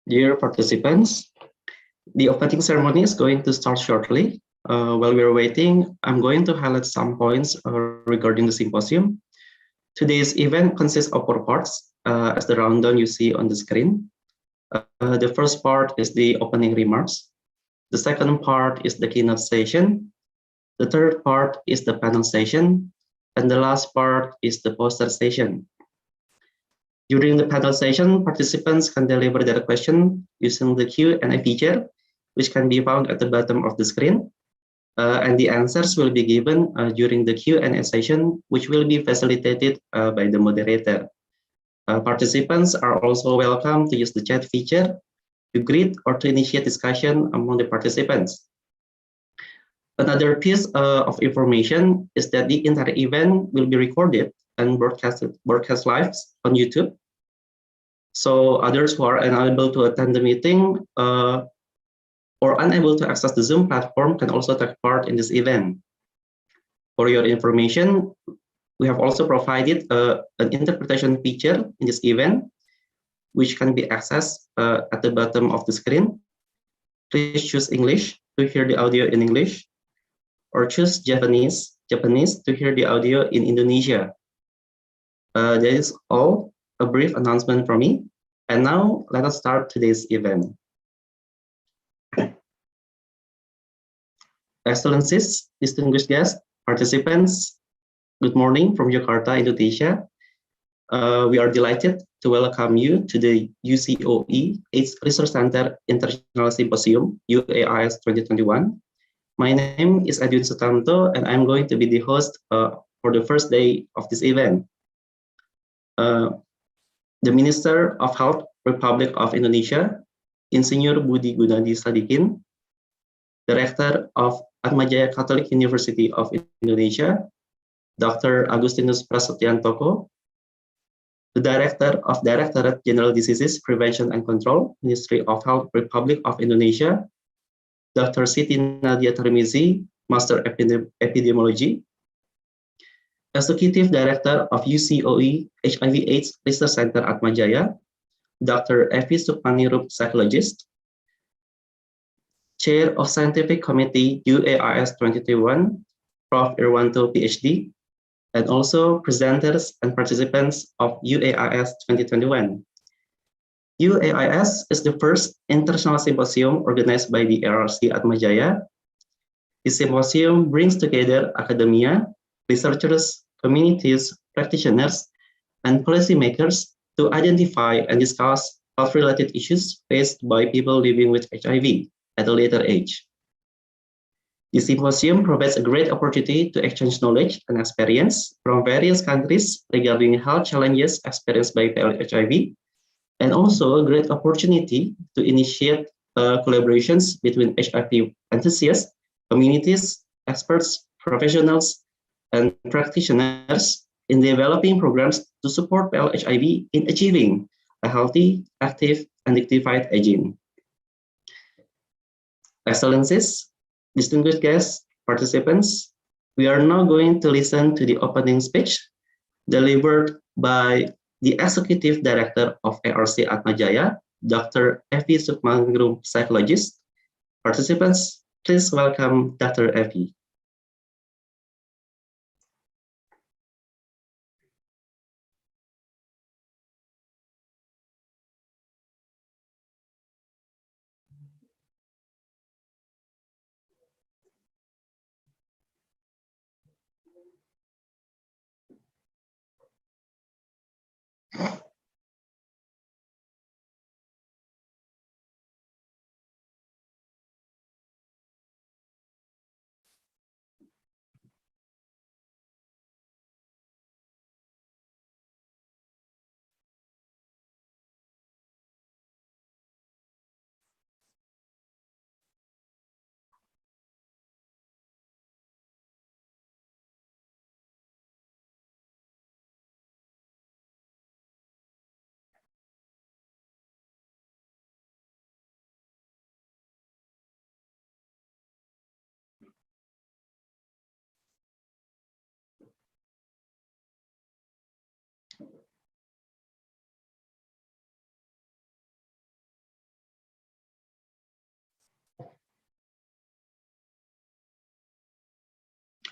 Dear participants, the opening ceremony is going to start shortly. While we're waiting, I'm going to highlight some points regarding the symposium. Today's event consists of 4 parts, as the rundown you see on the screen. The first part is the opening remarks. The second part is the keynote session. The third part is the panel session. And the last part is the poster session. During the panel session, participants can deliver their question using the Q&A feature, which can be found at the bottom of the screen. And the answers will be given during the Q&A session, which will be facilitated by the moderator. Participants are also welcome to use the chat feature to greet or to initiate discussion among the participants. Another piece of information is that the entire event will be recorded and broadcast live on YouTube. So others who are unable to attend the meeting or unable to access the Zoom platform can also take part in this event. For your information, we have also provided an interpretation feature in this event, which can be accessed at the bottom of the screen. Please choose English to hear the audio in English, or choose Japanese to hear the audio in Indonesia. That is all, a brief announcement from me. And now let us start today's event. Excellencies, distinguished guests, participants, good morning from Yogyakarta, Indonesia. We are delighted to welcome you to the UCoE AIDS Research Center International Symposium, UAIS 2021. My name is Edwin Sutanto, and I'm going to be the host for the first day of this event. The Minister of Health, Republic of Indonesia, Insinyur Budi Gunadi Sadikin, Director of Atmajaya Catholic University of Indonesia, Dr. Agustinus Prasetyantoko, the Director of Directorate General Diseases Prevention and Control, Ministry of Health, Republic of Indonesia, Dr. Siti Nadia Tarmizi, Master Epidemiology, Executive Director of UCoE HIV/AIDS Research Center Atmajaya, Dr. Evi Sukmanirup, Psychologist, Chair of Scientific Committee UAIS 2021, Prof. Irwanto, PhD, and also presenters and participants of UAIS 2021. UAIS is the first international symposium organized by the ARC Atmajaya. The symposium brings together academia, researchers, communities, practitioners, and policymakers to identify and discuss health-related issues faced by people living with HIV at a later age. The symposium provides a great opportunity to exchange knowledge and experience from various countries regarding health challenges experienced by HIV, and also a great opportunity to initiate collaborations between HIV enthusiasts, communities, experts, professionals, and practitioners in developing programs to support HIV in achieving a healthy, active, and dignified aging. Excellencies, distinguished guests, participants, we are now going to listen to the opening speech delivered by the Executive Director of ARC Atmajaya, Dr. Evi Sukmanirup, Psychologist. Participants, please welcome Dr. Evi.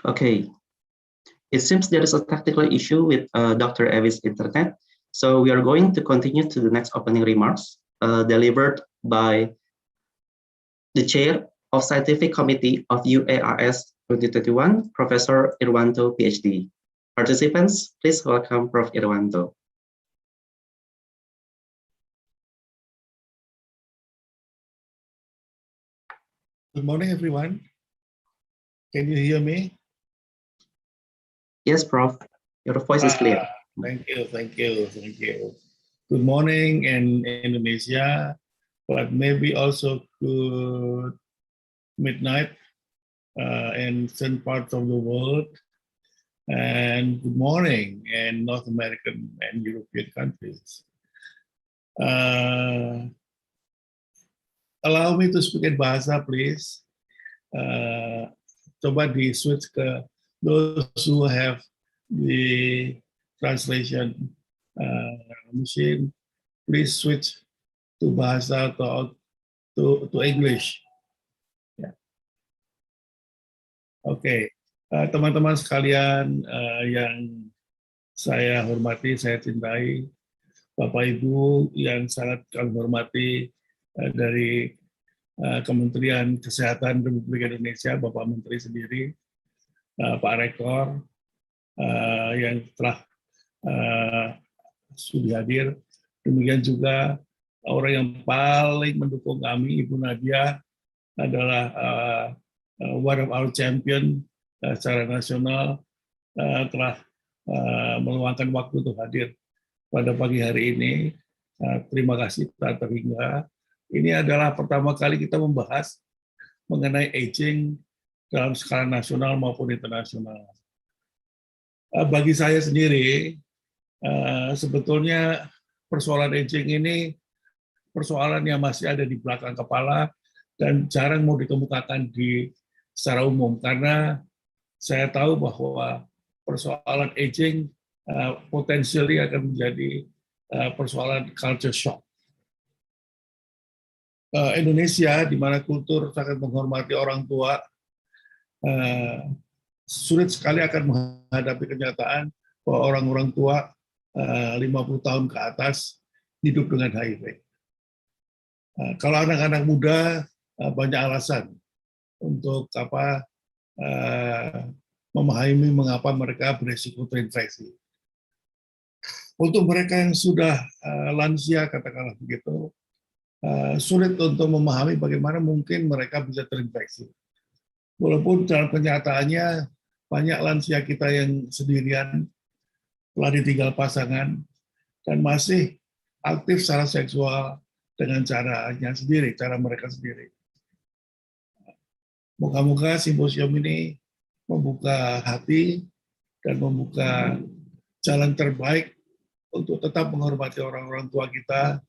Okay, it seems there is a technical issue with Dr. Evi's internet, so we are going to continue to the next opening remarks delivered by the Chair of Scientific Committee of UAIS 2021, Professor Irwanto, PhD. Participants, please welcome Prof. Irwanto. Good morning, everyone. Can you hear me? Yes, Prof. Your voice is clear. Thank you. Good morning in Indonesia, but maybe also good midnight in some parts of the world, and good morning in North American and European countries. Allow me to speak in bahasa, please. Coba di switch ke those who have the translation machine. Please switch to bahasa atau to English. Yeah. Oke, teman-teman sekalian yang saya hormati, saya cintai, Bapak Ibu yang sangat kami hormati dari Kementerian Kesehatan Republik Indonesia, Bapak Menteri sendiri, Pak Rektor, yang telah sudah hadir. Demikian juga orang yang paling mendukung kami, Ibu Nadia, adalah one of our champion secara nasional, telah meluangkan waktu untuk hadir pada pagi hari ini. Terima kasih tak terhingga. Ini adalah pertama kali kita membahas mengenai aging dalam skala nasional maupun internasional. Bagi saya sendiri, sebetulnya persoalan aging ini persoalan yang masih ada di belakang kepala dan jarang mau dikemukakan secara umum, karena saya tahu bahwa persoalan aging potensially akan menjadi persoalan culture shock. Indonesia, di mana kultur sangat menghormati orang tua, sulit sekali akan menghadapi kenyataan bahwa orang-orang tua 50 tahun ke atas hidup dengan HIV. Kalau anak-anak muda banyak alasan untuk memahami mengapa mereka beresiko terinfeksi. Untuk mereka yang sudah lansia, katakanlah begitu, sulit untuk memahami bagaimana mungkin mereka bisa terinfeksi. Walaupun dalam kenyataannya banyak lansia kita yang sendirian, telah ditinggal pasangan, dan masih aktif secara seksual dengan caranya sendiri, cara mereka sendiri. Moga-moga simposium ini membuka hati dan membuka jalan terbaik untuk tetap menghormati orang-orang tua kita,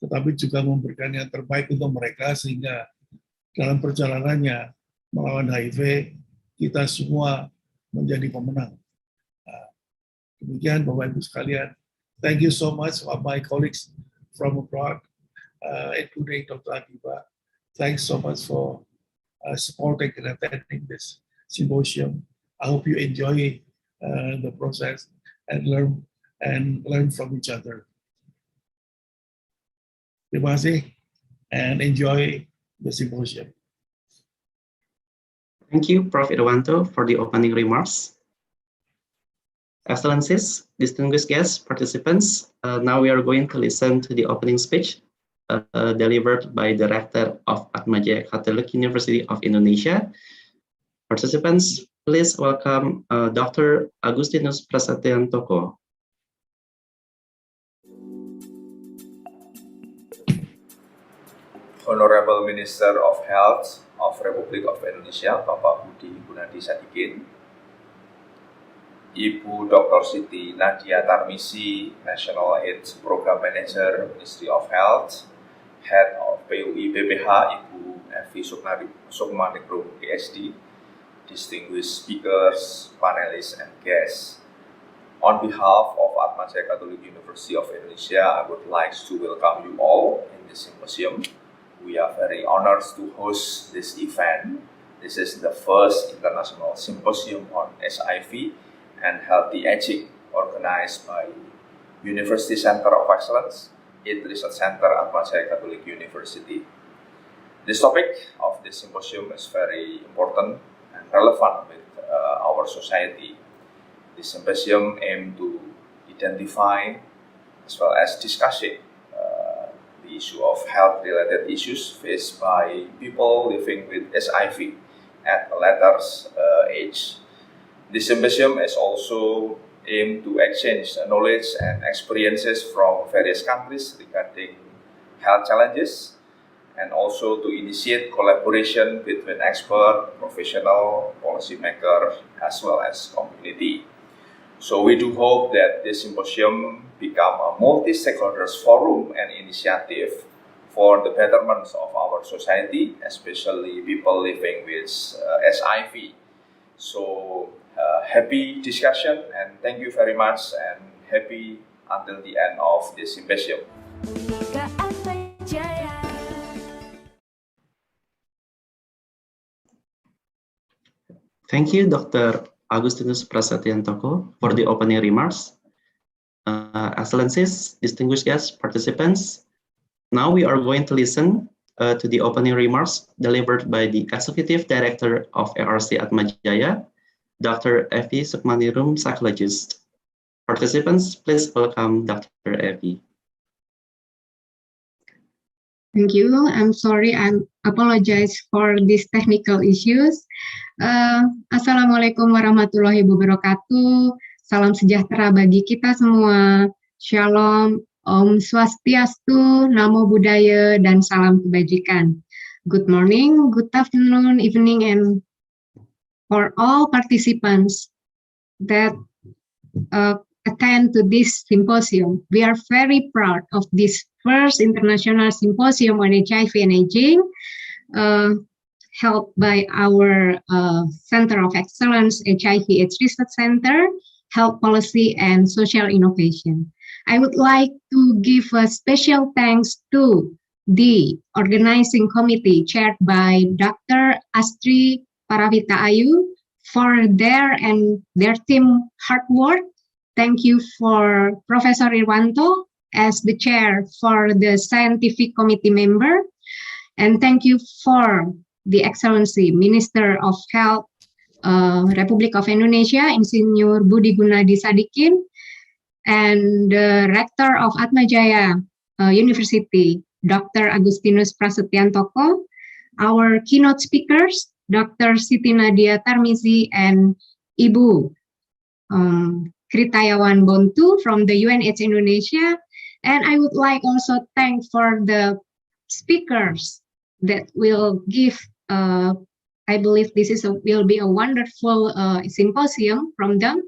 tetapi juga memberikan yang terbaik untuk mereka, sehingga dalam perjalanannya melawan HIV, kita semua menjadi pemenang. Demikian Bapak Ibu sekalian. Thank you so much for my colleagues from abroad, including Dr. Adiba. Thanks so much for supporting and attending this symposium. I hope you enjoy the process and learn from each other. Terima kasih, and enjoy the symposium. Thank you, Prof. Irwanto, for the opening remarks. Excellencies, distinguished guests, participants, now we are going to listen to the opening speech delivered by the Rector of Atmajaya Catholic University of Indonesia. Participants, please welcome Dr. Agustinus Prasetyanto. Honorable Minister of Health of Republik of Indonesia, Bapak Budi Gunadi Sadikin, Ibu Dr. Siti Nadia Tarmisi, National AIDS Program Manager, Ministry of Health, Head of PUI BPH, Ibu Evi Sukmaningrum, PhD, distinguished speakers, panelists, and guests. On behalf of Atmajaya Catholic University of Indonesia, I would like to welcome you all in this symposium. We are very honored to host this event This is the first international symposium on HIV and healthy aging organized by University Center of Excellence, IT Research Center at Atmajaya Catholic University. This topic of this symposium is very important and relevant with our society. This symposium aims to identify as well as discussing the issue of health-related issues faced by people living with HIV at a later age. This symposium is also aimed to exchange knowledge and experiences from various countries regarding health challenges, and also to initiate collaboration between expert, professional, policymakers, as well as community. So we do hope that this symposium become a multi-stakeholders forum and initiative for the betterment of our society, especially people living with HIV. So happy discussion, and thank you very much, and happy until the end of this symposium. Thank you, Dr. Agustinus Prasatyantoko, for the opening remarks. Excellencies, distinguished guests, participants, now we are going to listen to the opening remarks delivered by the Executive Director of ARC Atmajaya, Dr. Evi Sukmanirum, psychologist. Participants, please welcome Dr. Evi. Thank you. I'm sorry. I apologize for these technical issues. Assalamualaikum warahmatullahi wabarakatuh. Salam sejahtera bagi kita semua. Shalom, Om Swastiastu, Namo Buddhaya, dan salam kebajikan. Good morning, good afternoon, evening, and for all participants that attend to this symposium. We are very proud of this first international symposium on HIV and aging, held by our Center of Excellence, HIV/AIDS Research Center, Health Policy and Social Innovation. I would like to give a special thanks to the organizing committee chaired by Dr. Astri Paravita Ayu for their team hard work. Thank you for Professor Irwanto as the chair for the scientific committee member. And thank you for the Excellency Minister of Health, Republic of Indonesia, Insinyur Budi Gunadi Sadikin, and the Rector of Atmajaya University, Dr. Agustinus Prasatyantoko, our keynote speakers, Dr. Siti Nadia Tarmizi and Ibu Kritayawan Bontu from the UNH Indonesia. And I would like also thank for the speakers that will give, I believe this is will be a wonderful symposium from them.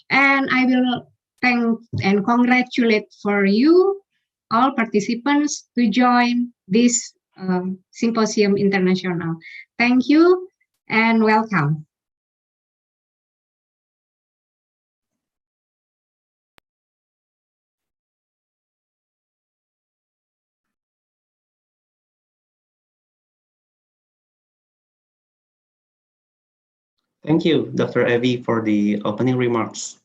And I will thank and congratulate for you, all participants, to join this Symposium International. Thank you and welcome. Thank you, Dr. Evi, for the opening remarks.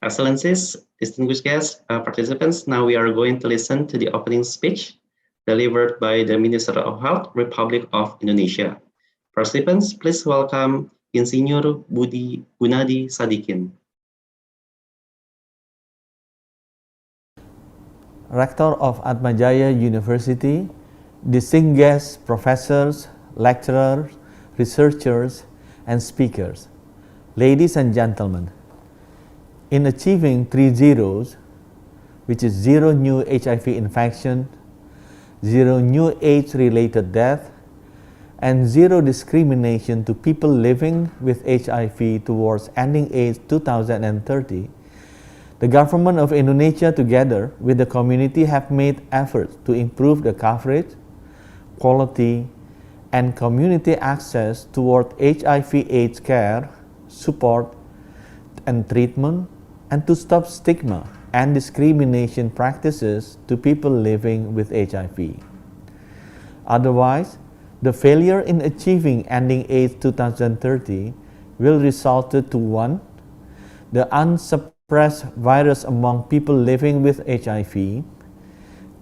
Excellencies, distinguished guests, participants, now we are going to listen to the opening speech delivered by the Minister of Health, Republic of Indonesia. Participants, please welcome Insinyur Budi Gunadi Sadikin. Rector of Atmajaya University, distinguished professors, lecturers, researchers, and speakers, ladies and gentlemen, in achieving 3 zeros, which is 0 new HIV infection, 0 new AIDS-related death, and 0 discrimination to people living with HIV towards ending AIDS 2030, the government of Indonesia together with the community have made efforts to improve the coverage, quality, and community access toward HIV/AIDS care, support, and treatment, and to stop stigma and discrimination practices to people living with HIV. Otherwise, The failure in achieving ending AIDS 2030 will result to 1. The unsuppressed virus among people living with HIV,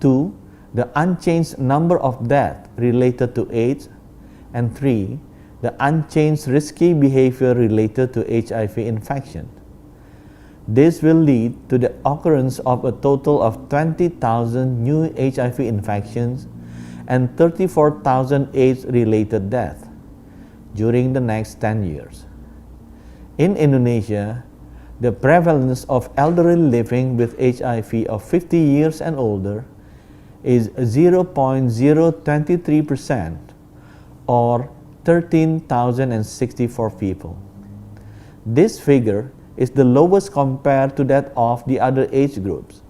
2. The unchanged number of deaths related to AIDS, and 3. The unchanged risky behavior related to HIV infection. This will lead to the occurrence of a total of 20,000 new HIV infections and 34,000 AIDS-related deaths during the next 10 years. In Indonesia, the prevalence of elderly living with HIV of 50 years and older is 0.023% or 13,064 people. This figure is the lowest compared to that of the other age groups.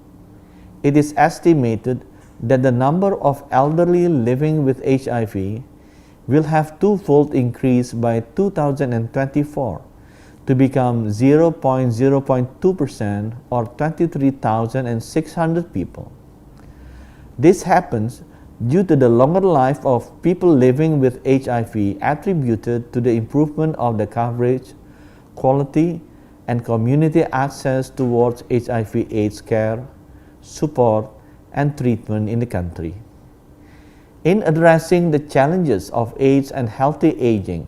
It is estimated that the number of elderly living with HIV will have twofold increase by 2024 to become 0.2% or 23,600 people. This happens due to the longer life of people living with HIV attributed to the improvement of the coverage, quality, and community access towards HIV/AIDS care, support, and treatment in the country. In addressing the challenges of AIDS and healthy aging,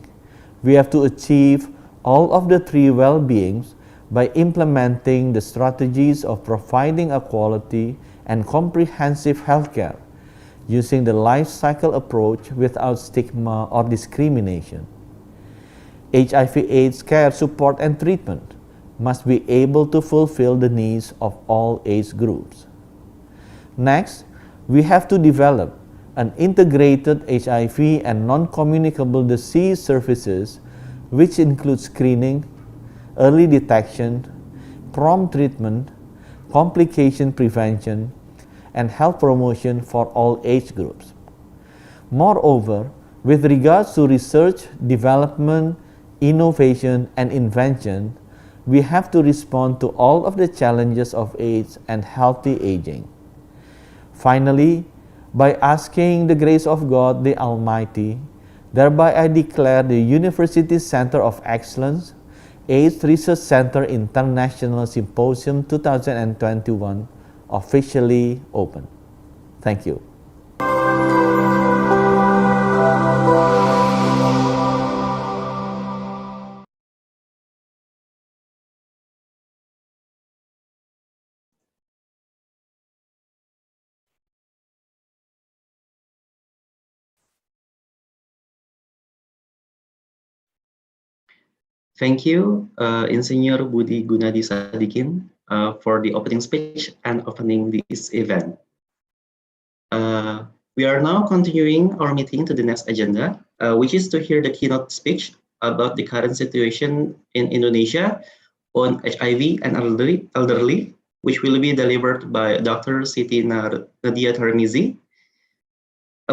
we have to achieve all of the three well-beings by implementing the strategies of providing a quality and comprehensive healthcare using the life cycle approach without stigma or discrimination. HIV/AIDS care, support, and treatment must be able to fulfill the needs of all age groups. Next, we have to develop an integrated HIV and non-communicable disease services which include screening, early detection, prompt treatment, complication prevention, and health promotion for all age groups. Moreover, with regards to research, development, innovation, and invention, we have to respond to all of the challenges of AIDS and healthy aging. Finally, by asking the grace of God the Almighty, thereby I declare the University Center of Excellence, AIDS Research Center International Symposium 2021 officially open. Thank you. Thank you, Insinyur Budi Gunadi Sadikin, for the opening speech and opening this event. We are now continuing our meeting to the next agenda, which is to hear the keynote speech about the current situation in Indonesia on HIV and elderly, which will be delivered by Dr. Siti Nadia Tarmizi.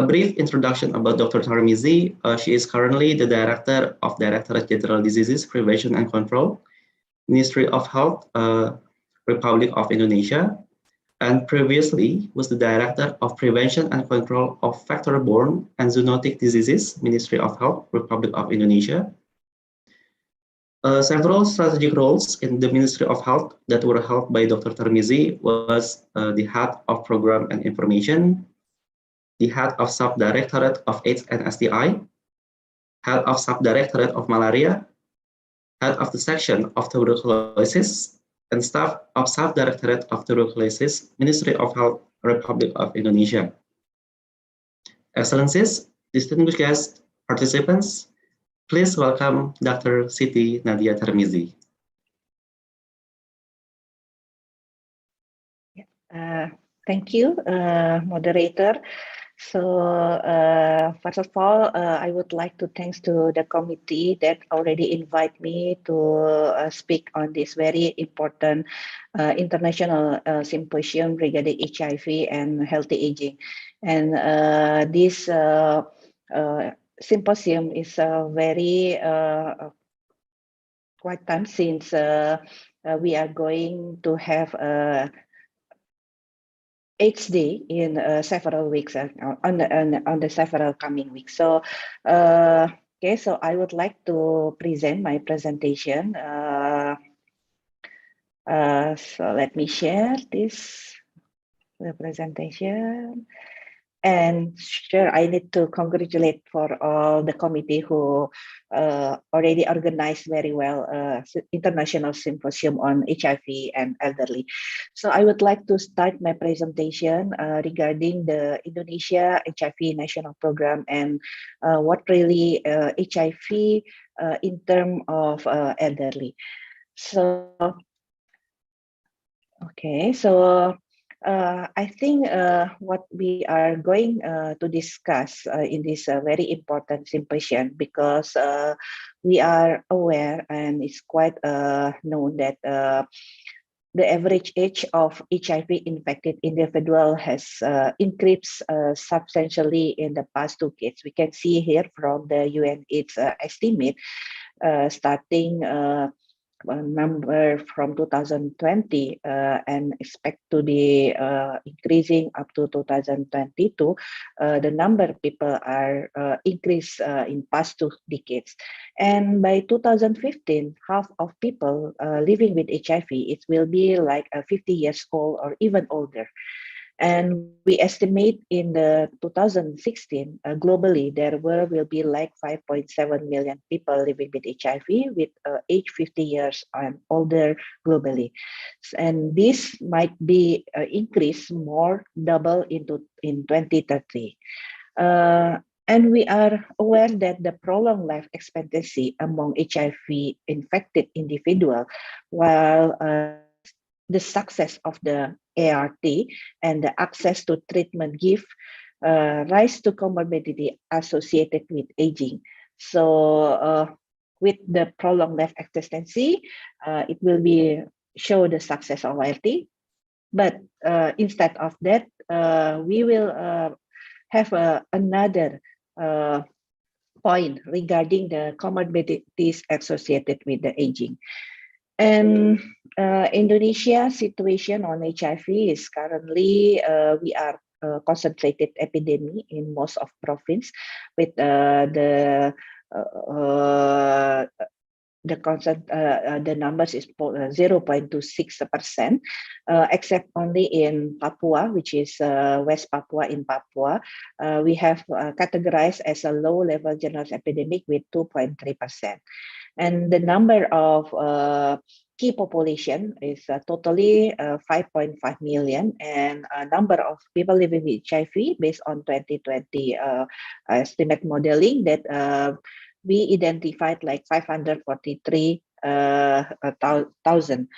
A brief introduction about Dr. Tarmizi. She is currently the Director of Directorate General Diseases Prevention and Control, Ministry of Health, Republic of Indonesia, and previously was the Director of Prevention and Control of Vector-Borne and Zoonotic Diseases, Ministry of Health, Republic of Indonesia. Several strategic roles in the Ministry of Health that were held by Dr. Tarmizi was the Head of Program and Information, the Head of Sub-Directorate of AIDS and STI, Head of Sub-Directorate of Malaria, Head of the Section of Tuberculosis, and Staff of Sub-Directorate of Tuberculosis, Ministry of Health, Republic of Indonesia. Excellencies, distinguished guests, participants, please welcome Dr. Siti Nadia Tarmizi. Thank you, moderator. So first of all, I would like to thanks to the committee that already invite me to speak on this very important international symposium regarding HIV and healthy aging. And this symposium is very quite time since we are going to have each day in several weeks on the several coming weeks. So okay, so I would like to present my presentation. So let me share the presentation. And sure, I need to congratulate for all the committee who already organized very well international symposium on HIV and elderly. So I would like to start my presentation regarding the Indonesia HIV national program and what really HIV in terms of elderly. So, okay, so I think what we are going to discuss in this very important symposium, because we are aware and it's quite known that the average age of HIV infected individual has increased substantially in the past decades. We can see here from the UNAIDS estimate starting number from 2020 and expect to be increasing up to 2022. The number of people are increased in past 2 decades. And by 2015, half of people living with HIV, it will be like 50 years old or even older. And we estimate in the 2016, globally, there will be like 5.7 million people living with HIV with age 50 years and older globally. And this might be increased more, double in 2030. And we are aware that the prolonged life expectancy among HIV infected individuals, while the success of the ART and the access to treatment give rise to comorbidity associated with aging. So with the prolonged life expectancy, it will be show the success of ART. But instead of that, we will have another point regarding the comorbidities associated with the aging. And Indonesia situation on HIV is currently we are concentrated epidemic in most of province with the numbers is 0.26%, except only in Papua, which is West Papua in Papua. We have categorized as a low-level general epidemic with 2.3%. And the number of key population is totally 5.5 million, and a number of people living with HIV based on 2020 estimate modeling that we identified like 543,000.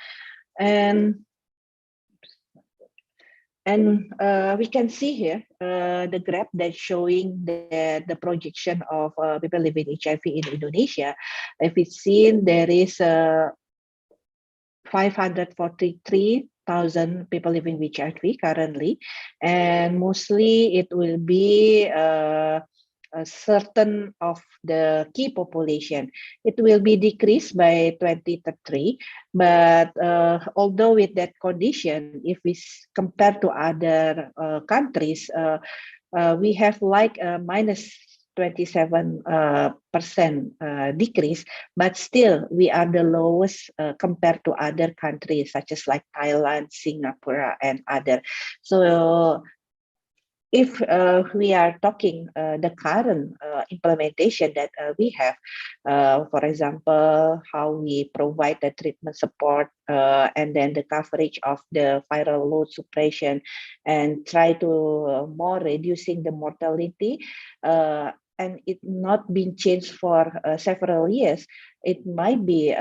And we can see here the graph that's showing the projection of people living with HIV in Indonesia. If it's seen, there is 543,000 people living with HIV currently, and mostly it will be a certain of the key population. It will be decreased by 2030, but although with that condition, if we compare to other countries, we have like a minus 27% decrease, but still we are the lowest compared to other countries such as like Thailand, Singapore, and other. So if we are talking the current implementation that we have, for example, how we provide the treatment support and then the coverage of the viral load suppression and try to more reducing the mortality, and it not been changed for several years, it might be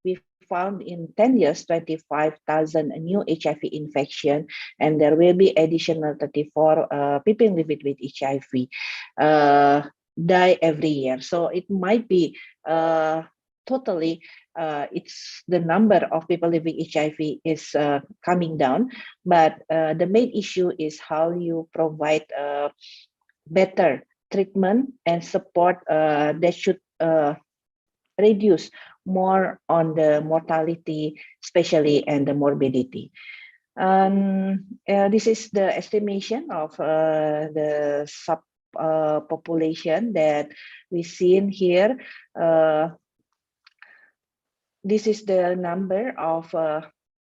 we found in 10 years 25,000 new HIV infection, and there will be additional 34 people living with HIV die every year. So it might be totally it's the number of people living HIV is coming down, but the main issue is how you provide better treatment and support that should reduce more on the mortality, especially, and the morbidity. This is the estimation of the population that we see in here. This is the number of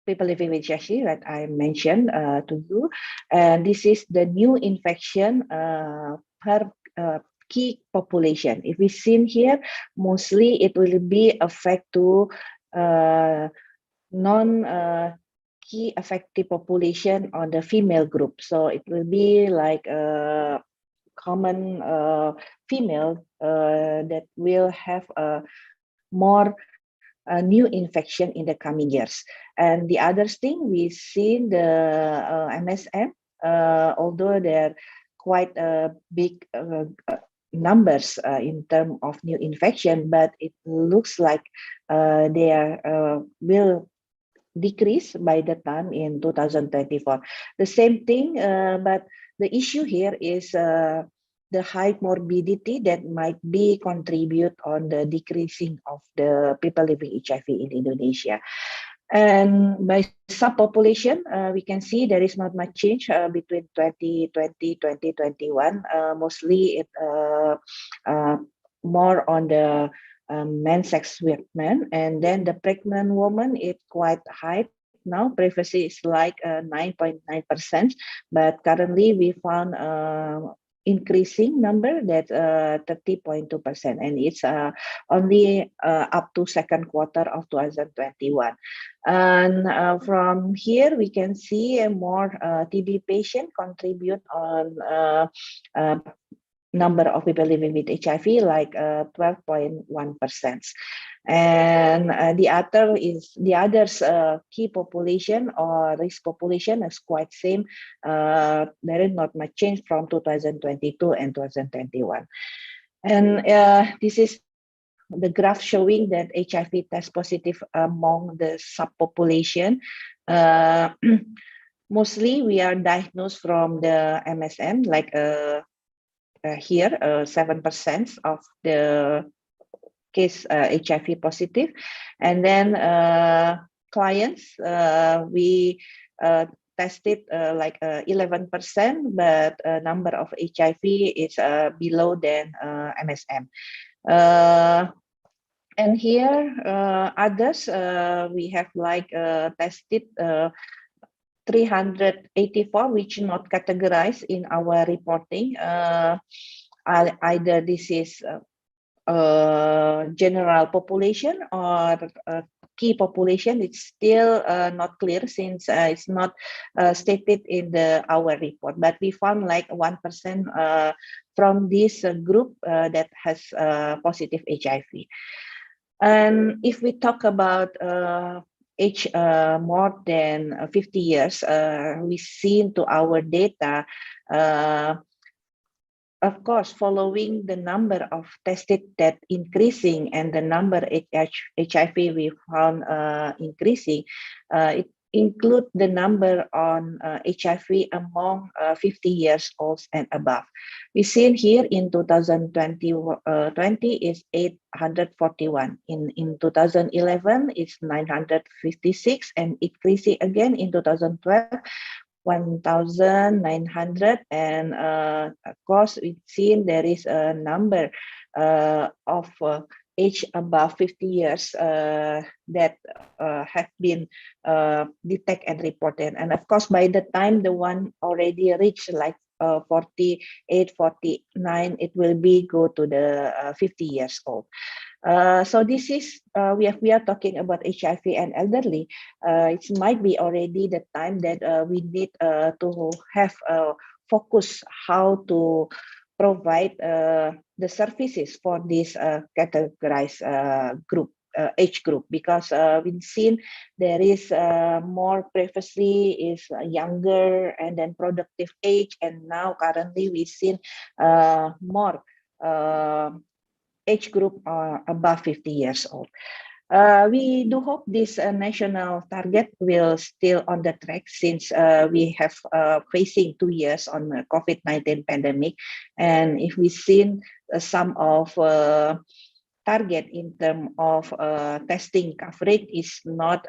people living with HIV that I mentioned to you, and this is the new infection per key population. If we see here, mostly it will be affect to non-key affected population on the female group. So it will be like common female that will have more new infection in the coming years. And the other thing, we see the MSM, although they're quite big numbers in terms of new infection, but it looks like they will decrease by the time in 2024. The same thing, but the issue here is the high morbidity that might be contribute on the decreasing of the people living HIV in Indonesia. And by subpopulation, we can see there is not much change between 2020, 2021. Mostly it more on the men sex with men, and then the pregnant woman is quite high now. Previously it's like 9.9%, but currently we found increasing number that 30.2%, and it's only up to second quarter of 2021. And from here we can see a more TB patient contribute on number of people living with HIV, like 12.1%. And the others key population or risk population is quite same. There is not much change from 2022 and 2021. And this is the graph showing that HIV test positive among the subpopulation. Mostly we are diagnosed from the MSM, like here 7% of the case HIV positive, and then clients we tested like 11%, but number of HIV is below than MSM. And here others we have like tested 384, which not categorized in our reporting. Either this is general population or key population. It's still not clear since it's not stated in our report. But we found like 1% from this group that has positive HIV. And if we talk about age more than 50 years, we see into our data, of course, following the number of tested that increasing and the number HIV we found increasing, it include the number on HIV among 50 years old and above. We see here in 2020 is 841. In 2011 it's 956, and increasing again in 2012. 1,900, and of course we've seen there is a number of age above 50 years that have been detected and reported. And of course, by the time the one already reached like 48, 49, it will be go to the 50 years old. So this is we are talking about HIV and elderly. It might be already the time that we need to have focus how to provide the services for this categorized group. Age group, because we've seen there is more previously is younger and then productive age, and now currently we've seen more age group above 50 years old. We do hope this national target will still on the track, since we have facing 2 years on the COVID-19 pandemic, and if we've seen some of target in terms of testing coverage is not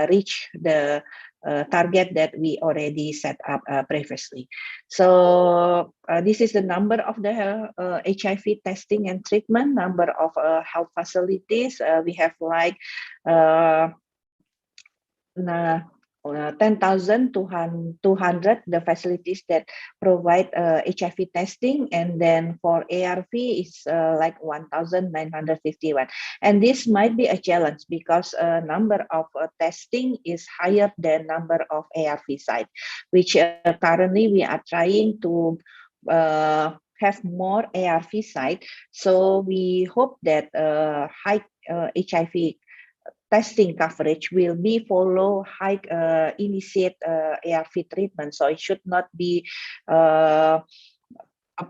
reach the target that we already set up previously. So this is the number of the HIV testing and treatment, number of health facilities. We have like 10,200 the facilities that provide HIV testing, and then for ARV is like 1,951. And this might be a challenge because number of testing is higher than number of ARV sites, which currently we are trying to have more ARV sites. So we hope that high HIV testing coverage will be follow high initiate ARV treatment. So it should not be a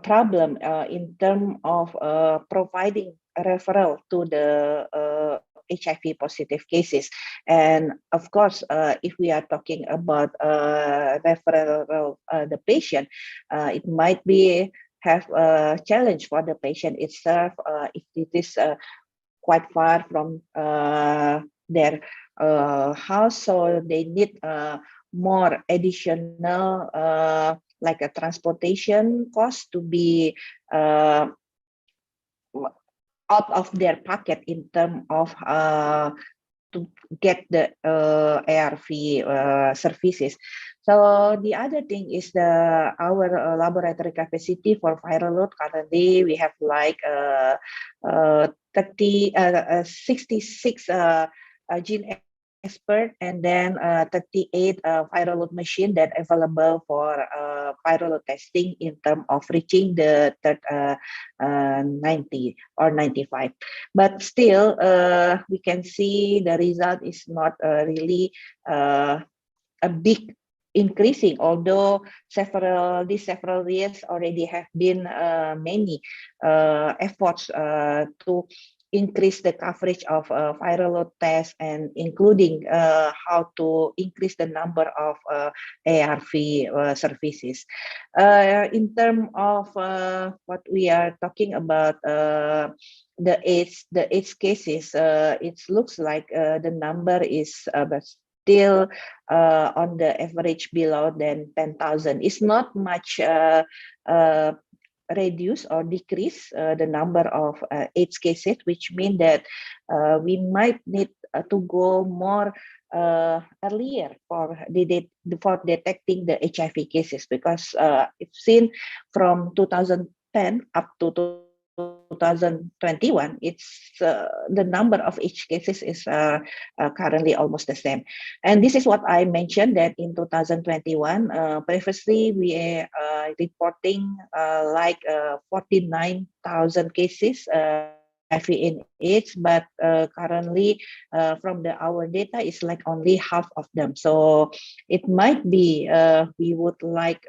problem in terms of providing a referral to the HIV positive cases. And of course, if we are talking about referral the patient, it might be have a challenge for the patient itself if it is quite far from their house, so they need more additional like a transportation cost to be out of their pocket in terms of to get the ARV services. So the other thing is our laboratory capacity for viral load. Currently, we have like 66 gene expert, and then 38 viral load machine that available for viral load testing in terms of reaching the 90 or 95. But still, we can see the result is not really a big increasing, although these several years already have been many efforts to increase the coverage of viral load tests, and including how to increase the number of ARV services. In terms of what we are talking about, the AIDS cases, it looks like the number is still on the average below than 10,000. It's not much reduce or decrease the number of AIDS cases, which means that we might need to go more earlier for detecting the HIV cases, because it's seen from 2010 up to 2021, it's the number of each cases is currently almost the same. And this is what I mentioned, that in 2021, previously we are reporting like 49,000 cases HIV in AIDS, but currently from our data is like only half of them. So it might be we would like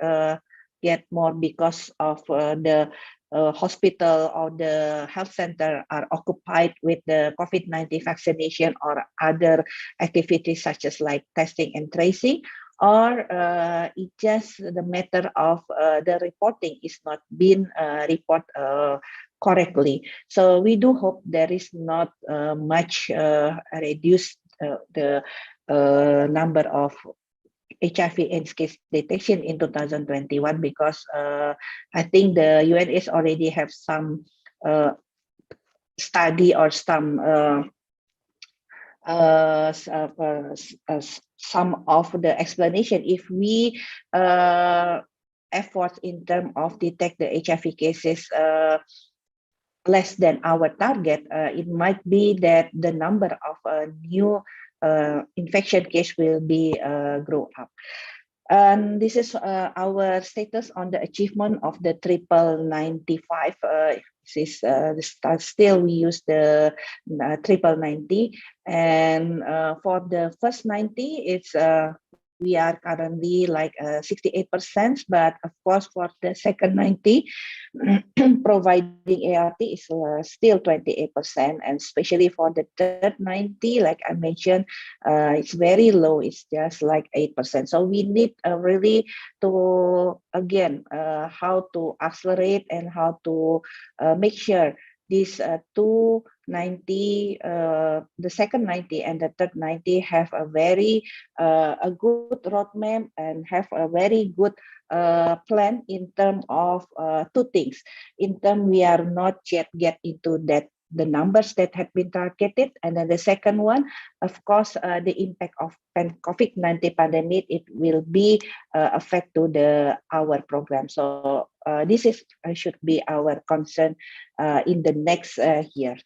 get more because of the hospital or the health center are occupied with the COVID-19 vaccination or other activities such as like testing and tracing, or it's just the matter of the reporting is not being reported correctly. So we do hope there is not much reduced the number of HIV AIDS case detection in 2021, because I think the UAIS already have some study or some of the explanation. If we efforts in terms of detect the HIV cases less than our target, it might be that the number of new infection case will be grow up. And this is our status on the achievement of the 9095. This is still we use the 9090, and for the first 90, it's we are currently like 68%, but of course for the second 90, providing ART is still 28%, and especially for the third 90, like I mentioned, it's very low, it's just like 8%. So we need really to, again, how to accelerate and how to make sure these two 90, the second 90 and the third 90 have a very a good roadmap and have a very good plan in terms of two things. In terms, we are not yet get into that the numbers that have been targeted, and then the second one, of course, the impact of COVID-19 pandemic, it will be affect to our program. So this is should be our concern in the next year.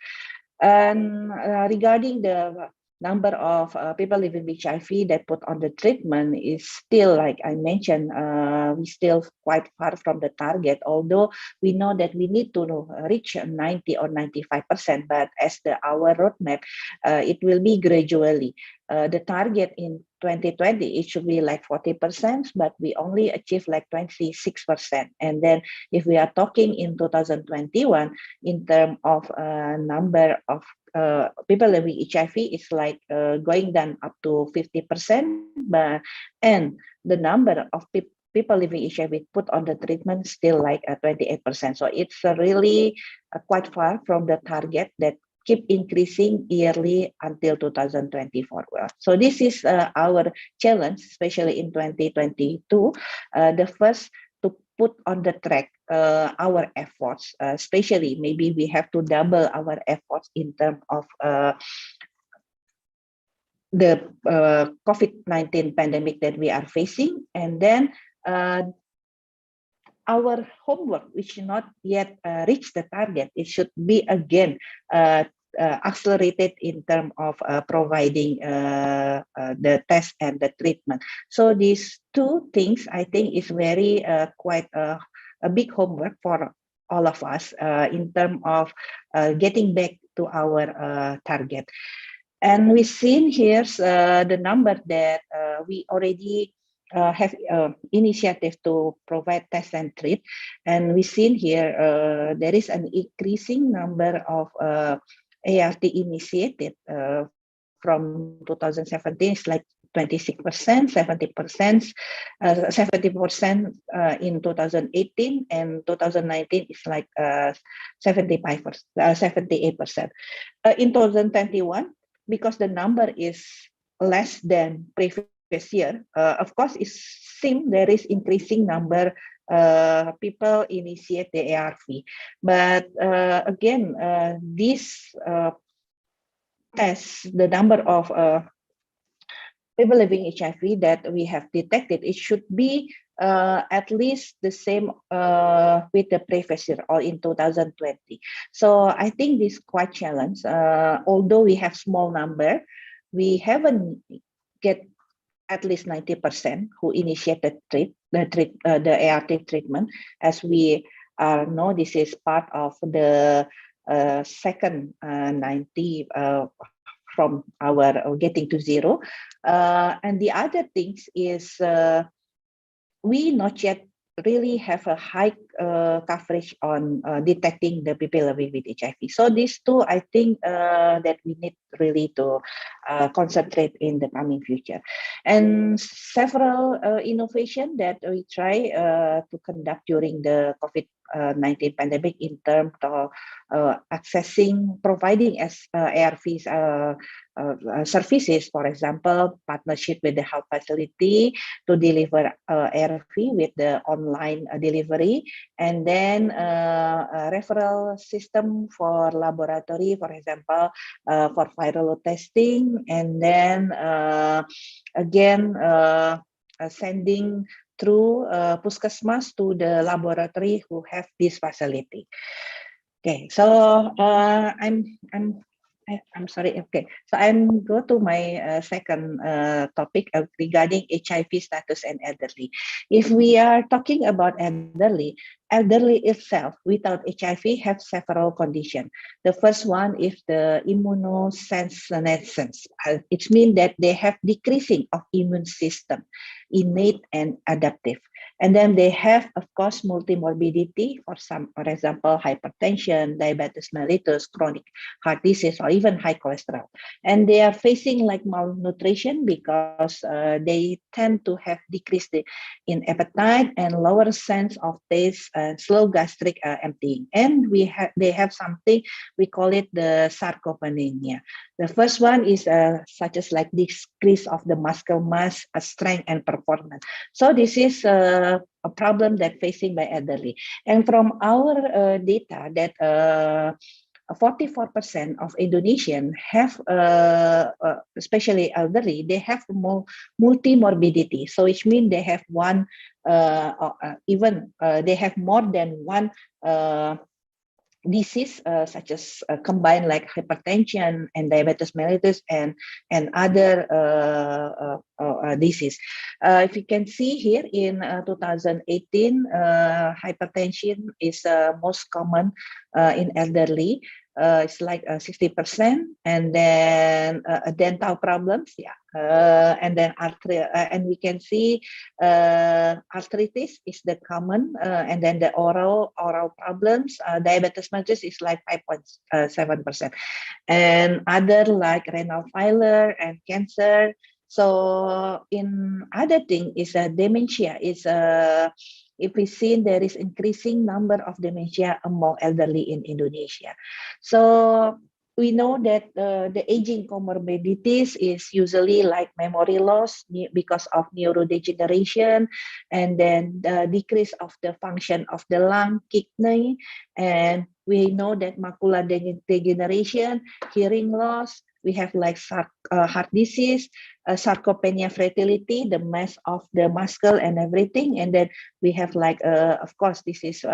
And regarding the number of people living with HIV that put on the treatment is still, like I mentioned, we still quite far from the target, although we know that we need to reach 90 or 95%, but as our roadmap, it will be gradually. The target in 2020, it should be like 40%, but we only achieve like 26%. And then if we are talking in 2021, in terms of number of people living HIV, it's like going down up to 50%, and the number of people living HIV put on the treatment still like 28%. So it's really quite far from the target that keep increasing yearly until 2024. So this is our challenge, especially in 2022. The first to put on the track our efforts, especially maybe we have to double our efforts in terms of the COVID-19 pandemic that we are facing, and then our homework, which not yet reached the target, it should be again accelerated in terms of providing the test and the treatment. So these two things, I think, is very quite a big homework for all of us in terms of getting back to our target. And we've seen here the number that we already have initiative to provide test and treat, and we've seen here there is an increasing number of ART initiated from 2017. It's like 26%, 70%, 70% in 2018, and 2019 is like 75%, 78%. In 2021, because the number is less than previous year, of course, it seems there is increasing number people initiate the ARV. But again, this test, the number of people living HIV that we have detected, it should be at least the same with the previous year or in 2020. So I think this is quite challenge. Although we have small number, we haven't get at least 90% who initiated the ART treatment. As we know, this is part of the second 90 from our getting to zero. And the other things is we not yet really have a high coverage on detecting the people living with HIV. So these two, I think that we need really to concentrate in the coming future. And several innovation that we try to conduct during the COVID-19 pandemic in terms of accessing, providing as ARVs services, for example, partnership with the health facility to deliver ARV with the online delivery, and then a referral system for laboratory, for example, for viral testing, and then again sending through Puskesmas to the laboratory who have this facility. Okay, so I'm sorry. Okay, so I'm go to my second topic regarding HIV status and elderly. If we are talking about elderly itself without HIV have several conditions. The first one is the immunosenescence. It means that they have decreasing of immune system, innate and adaptive. And then they have, of course, multimorbidity for some, for example, hypertension, diabetes mellitus, chronic heart disease, or even high cholesterol. And they are facing like malnutrition because they tend to have decreased in appetite and lower sense of taste and slow gastric emptying. And they have something, we call it the sarcopenia. The first one is such as like decrease of the muscle mass, strength, and performance. So this is a problem that facing by elderly. And from our data that 44% of Indonesian have, especially elderly, they have multimorbidity. So which means they have one, they have more than one disease, such as combined like hypertension and diabetes mellitus and other disease. If you can see here in 2018, hypertension is most common in elderly. It's like 60%, and then dental problems, and then and we can see arthritis is the common, and then the oral problems, diabetes mellitus is like 5.7%, and other like renal failure and cancer. So in other thing is dementia is if we see there is increasing number of dementia among elderly in Indonesia. So we know that the aging comorbidities is usually like memory loss because of neurodegeneration, and then the decrease of the function of the lung, kidney, and we know that macular degeneration, hearing loss. We have like heart disease, sarcopenia fertility, the mass of the muscle and everything. And then we have like, of course, this is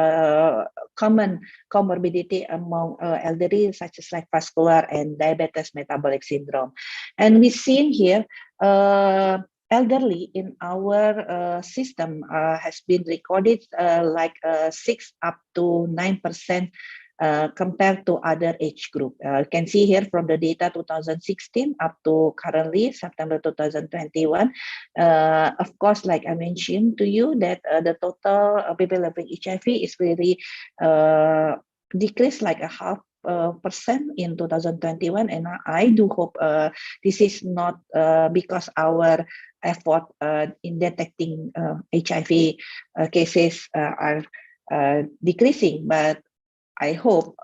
common comorbidity among elderly, such as like vascular and diabetes metabolic syndrome. And we've seen here, elderly in our system has been recorded like 6 up to 9% compared to other age group. You can see here from the data 2016 up to currently September 2021. Of course, like I mentioned to you that the total people living HIV is really decreased like a half percent in 2021, and I do hope this is not because our effort in detecting HIV cases are decreasing, but I hope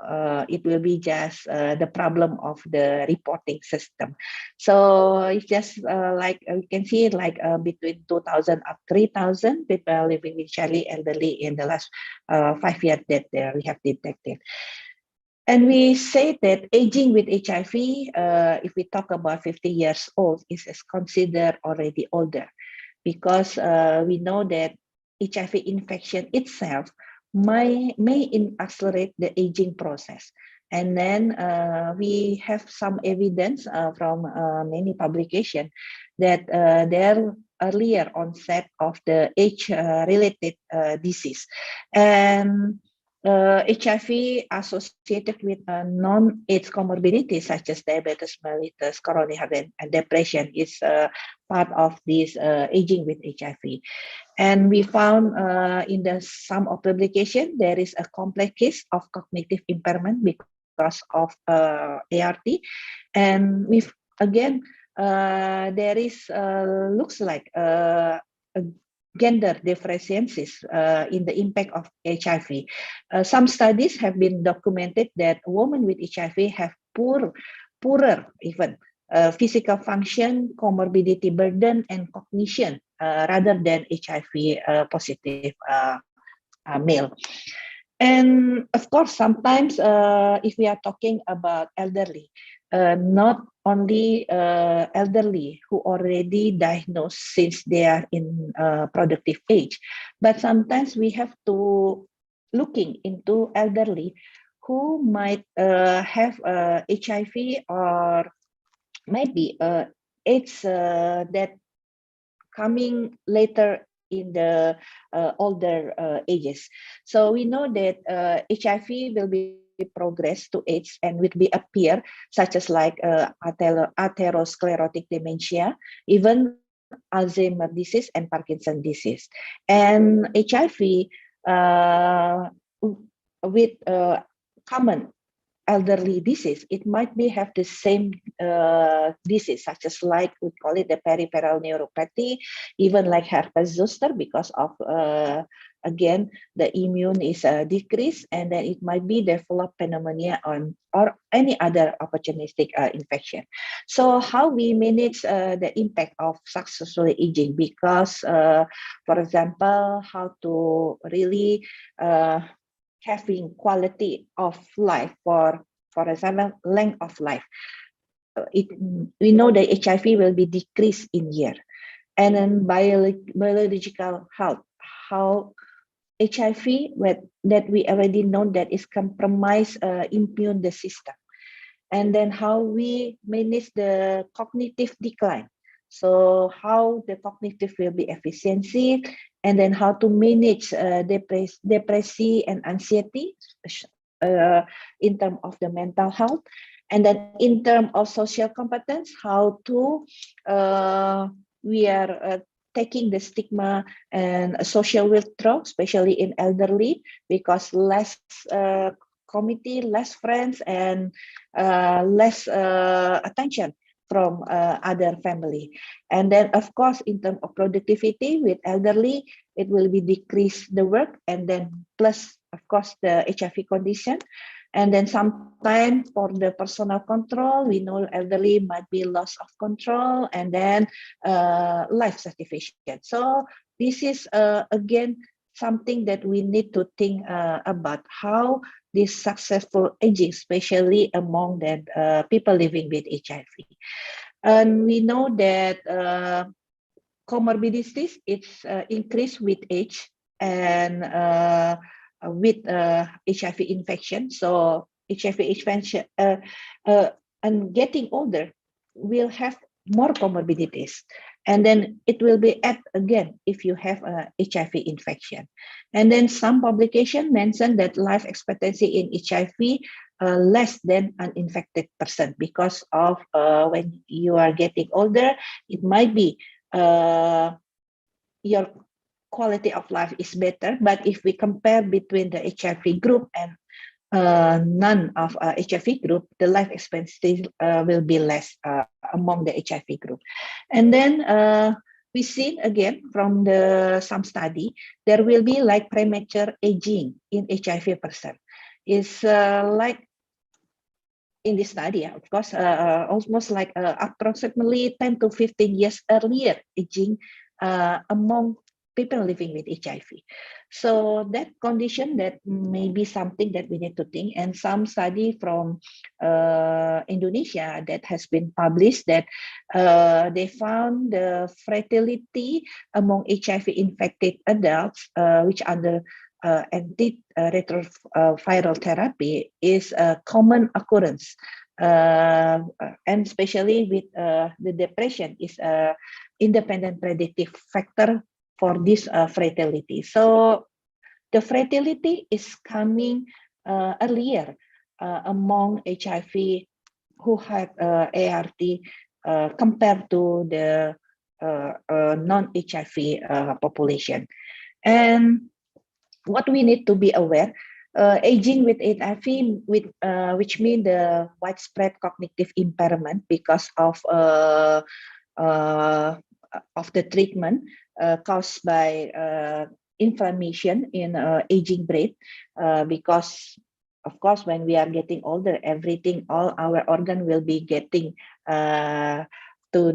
it will be just the problem of the reporting system. So it's just like you can see like between 2,000 up 3,000 people living with HIV elderly in the last 5 years that we have detected. And we say that aging with HIV, if we talk about 50 years old, is considered already older, because we know that HIV infection itself may accelerate the aging process. And then we have some evidence from many publications that there earlier onset of the age-related disease. And HIV associated with non-AIDS comorbidities such as diabetes mellitus, coronary heart, and depression is part of this aging with HIV. And we found in the some of publication there is a complex case of cognitive impairment because of ART, and we've again there is looks like gender differentiations in the impact of HIV. Some studies have been documented that women with HIV have poorer even physical function, comorbidity burden, and cognition rather than HIV positive male. And of course, sometimes if we are talking about elderly, not only elderly who already diagnosed since they are in productive age, but sometimes we have to looking into elderly who might have HIV or maybe AIDS that coming later in the older ages. So we know that HIV will be progress to AIDS and will be appear such as like atherosclerotic dementia, even Alzheimer's disease, and Parkinson's disease. And HIV with common elderly disease, it might be have the same disease, such as like we call it the peripheral neuropathy, even like herpes zoster, because of again the immune is decreased, and then it might be develop pneumonia or any other opportunistic infection. So how we manage the impact of successful aging? Because for example, how to really having quality of life, for example, length of life. We know that HIV will be decreased in year. And then biological health, how HIV that we already know that is compromise immune the system. And then how we manage the cognitive decline. So how the cognitive will be efficiency, and then how to manage depression and anxiety in terms of the mental health. And then in terms of social competence, how to we are taking the stigma and social withdrawal, especially in elderly, because less committee, less friends, and less attention from other family. And then of course in terms of productivity with elderly, it will be decrease the work, and then plus of course the HIV condition. And then sometimes for the personal control, we know elderly might be loss of control, and then life satisfaction. So this is again something that we need to think about, how this successful aging, especially among the people living with HIV. And we know that comorbidities, it's increased with age and with HIV infection. So HIV infection and getting older will have more comorbidities, and then it will be add again if you have a HIV infection. And then some publication mentioned that life expectancy in HIV less than an infected person, because of when you are getting older, it might be your quality of life is better. But if we compare between the HIV group and none of HIV group, the life expectancy will be less among the HIV group. And then we see again from some study, there will be like premature aging in HIV person. It's like in this study, of course, almost like approximately 10 to 15 years earlier aging among people living with HIV. So that condition, that may be something that we need to think. And some study from Indonesia that has been published, that they found the fertility among HIV infected adults which under antiretroviral therapy is a common occurrence, and especially with the depression is a independent predictive factor for this fertility. So the fertility is coming earlier among HIV who have ART compared to the non-HIV population. And what we need to be aware, aging with HIV, which means the widespread cognitive impairment because of the treatment caused by inflammation in aging brain, because of course when we are getting older, all our organ will be getting to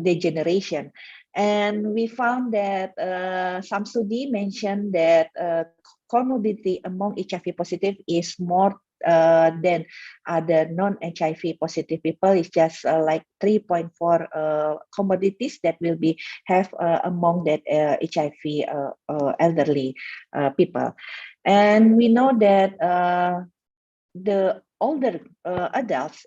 degeneration. And we found that some study mentioned that comorbidity among HIV positive is more than other non-HIV positive people. It's just like 3.4 comorbidities that will be have among that HIV elderly people. And we know that the older adults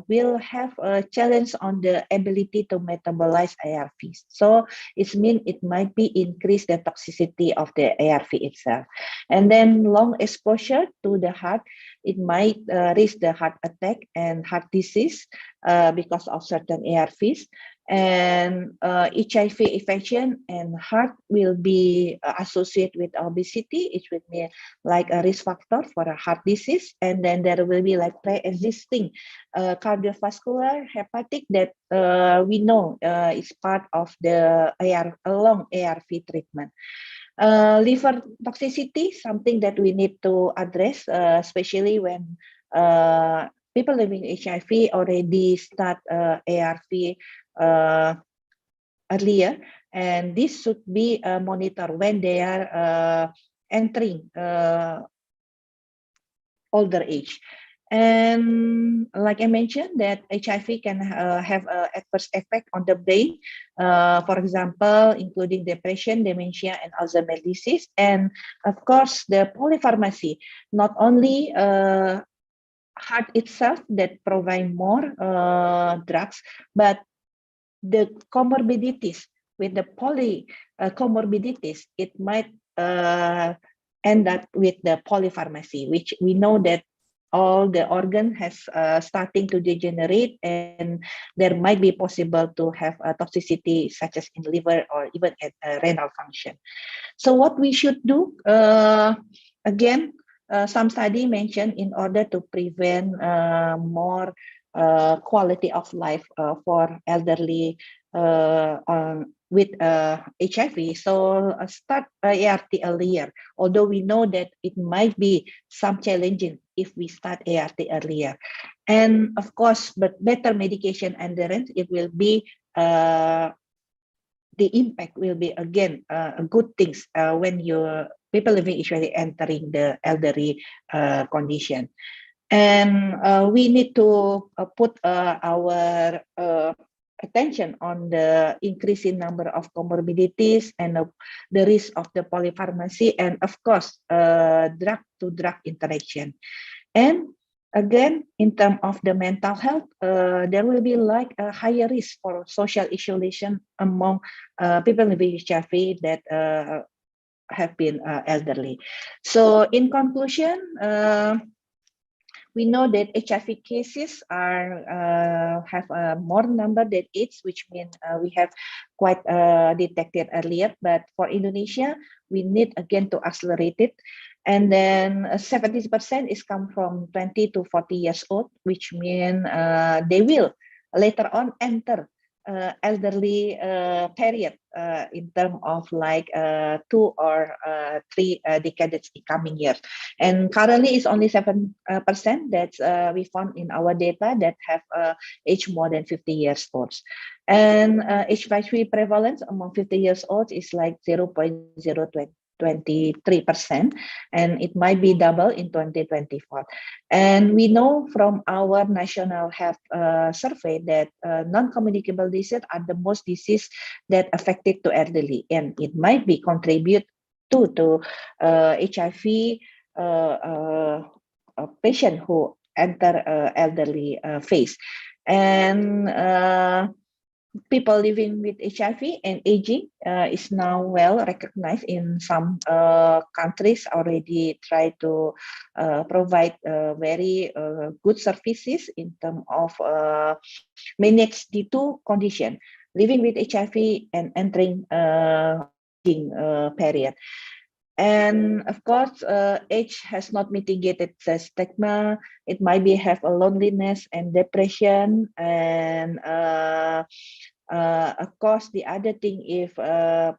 will have a challenge on the ability to metabolize ARVs. So it means it might be increase the toxicity of the ARV itself. And then long exposure to the heart, it might risk the heart attack and heart disease because of certain ARVs. And HIV infection and heart will be associated with obesity. It will be like a risk factor for a heart disease. And then there will be like pre-existing cardiovascular hepatic that we know is part of the long ARV treatment. Liver toxicity, something that we need to address, especially when people living HIV already start ARV earlier, and this should be monitored when they are entering older age. And like I mentioned, that HIV can have an adverse effect on the brain, for example, including depression, dementia, and Alzheimer's disease. And of course, the polypharmacy, not only heart itself that provide more drugs, but the comorbidities with the comorbidities, it might end up with the polypharmacy, which we know that all the organ has starting to degenerate, and there might be possible to have a toxicity such as in liver or even at renal function. So what we should do, again, some study mentioned in order to prevent more quality of life for elderly with HIV. So start ART earlier, although we know that it might be some challenging if we start ART earlier. And of course, but better medication adherence, it will be the impact will be again good things when you people living usually entering the elderly condition. And we need to put our attention on the increasing number of comorbidities and the risk of the polypharmacy, and of course, drug-to-drug interaction. And again, in terms of the mental health, there will be like a higher risk for social isolation among people living with HIV that have been elderly. So in conclusion, we know that HIV cases are have a more number than AIDS, which means we have quite detected earlier. But for Indonesia, we need again to accelerate it. And then 70% is come from 20 to 40 years old, which means they will later on enter elderly period in terms of like 2 or 3 decades in coming years. And currently it's only 7% that we found in our data that have age more than 50 years old. And HIV prevalence among 50 years old is like 0.023%, and it might be double in 2024. And we know from our national health survey that non-communicable diseases are the most disease that affected to elderly, and it might be contribute to HIV patient who enter elderly phase. And people living with HIV and aging is now well recognized in some countries already try to provide very good services in terms of manage the two conditions, living with HIV and entering aging period. And of course, age has not mitigated the stigma. It might be have a loneliness and depression. And of course, the other thing, if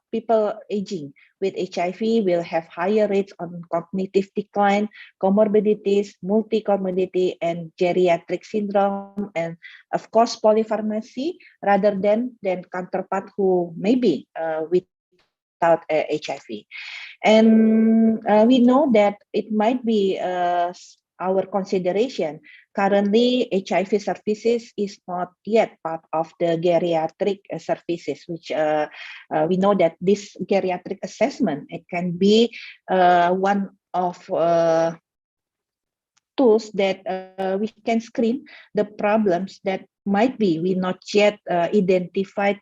people aging with HIV will have higher rates on cognitive decline, comorbidities, multi-comorbidity, and geriatric syndrome, and of course, polypharmacy rather than counterpart who maybe without HIV. And we know that it might be our consideration. Currently, HIV services is not yet part of the geriatric services, which we know that this geriatric assessment, it can be one of tools that we can screen the problems that might be we not yet identified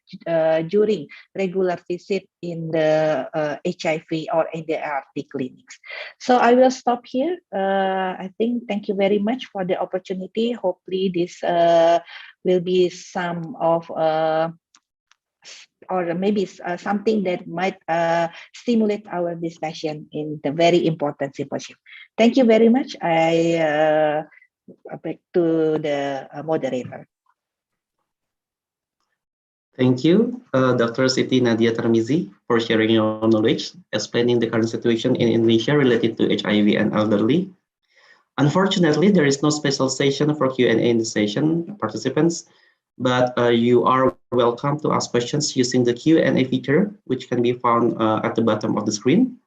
during regular visit in the HIV or in the ART clinics. So I will stop here. I think thank you very much for the opportunity. Hopefully this will be some of or maybe something that might stimulate our discussion in the very important symposium. Thank you very much. I back to the moderator. Thank you, Dr. Siti Nadia Tarmizi, for sharing your knowledge, explaining the current situation in Indonesia related to HIV and elderly. Unfortunately, there is no special session for Q&A in the session, participants, but you are welcome to ask questions using the Q&A feature, which can be found at the bottom of the screen.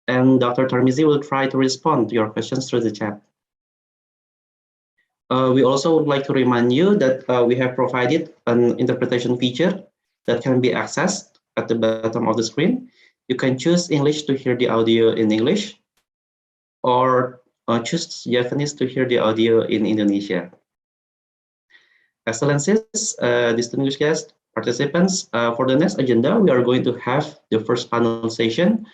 And Dr. Tarmizi will try to respond to your questions through the chat. We also would like to remind you that we have provided an interpretation feature that can be accessed at the bottom of the screen. You can choose English to hear the audio in English, or choose Japanese to hear the audio in Indonesia. Excellencies, distinguished guests, participants, for the next agenda, we are going to have the first panel session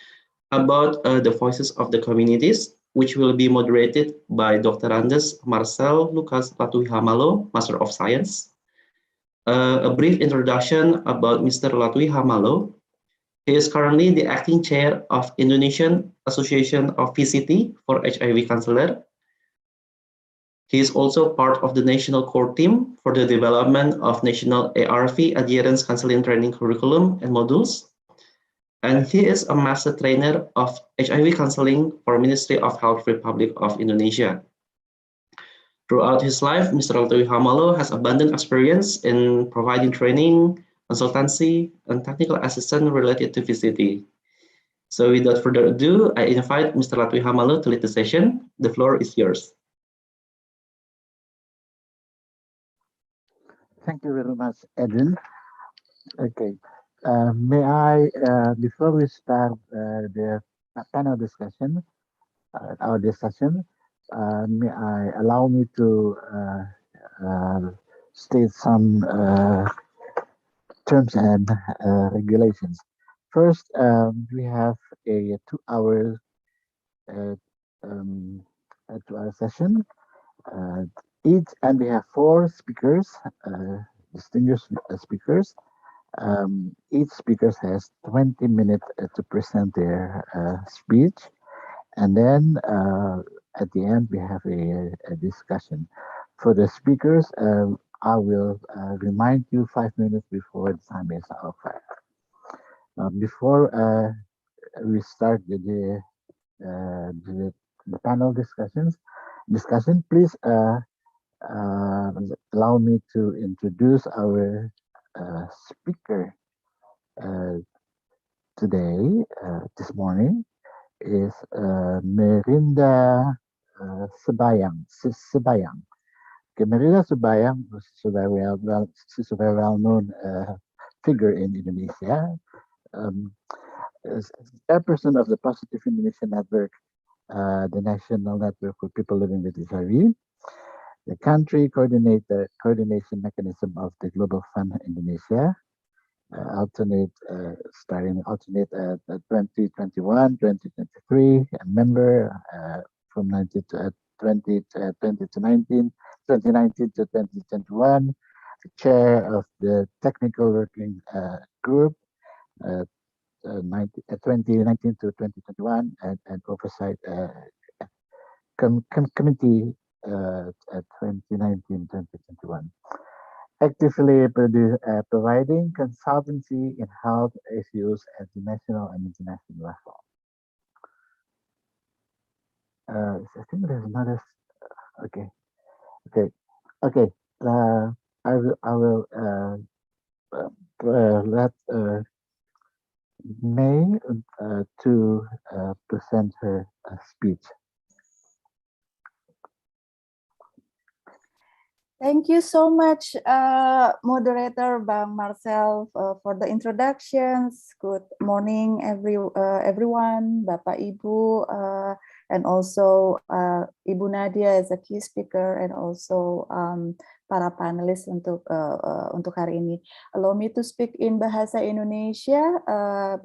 about the voices of the communities, which will be moderated by Dr. Andes Marcel Lucas Latui Hamalo, Master of Science. A brief introduction about Mr. Latui Hamalo. He is currently the acting chair of Indonesian Association of VCT for HIV Counselor. He is also part of the national core team for the development of national ARV adherence counseling training curriculum and modules. And he is a master trainer of HIV counseling for Ministry of Health Republic of Indonesia. Throughout his life, Mr. Latui Hamalo has abundant experience in providing training, consultancy, and technical assistance related to VCT. So without further ado, I invite Mr. Latui Hamalo to lead the session. The floor is yours. Thank you very much, Edwin. Okay. May I, before we start the panel discussion, our discussion, may I allow me to state some terms and regulations. First, we have a 2-hour 2-hour session. And we have 4 speakers, distinguished speakers. Each speaker has 20 minutes to present their speech, and then at the end we have a discussion. For the speakers, I will remind you 5 minutes before the time is over. Before we start the panel discussion, please allow me to introduce our speaker today, this morning, is Meirinda Sebayang. Sebayang. Okay, Meirinda Sebayang is a very well-known figure in Indonesia. As chairperson of the Positive Indonesia Network, the national network for people living with HIV, the country coordination mechanism of the Global Fund Indonesia, starting 2021, 2023, a member from 2019 to 2021, chair of the technical working group 2019 to 2021, and oversight committee at 2019-2021. Actively providing consultancy in health issues at the national and international level. I think there's another. Okay. I will let May to present her speech. Thank you so much, moderator Bang Marcel, for the introductions. Good morning, everyone, Bapak Ibu, and also Ibu Nadia as a key speaker, and also para panelis untuk hari ini. Allow me to speak in Bahasa Indonesia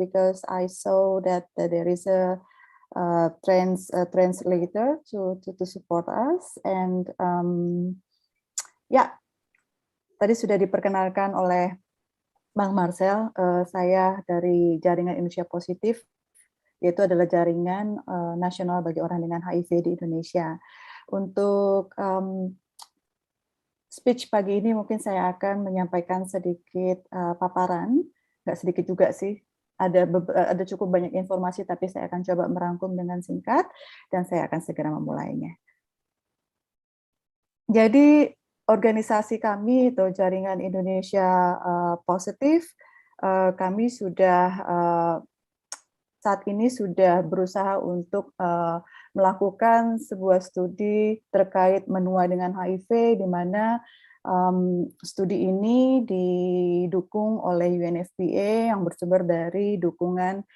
because I saw that there is a translator to support us, and ya, tadi sudah diperkenalkan oleh Bang Marcel, saya dari Jaringan Indonesia Positif, yaitu adalah jaringan nasional bagi orang dengan HIV di Indonesia. Untuk speech pagi ini mungkin saya akan menyampaikan sedikit paparan, nggak sedikit juga sih, ada cukup banyak informasi, tapi saya akan coba merangkum dengan singkat, dan saya akan segera memulainya. Jadi organisasi kami itu Jaringan Indonesia Positif, kami sudah saat ini sudah berusaha untuk melakukan sebuah studi terkait menua dengan HIV, di mana studi ini didukung oleh UNFPA yang bersumber dari dukungan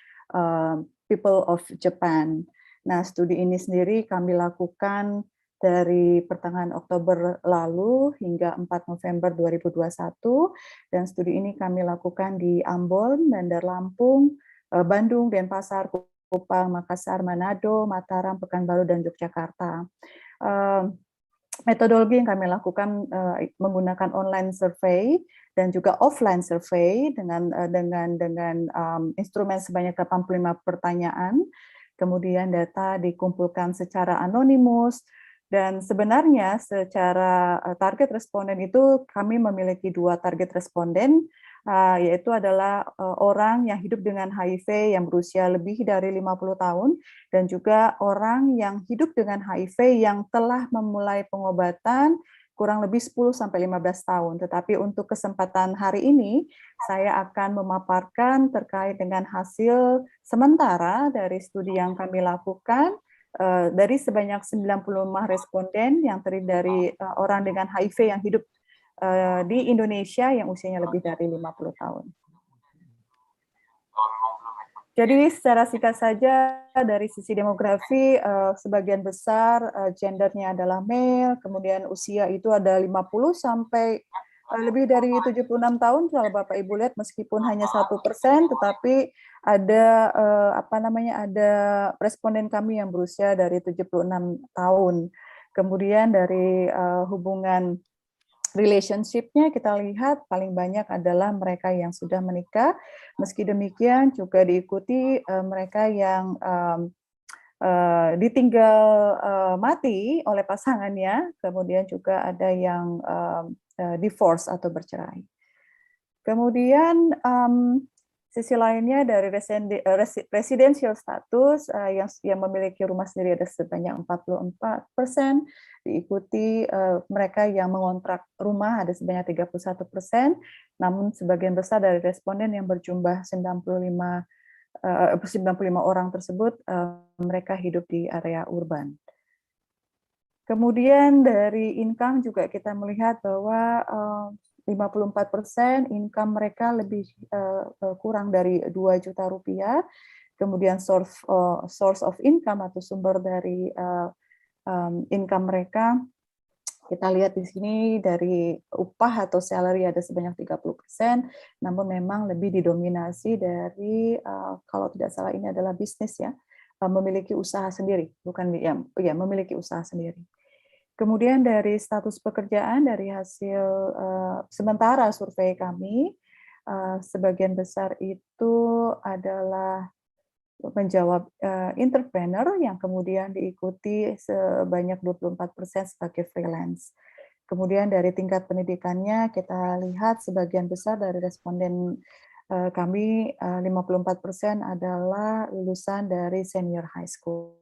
People of Japan. Nah, studi ini sendiri kami lakukan dari pertengahan Oktober lalu hingga 4 November 2021, dan studi ini kami lakukan di Ambon, Bandar Lampung, Bandung, Denpasar, Kupang, Makassar, Manado, Mataram, Pekanbaru, dan Yogyakarta. Metodologi yang kami lakukan menggunakan online survei dan juga offline survey dengan instrumen sebanyak 85 pertanyaan. Kemudian data dikumpulkan secara anonimus, dan sebenarnya secara target responden itu kami memiliki 2 target responden, yaitu adalah orang yang hidup dengan HIV yang berusia lebih dari 50 tahun, dan juga orang yang hidup dengan HIV yang telah memulai pengobatan kurang lebih 10-15 tahun. Tetapi untuk kesempatan hari ini, saya akan memaparkan terkait dengan hasil sementara dari studi yang kami lakukan, dari sebanyak 95 responden yang terdiri dari orang dengan HIV yang hidup di Indonesia yang usianya lebih dari 50 tahun. Jadi secara singkat saja dari sisi demografi, sebagian besar gendernya adalah male, kemudian usia itu ada 50 sampai lebih dari 76 tahun kalau Bapak Ibu lihat, meskipun hanya 1%, tetapi ada ada responden kami yang berusia dari 76 tahun. Kemudian dari hubungan relationship-nya kita lihat paling banyak adalah mereka yang sudah menikah. Meski demikian juga diikuti mereka yang ditinggal mati oleh pasangannya, kemudian juga ada yang divorce atau bercerai. Kemudian sisi lainnya dari residential status yang memiliki rumah sendiri ada sebanyak 44%, diikuti mereka yang mengontrak rumah ada sebanyak 31%, namun sebagian besar dari responden yang berjumlah 95 orang tersebut mereka hidup di area urban. Kemudian dari income juga kita melihat bahwa 54% income mereka lebih kurang dari 2 juta rupiah. Kemudian source of income atau sumber dari income mereka, kita lihat di sini dari upah atau salary ada sebanyak 30%, namun memang lebih didominasi dari kalau tidak salah ini adalah bisnis ya, memiliki usaha sendiri, bukan ya memiliki usaha sendiri. Kemudian dari status pekerjaan dari hasil sementara survei kami, sebagian besar itu adalah menjawab entrepreneur yang kemudian diikuti sebanyak 24% sebagai freelance. Kemudian dari tingkat pendidikannya kita lihat sebagian besar dari responden kami 54% adalah lulusan dari senior high school.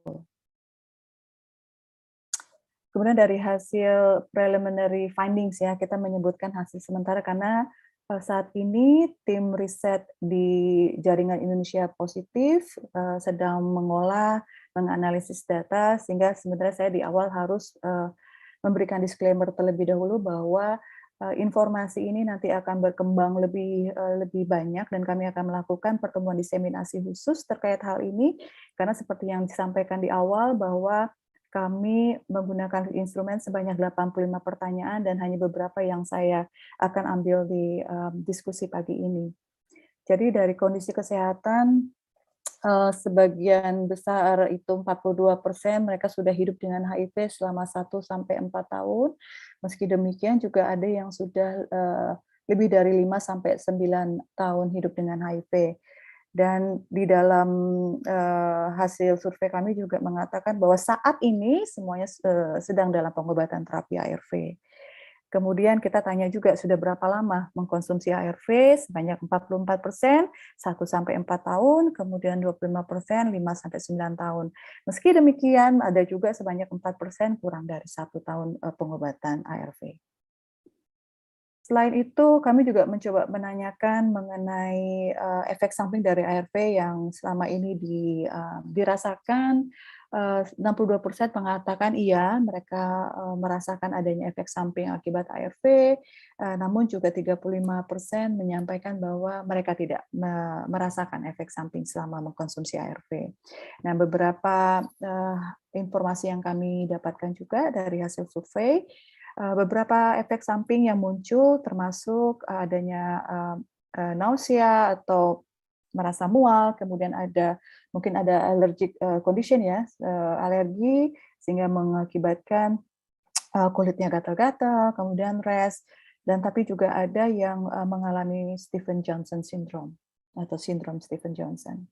Kemudian dari hasil preliminary findings ya, kita menyebutkan hasil sementara karena saat ini tim riset di Jaringan Indonesia Positif sedang menganalisis data, sehingga sebenarnya saya di awal harus memberikan disclaimer terlebih dahulu bahwa informasi ini nanti akan berkembang lebih banyak, dan kami akan melakukan pertemuan diseminasi khusus terkait hal ini, karena seperti yang disampaikan di awal bahwa kami menggunakan instrumen sebanyak 85 pertanyaan dan hanya beberapa yang saya akan ambil di diskusi pagi ini. Jadi dari kondisi kesehatan, sebagian besar itu 42% mereka sudah hidup dengan HIV selama 1-4 tahun. Meski demikian juga ada yang sudah lebih dari 5-9 tahun hidup dengan HIV. Dan di dalam hasil survei kami juga mengatakan bahwa saat ini semuanya sedang dalam pengobatan terapi ARV. Kemudian kita tanya juga sudah berapa lama mengkonsumsi ARV, sebanyak 44%, 1-4 tahun, kemudian 25%, 5-9 tahun. Meski demikian, ada juga sebanyak 4% kurang dari 1 tahun pengobatan ARV. Selain itu, kami juga mencoba menanyakan mengenai efek samping dari ARV yang selama ini dirasakan. 62% mengatakan iya, mereka merasakan adanya efek samping akibat ARV, namun juga 35% menyampaikan bahwa mereka tidak merasakan efek samping selama mengkonsumsi ARV. Nah, beberapa informasi yang kami dapatkan juga dari hasil survei, beberapa efek samping yang muncul termasuk adanya nausea atau merasa mual, kemudian mungkin ada allergic condition ya, alergi sehingga mengakibatkan kulitnya gatal-gatal, kemudian rash, dan tapi juga ada yang mengalami Stevens-Johnson syndrome atau sindrom Stevens-Johnson.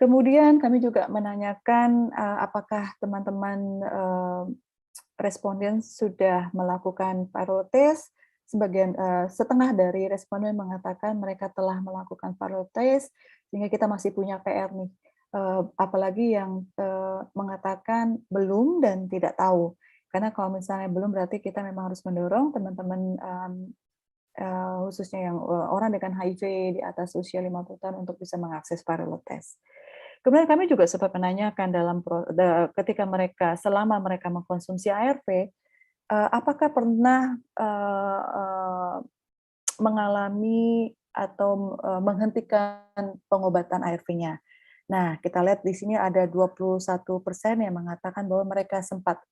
Kemudian kami juga menanyakan apakah teman-teman responden sudah melakukan viral test. Setengah dari responden mengatakan mereka telah melakukan viral test, sehingga kita masih punya PR nih. Apalagi yang mengatakan belum dan tidak tahu. Karena kalau misalnya belum berarti kita memang harus mendorong teman-teman khususnya yang orang dengan HIV di atas usia 50 tahun untuk bisa mengakses viral test. Kemudian kami juga sempat menanyakan ketika selama mereka mengkonsumsi ARV, apakah pernah mengalami atau menghentikan pengobatan ARV-nya. Nah, kita lihat di sini ada 21% yang mengatakan bahwa mereka sempat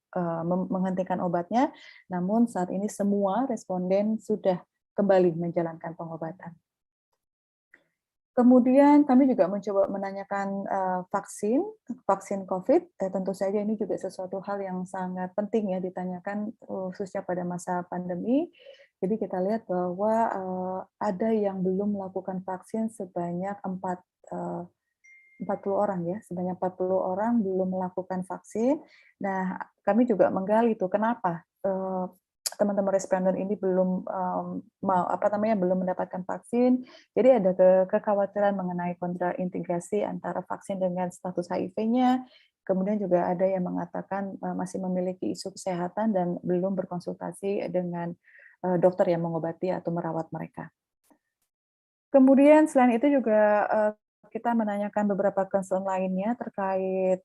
menghentikan obatnya, namun saat ini semua responden sudah kembali menjalankan pengobatan. Kemudian kami juga mencoba menanyakan vaksin COVID. Tentu saja ini juga sesuatu hal yang sangat penting ya ditanyakan khususnya pada masa pandemi. Jadi kita lihat bahwa ada yang belum melakukan vaksin sebanyak 40 orang ya, sebanyak 40 orang belum melakukan vaksin. Nah, kami juga menggali itu kenapa teman-teman responden ini belum belum mendapatkan vaksin. Jadi ada kekhawatiran mengenai kontraindikasi antara vaksin dengan status HIV-nya. Kemudian juga ada yang mengatakan masih memiliki isu kesehatan dan belum berkonsultasi dengan dokter yang mengobati atau merawat mereka. Kemudian selain itu juga kita menanyakan beberapa concern lainnya terkait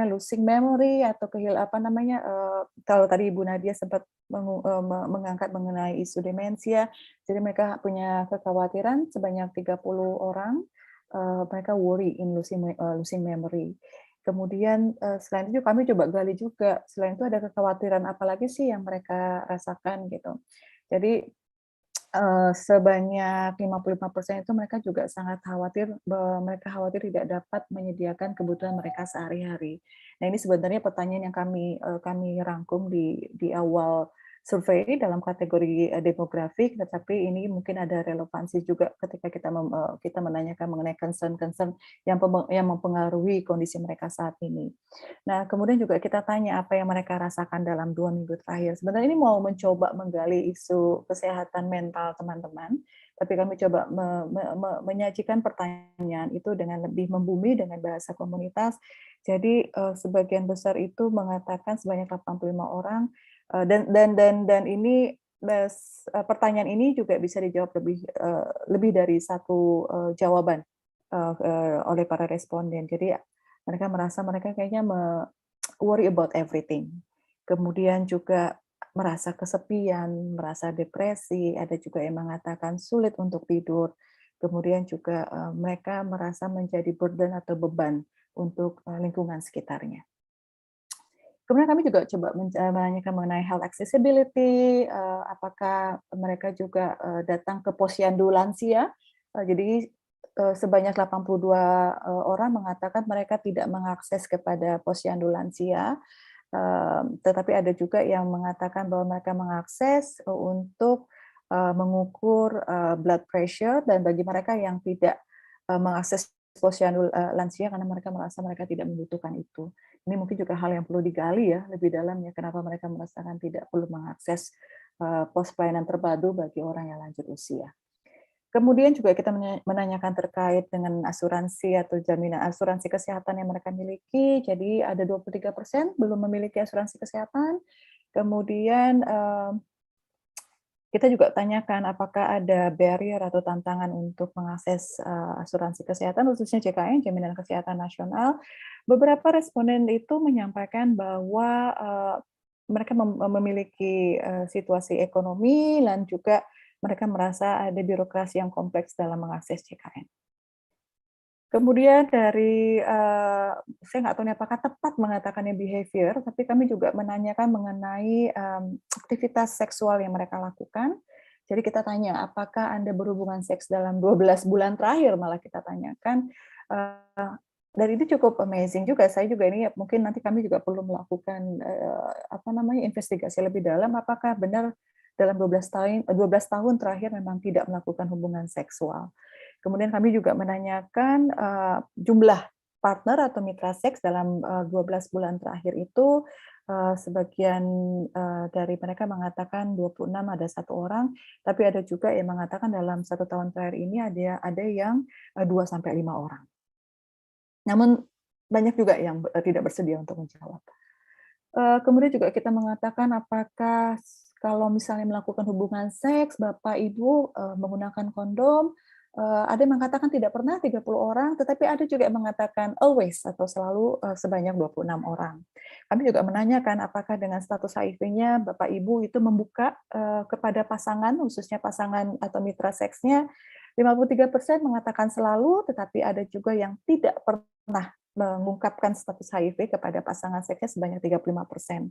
losing memory atau kalau tadi Ibu Nadia sempat mengangkat mengenai isu demensia, jadi mereka punya kekhawatiran sebanyak 30 orang mereka worry in losing memory. Kemudian selain itu kami coba gali juga, selain itu ada kekhawatiran apa lagi sih yang mereka rasakan gitu. Jadi sebanyak 55% itu mereka juga sangat khawatir, mereka khawatir tidak dapat menyediakan kebutuhan mereka sehari-hari. Nah, ini sebenarnya pertanyaan yang kami rangkum di awal survei dalam kategori demografik, tetapi ini mungkin ada relevansi juga ketika kita menanyakan mengenai concern-concern yang mempengaruhi kondisi mereka saat ini. Nah, kemudian juga kita tanya apa yang mereka rasakan dalam 2 minggu terakhir. Sebenarnya ini mau mencoba menggali isu kesehatan mental teman-teman, tapi kami coba menyajikan pertanyaan itu dengan lebih membumi dengan bahasa komunitas. Jadi sebagian besar itu mengatakan sebanyak 85 orang dan ini pertanyaan ini juga bisa dijawab lebih dari satu jawaban oleh para responden. Jadi mereka merasa mereka kayaknya worry about everything. Kemudian juga merasa kesepian, merasa depresi, ada juga yang mengatakan sulit untuk tidur. Kemudian juga mereka merasa menjadi burden atau beban untuk lingkungan sekitarnya. Kemudian kami juga coba menanyakan mengenai health accessibility, apakah mereka juga datang ke posyandu lansia. Jadi sebanyak 82 orang mengatakan mereka tidak mengakses kepada posyandu lansia. Tetapi ada juga yang mengatakan bahwa mereka mengakses untuk mengukur blood pressure, dan bagi mereka yang tidak mengakses posyandu lansia karena mereka merasa mereka tidak membutuhkan itu. Ini mungkin juga hal yang perlu digali ya lebih dalam ya, kenapa mereka merasakan tidak perlu mengakses pos pelayanan terpadu bagi orang yang lanjut usia. Kemudian juga kita menanyakan terkait dengan asuransi atau jaminan asuransi kesehatan yang mereka miliki. Jadi ada 23% belum memiliki asuransi kesehatan. Kemudian kita juga tanyakan apakah ada barrier atau tantangan untuk mengakses asuransi kesehatan, khususnya JKN, Jaminan Kesehatan Nasional. Beberapa responden itu menyampaikan bahwa mereka memiliki situasi ekonomi dan juga mereka merasa ada birokrasi yang kompleks dalam mengakses JKN. Kemudian dari, saya nggak tahu nih apakah tepat mengatakannya behavior, tapi kami juga menanyakan mengenai aktivitas seksual yang mereka lakukan. Jadi kita tanya, apakah Anda berhubungan seks dalam 12 bulan terakhir, malah kita tanyakan. Dan itu cukup amazing juga. Saya juga ini mungkin nanti kami juga perlu melakukan investigasi lebih dalam, apakah benar dalam 12 tahun terakhir memang tidak melakukan hubungan seksual. Kemudian kami juga menanyakan jumlah partner atau mitra seks dalam 12 bulan terakhir itu, sebagian dari mereka mengatakan 26 ada 1 orang, tapi ada juga yang mengatakan dalam 1 tahun terakhir ini ada yang 2 sampai 5 orang. Namun banyak juga yang tidak bersedia untuk menjawab. Kemudian juga kita mengatakan apakah kalau misalnya melakukan hubungan seks, Bapak Ibu menggunakan kondom, ada yang mengatakan tidak pernah 30 orang, tetapi ada juga yang mengatakan always atau selalu sebanyak 26 orang. Kami juga menanyakan apakah dengan status HIV-nya Bapak Ibu itu membuka kepada pasangan, khususnya pasangan atau mitra seksnya. 53% mengatakan selalu, tetapi ada juga yang tidak pernah mengungkapkan status HIV kepada pasangan seksnya sebanyak 35%.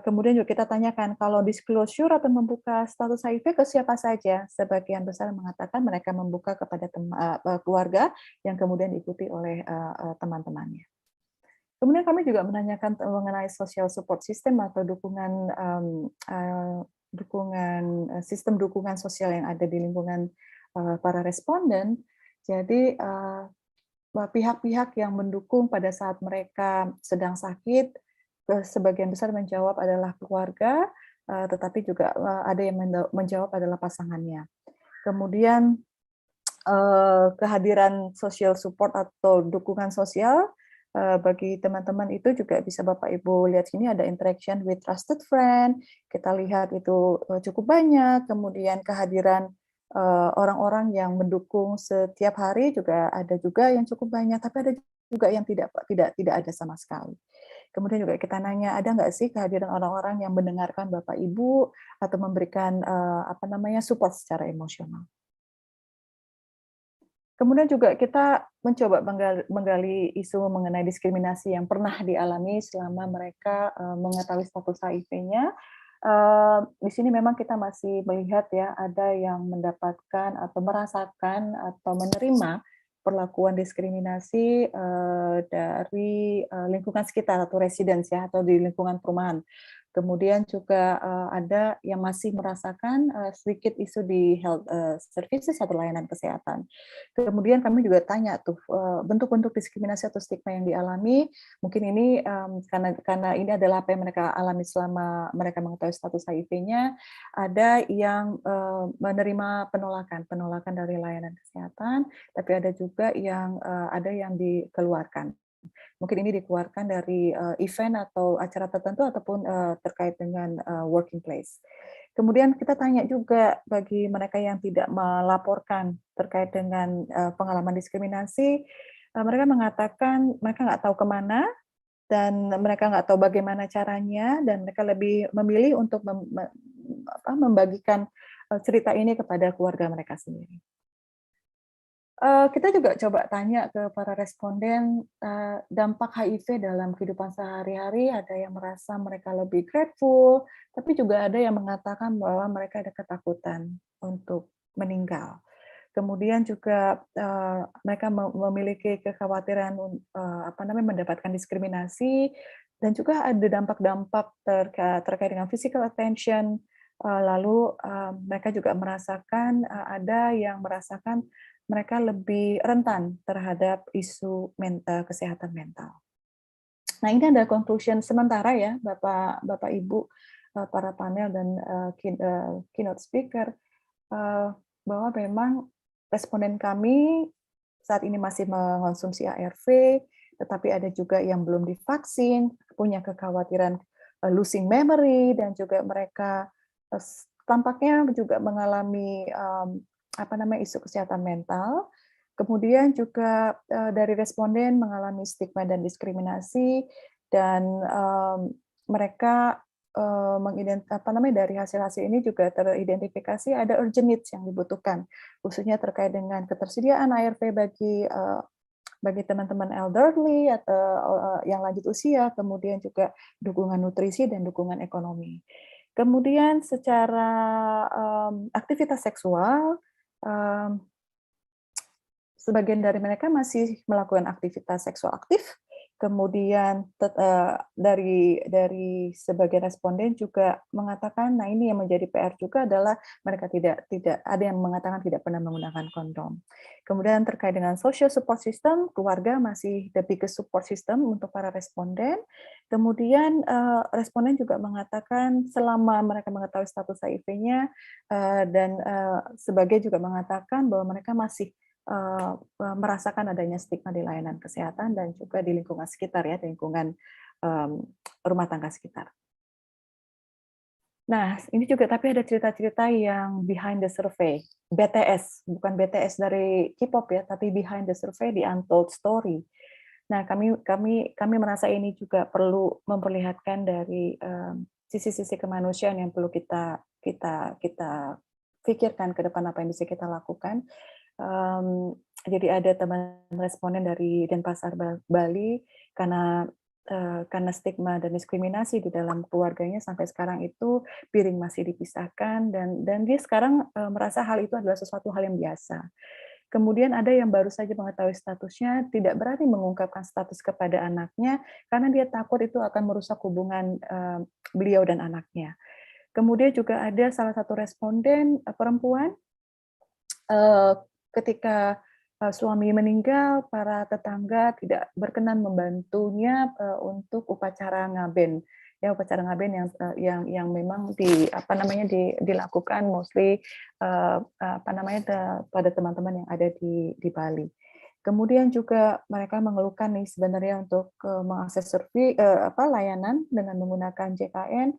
Kemudian juga kita tanyakan kalau disclosure atau membuka status HIV ke siapa saja. Sebagian besar mengatakan mereka membuka kepada keluarga yang kemudian diikuti oleh teman-temannya. Kemudian kami juga menanyakan mengenai social support system atau sistem dukungan sosial yang ada di lingkungan para responden. Jadi pihak-pihak yang mendukung pada saat mereka sedang sakit, sebagian besar menjawab adalah keluarga, tetapi juga ada yang menjawab adalah pasangannya. Kemudian kehadiran social support atau dukungan sosial bagi teman-teman itu juga bisa Bapak Ibu lihat sini ada interaction with trusted friend, kita lihat itu cukup banyak. Kemudian kehadiran orang-orang yang mendukung setiap hari juga ada juga yang cukup banyak, tapi ada juga yang tidak ada sama sekali. Kemudian juga kita nanya, ada nggak sih kehadiran orang-orang yang mendengarkan Bapak Ibu atau memberikan support secara emosional. Kemudian juga kita mencoba menggali isu mengenai diskriminasi yang pernah dialami selama mereka mengetahui status HIV-nya. Di sini memang kita masih melihat ya, ada yang mendapatkan atau merasakan atau menerima perlakuan diskriminasi dari lingkungan sekitar atau residence ya, atau di lingkungan perumahan. Kemudian juga ada yang masih merasakan sedikit isu di health services atau layanan kesehatan. Kemudian kami juga tanya tuh bentuk-bentuk diskriminasi atau stigma yang dialami. Mungkin ini karena ini adalah apa yang mereka alami selama mereka mengetahui status HIV-nya. Ada yang menerima penolakan dari layanan kesehatan, tapi ada juga yang dikeluarkan. Mungkin ini dikeluarkan dari event atau acara tertentu ataupun terkait dengan working place. Kemudian kita tanya juga bagi mereka yang tidak melaporkan terkait dengan pengalaman diskriminasi, mereka mengatakan mereka nggak tahu kemana dan mereka nggak tahu bagaimana caranya, dan mereka lebih memilih untuk membagikan cerita ini kepada keluarga mereka sendiri. Kita juga coba tanya ke para responden dampak HIV dalam kehidupan sehari-hari. Ada yang merasa mereka lebih grateful, tapi juga ada yang mengatakan bahwa mereka ada ketakutan untuk meninggal. Kemudian juga mereka memiliki kekhawatiran mendapatkan diskriminasi, dan juga ada dampak-dampak terkait dengan physical attention. Lalu mereka juga merasakan ada yang merasakan mereka lebih rentan terhadap isu kesehatan mental. Nah, ini ada conclusion sementara ya, Bapak Ibu, para panel dan keynote speaker, bahwa memang responden kami saat ini masih mengonsumsi ARV, tetapi ada juga yang belum divaksin, punya kekhawatiran losing memory, dan juga mereka tampaknya juga mengalami isu kesehatan mental. Kemudian juga dari responden mengalami stigma dan diskriminasi, dan mereka dari hasil-hasil ini juga teridentifikasi ada urgent needs yang dibutuhkan, khususnya terkait dengan ketersediaan ARV bagi teman-teman elderly atau yang lanjut usia, kemudian juga dukungan nutrisi dan dukungan ekonomi. Kemudian secara aktivitas seksual, sebagian dari mereka masih melakukan aktivitas seksual aktif. Kemudian dari sebagian responden juga mengatakan, nah ini yang menjadi PR juga adalah mereka tidak ada yang mengatakan tidak pernah menggunakan kondom. Kemudian terkait dengan social support system, keluarga masih the biggest support system untuk para responden. Kemudian responden juga mengatakan selama mereka mengetahui status HIV-nya, dan sebagai juga mengatakan bahwa mereka masih merasakan adanya stigma di layanan kesehatan dan juga di lingkungan sekitar ya, di lingkungan rumah tangga sekitar. Nah, ini juga tapi ada cerita-cerita yang behind the survey, BTS, bukan BTS dari K-pop ya, tapi behind the survey, di untold story. Nah, kami merasa ini juga perlu memperlihatkan dari sisi-sisi kemanusiaan yang perlu kita pikirkan ke depan apa yang bisa kita lakukan. Jadi ada teman responden dari Denpasar, Bali, karena stigma dan diskriminasi di dalam keluarganya sampai sekarang itu piring masih dipisahkan, dan dia sekarang merasa hal itu adalah sesuatu hal yang biasa. Kemudian ada yang baru saja mengetahui statusnya, tidak berani mengungkapkan status kepada anaknya karena dia takut itu akan merusak hubungan beliau dan anaknya. Kemudian juga ada salah satu responden perempuan, ketika suami meninggal, para tetangga tidak berkenan membantunya untuk upacara ngaben. Ya, upacara ngaben yang memang dilakukan mostly pada teman-teman yang ada di Bali. Kemudian juga mereka mengeluhkan nih sebenarnya untuk mengakses layanan dengan menggunakan JKN,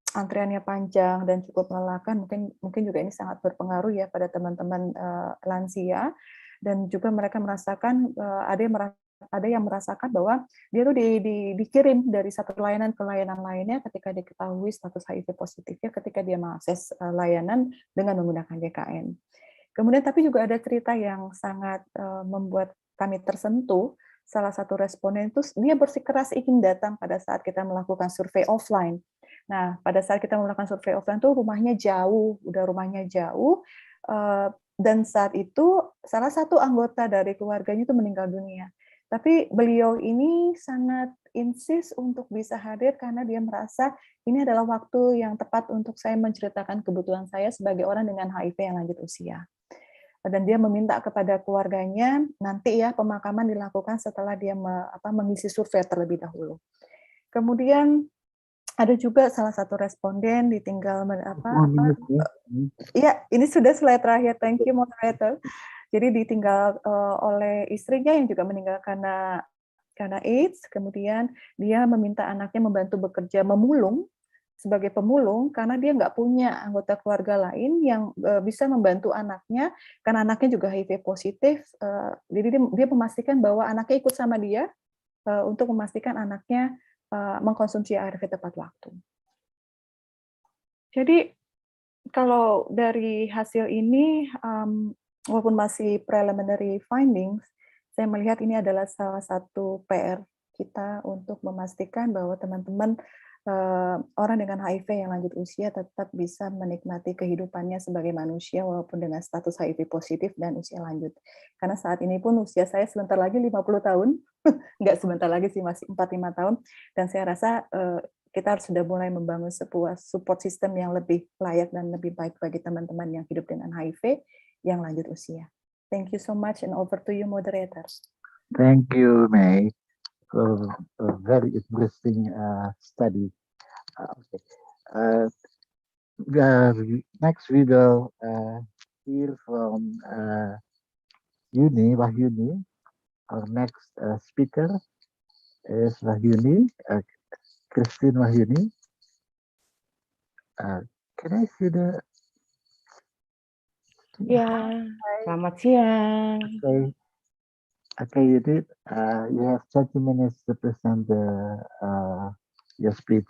antriannya panjang dan cukup melelahkan. Mungkin juga ini sangat berpengaruh ya pada teman-teman lansia, dan juga mereka merasakan ada yang merasakan bahwa dia tuh dikirim dari satu layanan ke layanan lainnya ketika diketahui status HIV positifnya ketika dia mengakses layanan dengan menggunakan JKN. Kemudian tapi juga ada cerita yang sangat membuat kami tersentuh. Salah satu responden itu dia bersikeras ingin datang pada saat kita melakukan survei offline. Nah, pada saat kita melakukan survei offline tuh rumahnya jauh, dan saat itu salah satu anggota dari keluarganya itu meninggal dunia. Tapi beliau ini sangat insist untuk bisa hadir karena dia merasa ini adalah waktu yang tepat untuk saya menceritakan kebutuhan saya sebagai orang dengan HIV yang lanjut usia. Dan dia meminta kepada keluarganya nanti ya pemakaman dilakukan setelah dia mengisi survei terlebih dahulu. Kemudian ada juga salah satu responden ditinggal Iya, ini sudah slide terakhir. Thank you, moderator. Jadi ditinggal oleh istrinya yang juga meninggal karena AIDS. Kemudian dia meminta anaknya membantu bekerja memulung sebagai pemulung karena dia nggak punya anggota keluarga lain yang bisa membantu anaknya karena anaknya juga HIV positif. Jadi dia memastikan bahwa anaknya ikut sama dia untuk memastikan anaknya mengkonsumsi ARV tepat waktu. Jadi kalau dari hasil ini, walaupun masih preliminary findings, saya melihat ini adalah salah satu PR kita untuk memastikan bahwa teman-teman orang dengan HIV yang lanjut usia tetap bisa menikmati kehidupannya sebagai manusia walaupun dengan status HIV positif dan usia lanjut. Karena saat ini pun usia saya sebentar lagi 50 tahun, nggak sebentar lagi sih, masih 4-5 tahun, dan saya rasa kita harus sudah mulai membangun sebuah support system yang lebih layak dan lebih baik bagi teman-teman yang hidup dengan HIV yang lanjut usia. Thank you so much, and over to you, moderators. Thank you, May, for a very interesting study. Okay. Next, we will hear from Wahyuni. Our next speaker is Wahyuni, Christine Wahyuni. Can I see the? Ya, selamat siang. Okay, you did. You have 20 minutes to present your speech.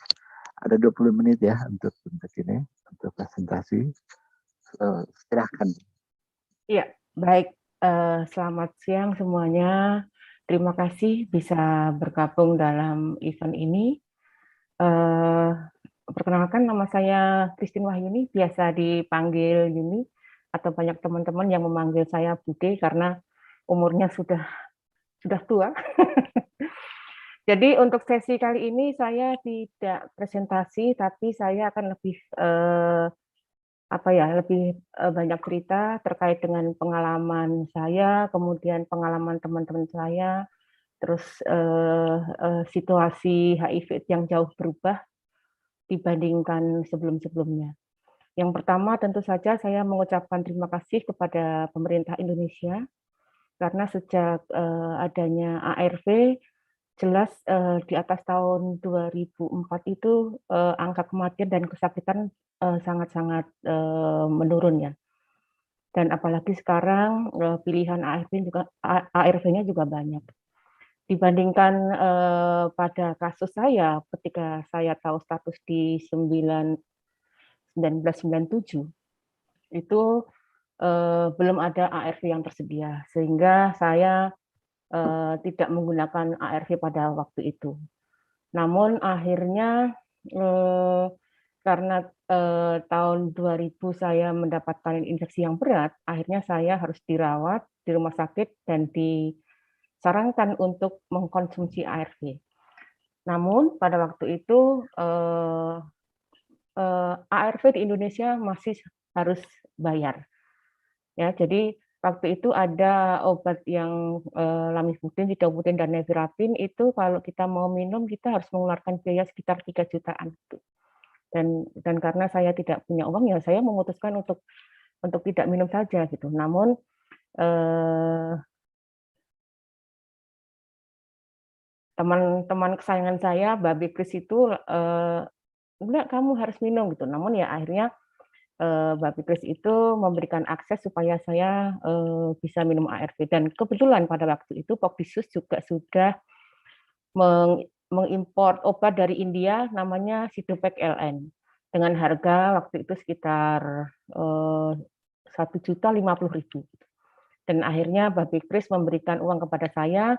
Ada 20 menit ya untuk ini, untuk presentasi. Silahkan. Iya, baik. Selamat siang semuanya. Terima kasih bisa bergabung dalam event ini. Perkenalkan, nama saya Christine Wahyuni, biasa dipanggil Yuni, atau banyak teman-teman yang memanggil saya Bude karena umurnya sudah tua. Jadi untuk sesi kali ini saya tidak presentasi, tapi saya akan lebih banyak cerita terkait dengan pengalaman saya, kemudian pengalaman teman-teman saya, terus situasi HIV yang jauh berubah dibandingkan sebelum-sebelumnya. Yang pertama tentu saja saya mengucapkan terima kasih kepada pemerintah Indonesia karena sejak adanya ARV jelas di atas tahun 2004 itu angka kematian dan kesakitan sangat-sangat menurun ya. Dan apalagi sekarang pilihan ARV-nya juga banyak. Dibandingkan pada kasus saya ketika saya tahu status di 1997 itu belum ada ARV yang tersedia, sehingga saya tidak menggunakan ARV pada waktu itu. Namun akhirnya karena tahun 2000 saya mendapatkan infeksi yang berat, akhirnya saya harus dirawat di rumah sakit dan disarankan untuk mengkonsumsi ARV. Namun pada waktu itu ARV di Indonesia masih harus bayar. Ya, jadi waktu itu ada obat yang lamivudin, sidofudin, dan nevirapin itu kalau kita mau minum kita harus mengeluarkan biaya sekitar 3 jutaan. Dan karena saya tidak punya uang ya saya memutuskan untuk tidak minum saja gitu. Namun teman-teman kesayangan saya, Babi Kris itu enggak, kamu harus minum gitu. Namun ya akhirnya Babi Kris itu memberikan akses supaya saya bisa minum ARV. Dan kebetulan pada waktu itu Pokdisus juga sudah mengimpor obat dari India namanya Sidopek LN dengan harga waktu itu sekitar 1.050.000. Dan akhirnya Babi Kris memberikan uang kepada saya,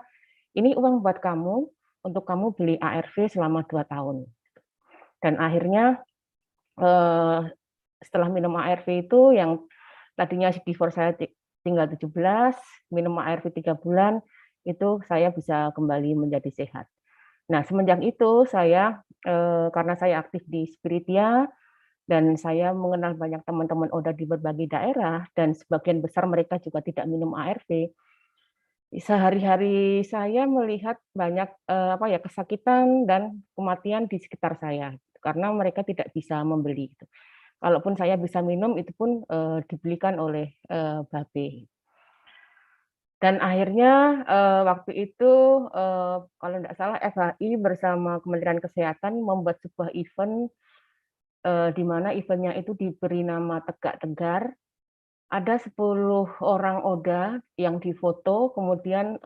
ini uang buat kamu untuk kamu beli ARV selama 2 tahun. Dan akhirnya setelah minum ARV itu yang tadinya CD4 saya tinggal 17, minum ARV 3 bulan, itu saya bisa kembali menjadi sehat. Nah, semenjak itu saya, karena saya aktif di Spiritia, dan saya mengenal banyak teman-teman ODA di berbagai daerah, dan sebagian besar mereka juga tidak minum ARV, sehari-hari saya melihat banyak kesakitan dan kematian di sekitar saya, karena mereka tidak bisa membeli. Kalaupun saya bisa minum, itu pun dibelikan oleh Babe. Dan akhirnya waktu itu, kalau tidak salah, FHI bersama Kementerian Kesehatan membuat sebuah event, di mana eventnya itu diberi nama Tegak Tegar. Ada 10 orang ODA yang difoto, kemudian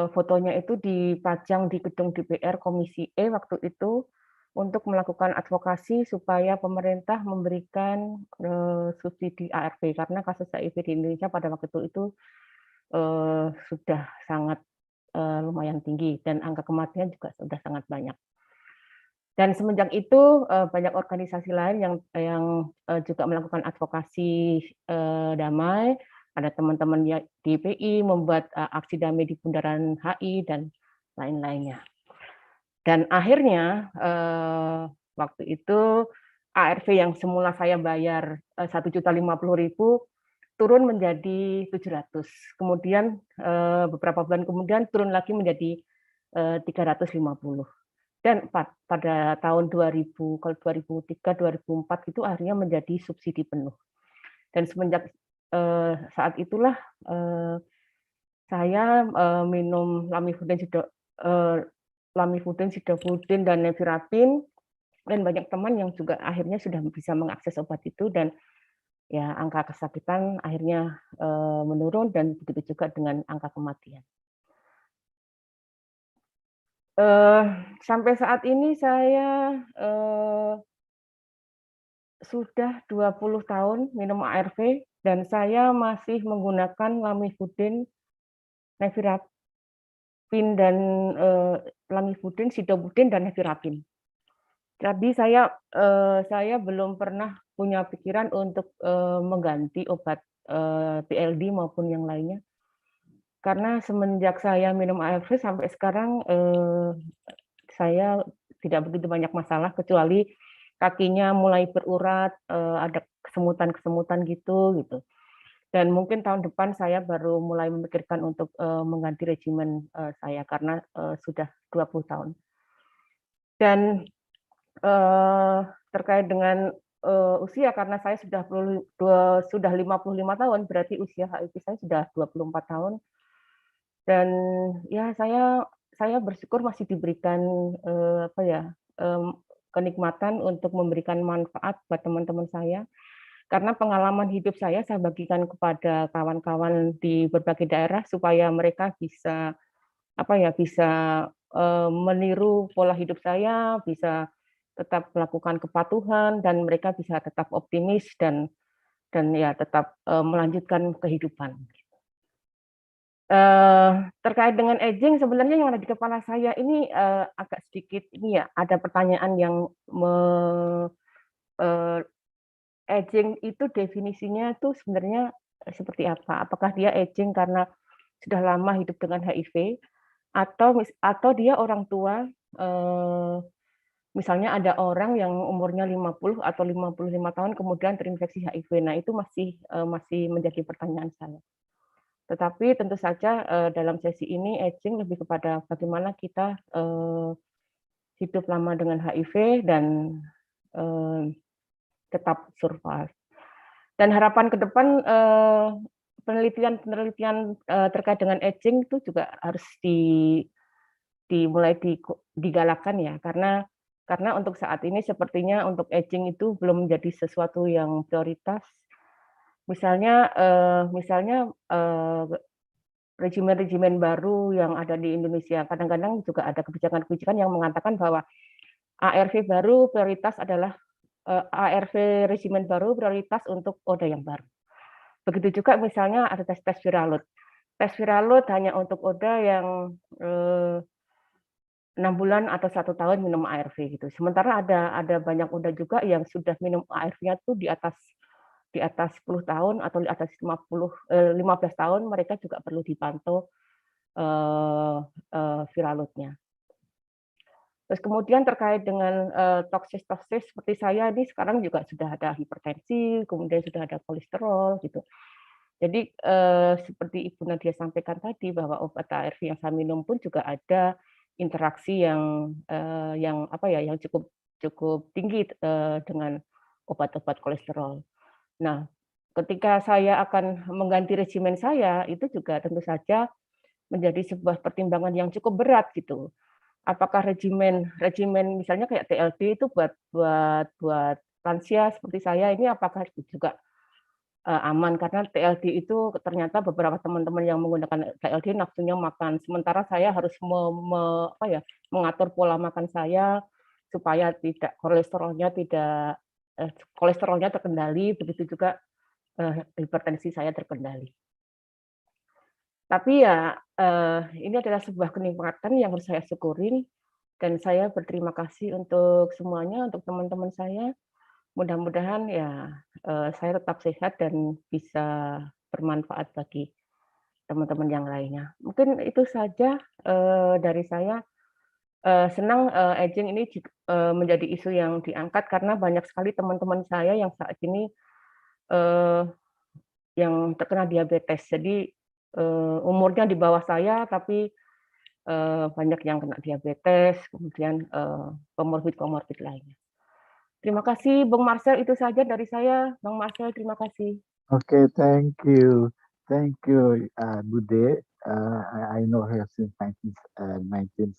fotonya itu dipajang di gedung DPR Komisi E waktu itu, untuk melakukan advokasi supaya pemerintah memberikan subsidi ARV karena kasus HIV di Indonesia pada waktu itu sudah sangat lumayan tinggi dan angka kematian juga sudah sangat banyak. Dan semenjak itu banyak organisasi lain yang juga melakukan advokasi damai. Ada teman-teman di PI membuat aksi damai di Bundaran HI dan lain-lainnya. Dan akhirnya waktu itu ARV yang semula saya bayar 1.050.000 turun menjadi 700. Kemudian beberapa bulan kemudian turun lagi menjadi 350. Dan pada tahun 2000, kalau 2003, 2004 itu akhirnya menjadi subsidi penuh. Dan semenjak saat itulah saya minum lamivudin, sidofudin, dan nevirapin, dan banyak teman yang juga akhirnya sudah bisa mengakses obat itu, dan ya angka kesakitan akhirnya menurun, dan begitu juga dengan angka kematian. Sampai saat ini saya sudah 20 tahun minum ARV, dan saya masih menggunakan lamivudin, nevirapin, dan lamivudin, sidofudin, dan nevirapin. Jadi saya belum pernah punya pikiran untuk mengganti obat TLD maupun yang lainnya. Karena semenjak saya minum ARV sampai sekarang saya tidak begitu banyak masalah, kecuali kakinya mulai berurat, ada kesemutan-kesemutan gitu. Dan mungkin tahun depan saya baru mulai memikirkan untuk mengganti regimen saya karena sudah 20 tahun. Dan terkait dengan usia, karena saya sudah 55 tahun, berarti usia HIV saya sudah 24 tahun. Dan ya saya bersyukur masih diberikan kenikmatan untuk memberikan manfaat buat teman-teman saya, karena pengalaman hidup saya bagikan kepada kawan-kawan di berbagai daerah supaya mereka bisa meniru pola hidup saya, bisa tetap melakukan kepatuhan, dan mereka bisa tetap optimis dan ya tetap melanjutkan kehidupan. Terkait dengan aging, sebenarnya yang ada di kepala saya ini agak sedikit ini ya, ada pertanyaan yang aging itu definisinya itu sebenarnya seperti apa? Apakah dia aging karena sudah lama hidup dengan HIV, atau dia orang tua, misalnya ada orang yang umurnya 50 atau 55 tahun kemudian terinfeksi HIV. Nah, itu masih menjadi pertanyaan saya. Tetapi tentu saja dalam sesi ini aging lebih kepada bagaimana kita hidup lama dengan HIV dan tetap survive. Dan harapan ke depan penelitian terkait dengan aging itu juga harus dimulai digalakkan ya, karena untuk saat ini sepertinya untuk aging itu belum menjadi sesuatu yang prioritas. Misalnya regimen-regimen baru yang ada di Indonesia, kadang-kadang juga ada kebijakan-kebijakan yang mengatakan bahwa ARV baru prioritas adalah ARV regimen baru prioritas untuk ODA yang baru. Begitu juga misalnya ada tes viral load. Tes viral load hanya untuk ODA yang 6 bulan atau 1 tahun minum ARV gitu. Sementara ada banyak ODA juga yang sudah minum ARV-nya tuh di atas 10 tahun atau di atas 15 tahun, mereka juga perlu dipantau viral load-nya. Terus kemudian terkait dengan toksis seperti saya ini sekarang juga sudah ada hipertensi, kemudian sudah ada kolesterol gitu. Jadi seperti Ibu Nadia sampaikan tadi bahwa obat ARV yang saya minum pun juga ada interaksi yang cukup tinggi dengan obat-obat kolesterol. Nah, ketika saya akan mengganti regimen saya, itu juga tentu saja menjadi sebuah pertimbangan yang cukup berat gitu. Apakah regimen misalnya kayak TLD itu buat lansia seperti saya ini, apakah juga aman? Karena TLD itu ternyata beberapa teman-teman yang menggunakan TLD nafsunya makan, sementara saya harus mengatur pola makan saya supaya tidak kolesterolnya terkendali, begitu juga hipertensi saya terkendali. Tapi ya ini adalah sebuah kenikmatan yang harus saya syukurin, Dan saya berterima kasih untuk semuanya, untuk teman-teman saya. Mudah-mudahan ya saya tetap sehat dan bisa bermanfaat bagi teman-teman yang lainnya. Mungkin itu saja dari saya. Senang aging ini menjadi isu yang diangkat karena banyak sekali teman-teman saya yang saat ini yang terkena diabetes. Jadi umurnya di bawah saya, tapi banyak yang kena diabetes, kemudian komorbid lainnya. Terima kasih, Bang Marcel. Itu saja dari saya, Bang Marcel. Terima kasih. Okay, thank you, Bude. I know her since 1907.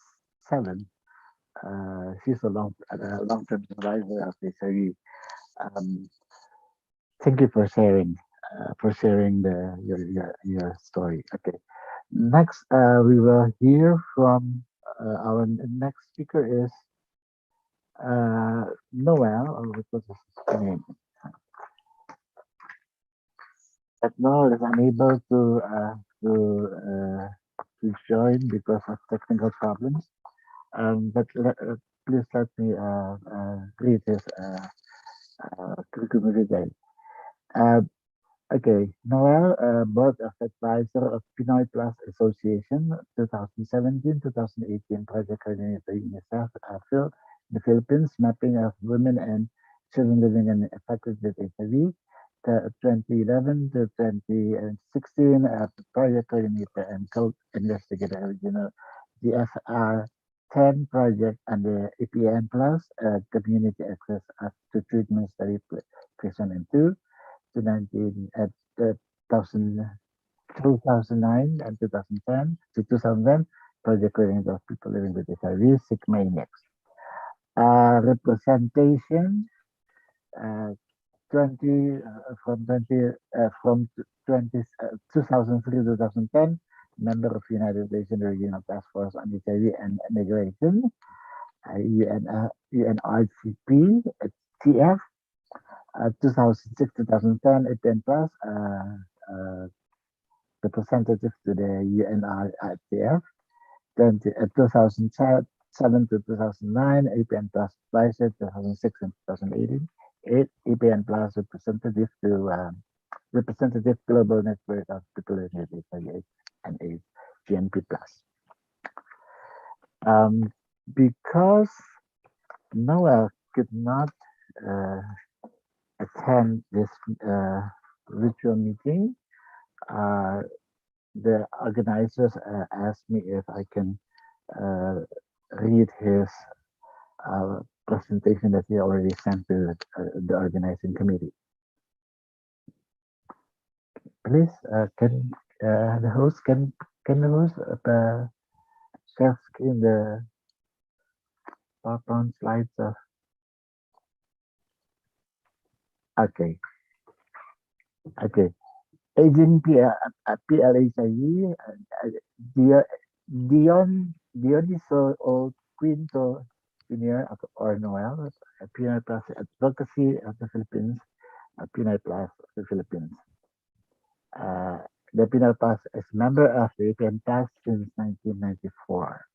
She's a long-term survivor of HIV. Thank you for sharing your story. Okay. Next, we will hear from our next speaker is Noel, or what was his name? But Noel is unable to join because of technical problems. But please let me read his curriculum vitae. Okay, Noel, Board of Advisor of Pinoy Plus Association, 2017-2018 Project Coordinator UNICEF, the Philippines, Mapping of Women and Children Living and Affected with HIV, 2011 to 2016 Project Coordinator and Co-Investigator Regional DFR 10 Project under EPN Plus, Community Access to Treatment Study Question and 2. 2009 and 2010 to 2010 project coordinator of people living with HIV, sick maniacs. Representation 2003 to 2010 member of United Nations Regional Task Force on HIV and Migration, UNRCP, TF. 2006-2010 EPN Plus representative to the UNRITF. 2007 to 2009 EPN Plus advisor, 2006 and 2018. 8 EPN Plus representative to Representative Global Network of People Living with HIV and AIDS, GNP Plus. Because Noel could not attend this virtual meeting, the organizers asked me if I can read his presentation that he already sent to the organizing committee. Please, can the host share screen the PowerPoint slides of? Okay. Aging PLHIV, Dionisio or Quinto Jr. or Noel, Pinoy Plus Advocacy of the Philippines, Pinoy Plus of the Philippines. The Pinoy Plus is member of the EPN Plus since 1994.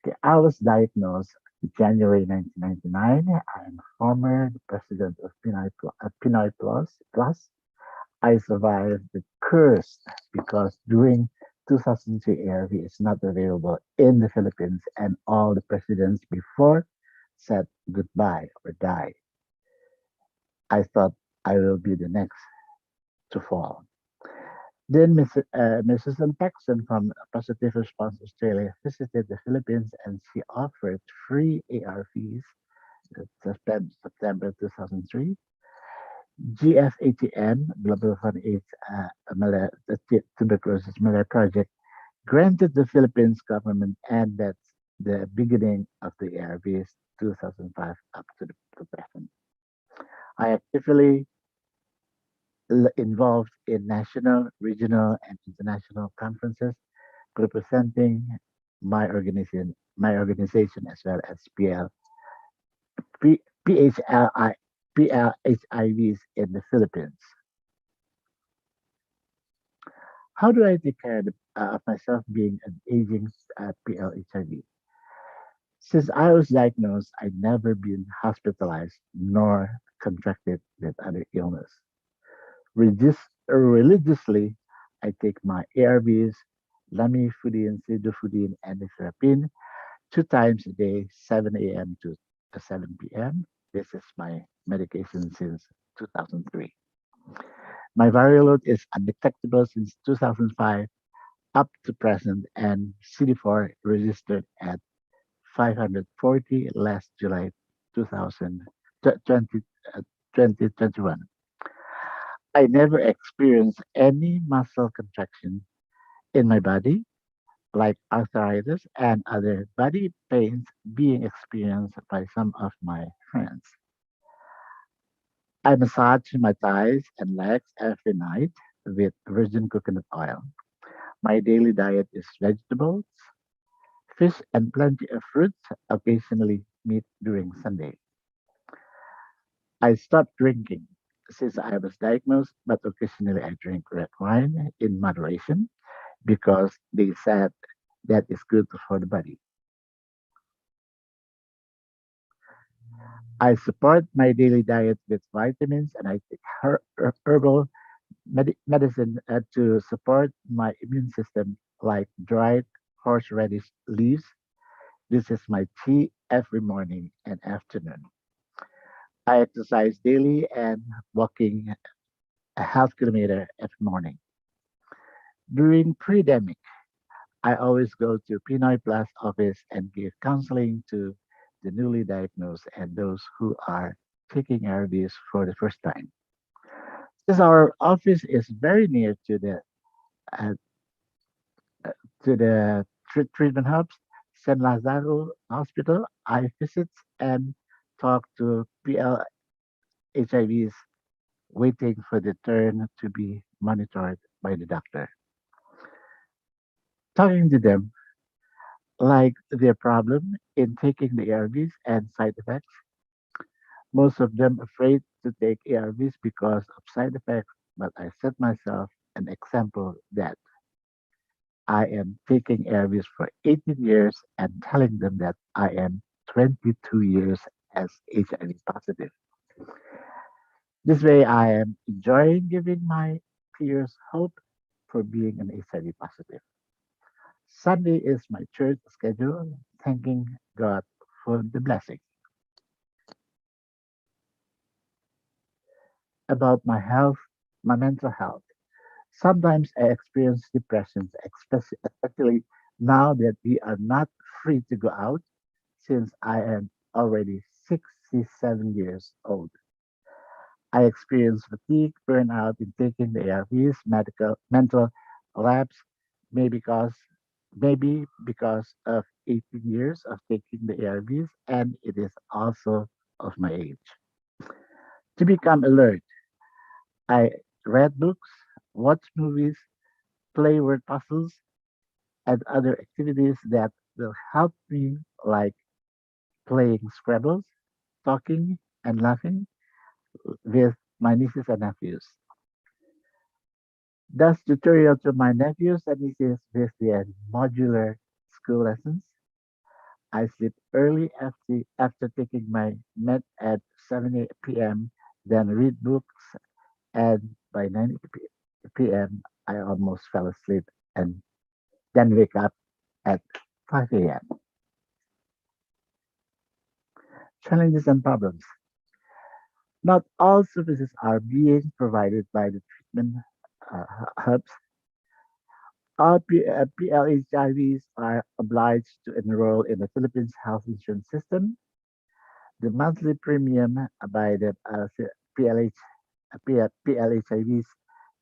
Okay, I was diagnosed January 1999. I am former president of Pinoy Plus. I survived the curse because during 2003 ARV is not available in the Philippines, and all the presidents before said goodbye or die. I thought I will be the next to fall. Then Mrs. Paxton from Positive Response Australia visited the Philippines, and she offered free ARVs September 2003. GFATM, Global Fund AIDS Tuberculosis Malaria Project, granted the Philippines government, and that's the beginning of the ARVs 2005 up to the present. I actively involved in national, regional, and international conferences representing my organization as well as PLHIVs in the Philippines. How do I take care of myself being an aging PLHIV. Since I was diagnosed, I'd never been hospitalized nor contracted with other illness. Religiously, I take my ARVs, lamivudine, sidofudine, and nifurapine 2 times a day, 7 a.m. to 7 p.m. This is my medication since 2003. My viral load is undetectable since 2005 up to present, and CD4 registered at 540 last July 2020, 2021. I never experienced any muscle contraction in my body, like arthritis and other body pains being experienced by some of my friends. I massage my thighs and legs every night with virgin coconut oil. My daily diet is vegetables, fish, and plenty of fruits, occasionally meat during Sunday. I stopped drinking since I was diagnosed, but occasionally I drink red wine in moderation because they said that is good for the body. I support my daily diet with vitamins and I take herbal medicine to support my immune system, like dried horseradish leaves. This is my tea every morning and afternoon. I exercise daily and walking a half kilometer every morning. During pre-demic, I always go to Pinoy Plus office and give counseling to the newly diagnosed and those who are taking ARVs for the first time. Since our office is very near uh, to the treatment hubs, San Lazaro Hospital, I visit and talk to PL HIVs waiting for the turn to be monitored by the doctor. Talking to them like their problem in taking the ARVs and side effects. Most of them afraid to take ARVs because of side effects, but I set myself an example that I am taking ARVs for 18 years and telling them that I am 22 years as HIV positive. This way, I am enjoying giving my peers hope for being an HIV positive. Sunday is my church schedule, thanking God for the blessing. About my health, my mental health. Sometimes I experience depression, especially now that we are not free to go out since I am already 67 years old. I experience fatigue, burnout in taking the ARVs, mental lapse, maybe because of 18 years of taking the ARVs, and it is also of my age. To become alert, I read books, watch movies, play word puzzles, and other activities that will help me, like playing Scrabbles, talking, and laughing with my nieces and nephews. Thus, tutorial to my nephews and nieces with their modular school lessons. I sleep early after taking my med at 7 p.m., then read books, and by 9 p.m., I almost fell asleep and then wake up at 5 a.m. Challenges and problems. Not all services are being provided by the treatment hubs. All PLHIVs are obliged to enroll in the Philippines health insurance system. The monthly premium by the PLHIVs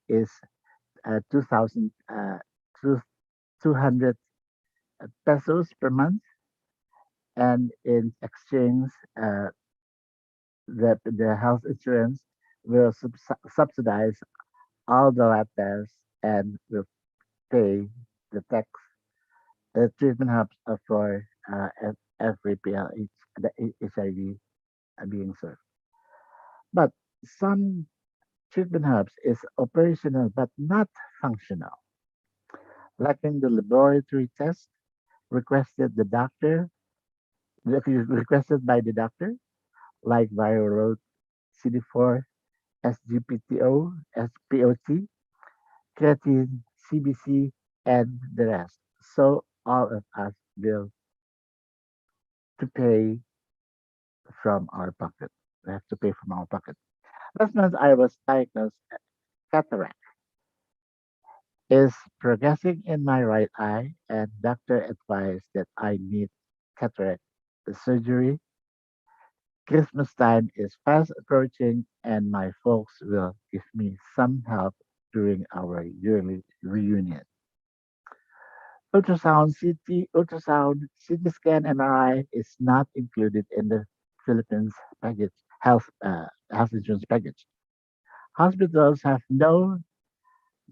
is 2,000 200 pesos per month, and in exchange, the health insurance will subsidize all the lab tests and will pay the tax treatment hubs for every PLH, the HIV being served. But some treatment hubs is operational but not functional. Lacking the laboratory test requested the doctor requested by the doctor, like viral load, CD4, SGPTO, SPOT, creatine, CBC, and the rest. So all of us will to pay from our pocket. We have to pay from our pocket. Last month, I was diagnosed cataract is progressing in my right eye, and doctor advised that I need cataract surgery. Christmas time is fast approaching, and my folks will give me some help during our yearly reunion. Ultrasound, CT scan, MRI is not included in the Philippines package health insurance package. Hospitals have no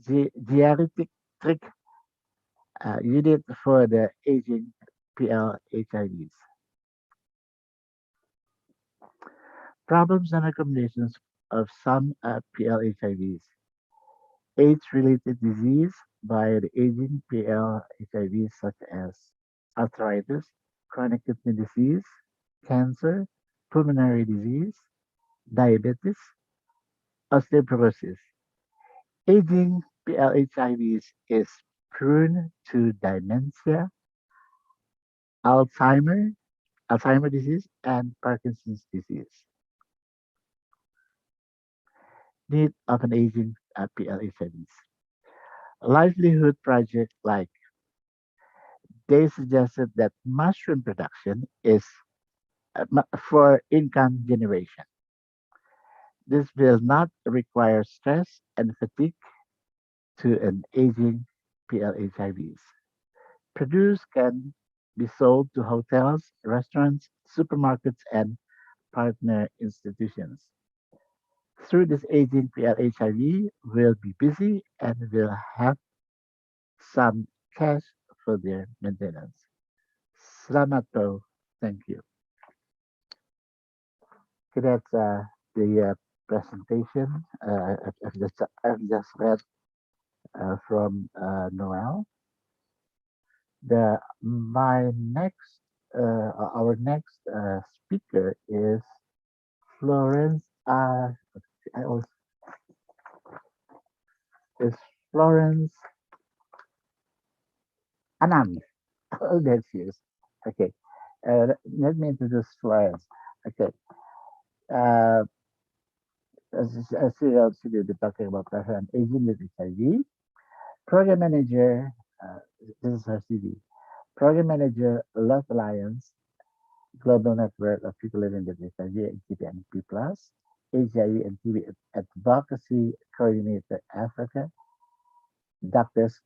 geriatric unit for the aging PL HIVs. Problems and recommendations of some PL HIVs. AIDS-related disease by the aging PL HIVs such as arthritis, chronic kidney disease, cancer, pulmonary disease, diabetes, osteoporosis. Aging PL HIVs is prone to dementia, Alzheimer disease, and Parkinson's disease. Need of an aging PL HIVs. Livelihood project like they suggested that mushroom production is for income generation. This will not require stress and fatigue to an aging PL HIVs. Produce can be sold to hotels, restaurants, supermarkets, and partner institutions. Through this aging PL HIV will be busy and will have some cash for their maintenance. Salamat po. Thank you. Okay, that's the presentation. I've just read from Noel. Our next speaker is Florence. I also is Florence Anam. Oh, there she is. Okay, let me introduce Florence. Okay, as she will be talking about her aging with HIV. Program manager. This is her CV. Program manager, Love Alliance, global network of people living with HIV and TB and P+, HIV and TB advocacy coordinator, Africa, Doctors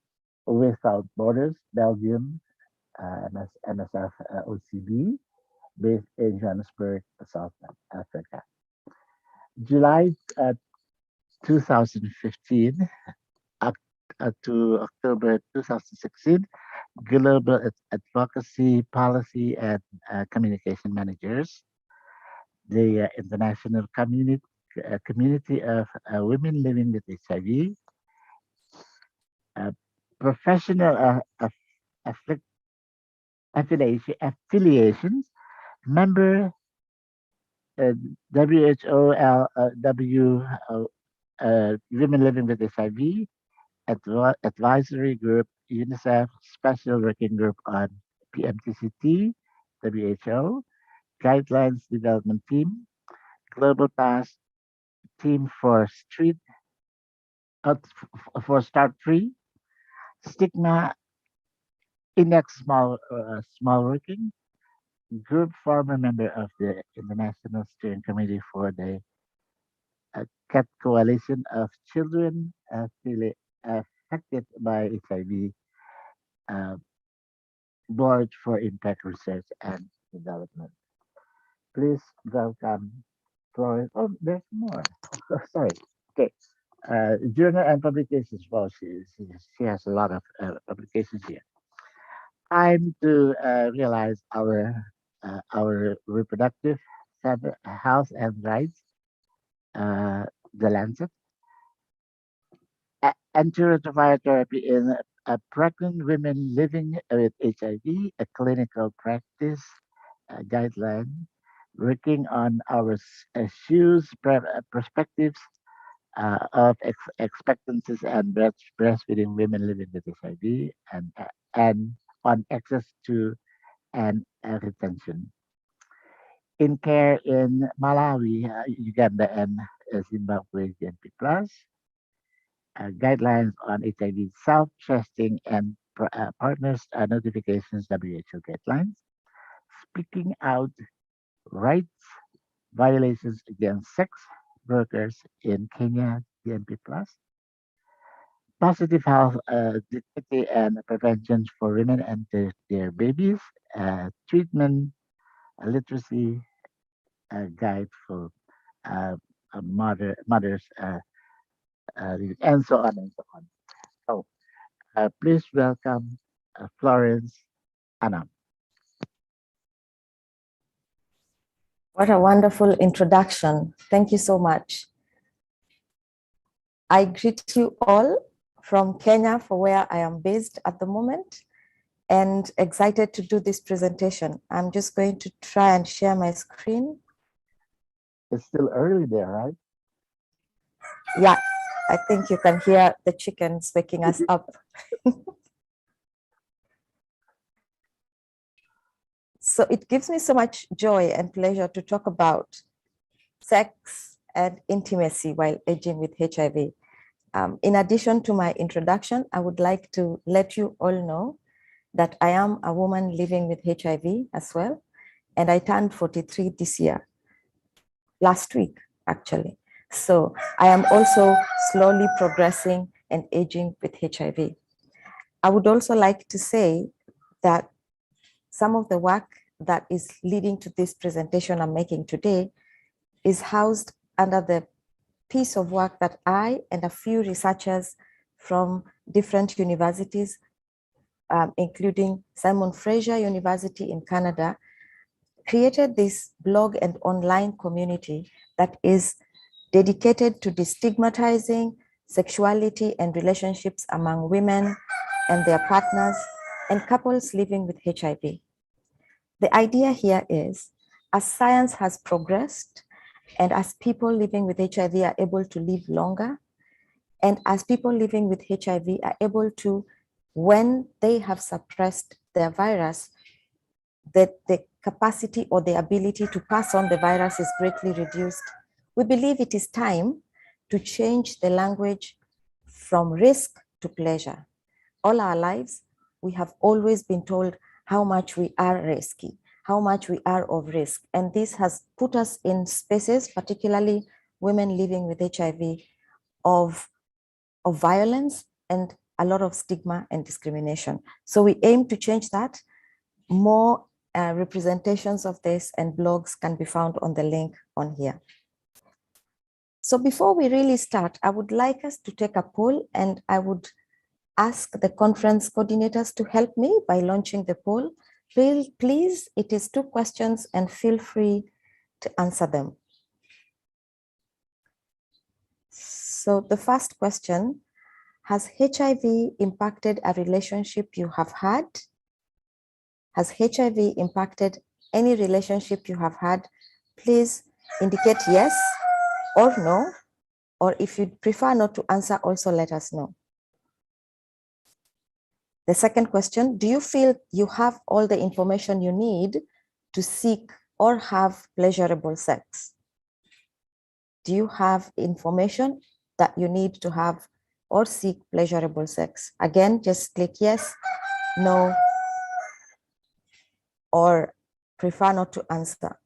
Without Borders, Belgium, MSF OCB, based in Johannesburg, South Africa. July 2015 to October 2016, Global Advocacy, Policy, and Communication Managers, the International Community of Women Living with HIV, professional affiliations, member WHO Women Living with HIV, Advisory Group, UNICEF Special Working Group on PMTCT, WHO, Guidelines Development Team, Global Task Team for Start Free, Stigma Index Small Working Group, former member of the International Steering Committee for the CAT Coalition of Children affected by HIV, Board for Impact Research and Development. Please welcome Florence. Oh, there's more. Sorry. Okay. Journal and publications. Well, she has a lot of publications here. Time to realize our reproductive health and rights. The Lancet. Antiretroviral therapy in pregnant women living with HIV, a clinical practice guideline, working on our perspectives of expectancies and breastfeeding women living with HIV, and on access to and retention. In care in Malawi, Uganda, and Zimbabwe, GNP Plus, guidelines on HIV self-testing and partners notifications, WHO guidelines, speaking out rights violations against sex workers in Kenya, GNP Plus, positive health dignity and prevention for women and their babies, treatment literacy guide for mothers, and so on and so on. So please welcome Florence, Anam. What a wonderful introduction. Thank you so much. I greet you all from Kenya, for where I am based at the moment, and excited to do this presentation. I'm just going to try and share my screen. It's still early there, right? Yeah, I think you can hear the chickens waking us up. So it gives me so much joy and pleasure to talk about sex and intimacy while aging with HIV. In addition to my introduction, I would like to let you all know that I am a woman living with HIV as well, and I turned 43 this year, last week, actually. So I am also slowly progressing and aging with HIV. I would also like to say that some of the work that is leading to this presentation I'm making today is housed under the piece of work that I and a few researchers from different universities, including Simon Fraser University in Canada, created this blog and online community that is dedicated to destigmatizing sexuality and relationships among women and their partners and couples living with HIV. The idea here is, as science has progressed, and as people living with HIV are able to live longer, and as people living with HIV are able to, when they have suppressed their virus, that the capacity or the ability to pass on the virus is greatly reduced, we believe it is time to change the language from risk to pleasure. All our lives, we have always been told how much we are risky, how much we are of risk. And this has put us in spaces, particularly women living with HIV, of violence and a lot of stigma and discrimination. So we aim to change that. More representations of this and blogs can be found on the link on here. So before we really start, I would like us to take a poll, and I would ask the conference coordinators to help me by launching the poll. Please, it is 2 questions and feel free to answer them. So the first question, has HIV impacted a relationship you have had? Has HIV impacted any relationship you have had? Please indicate yes or no, or if you prefer not to answer, also let us know. The second question, do you feel you have all the information you need to seek or have pleasurable sex? Do you have information that you need to have or seek pleasurable sex? Again, just click yes, no, or prefer not to answer.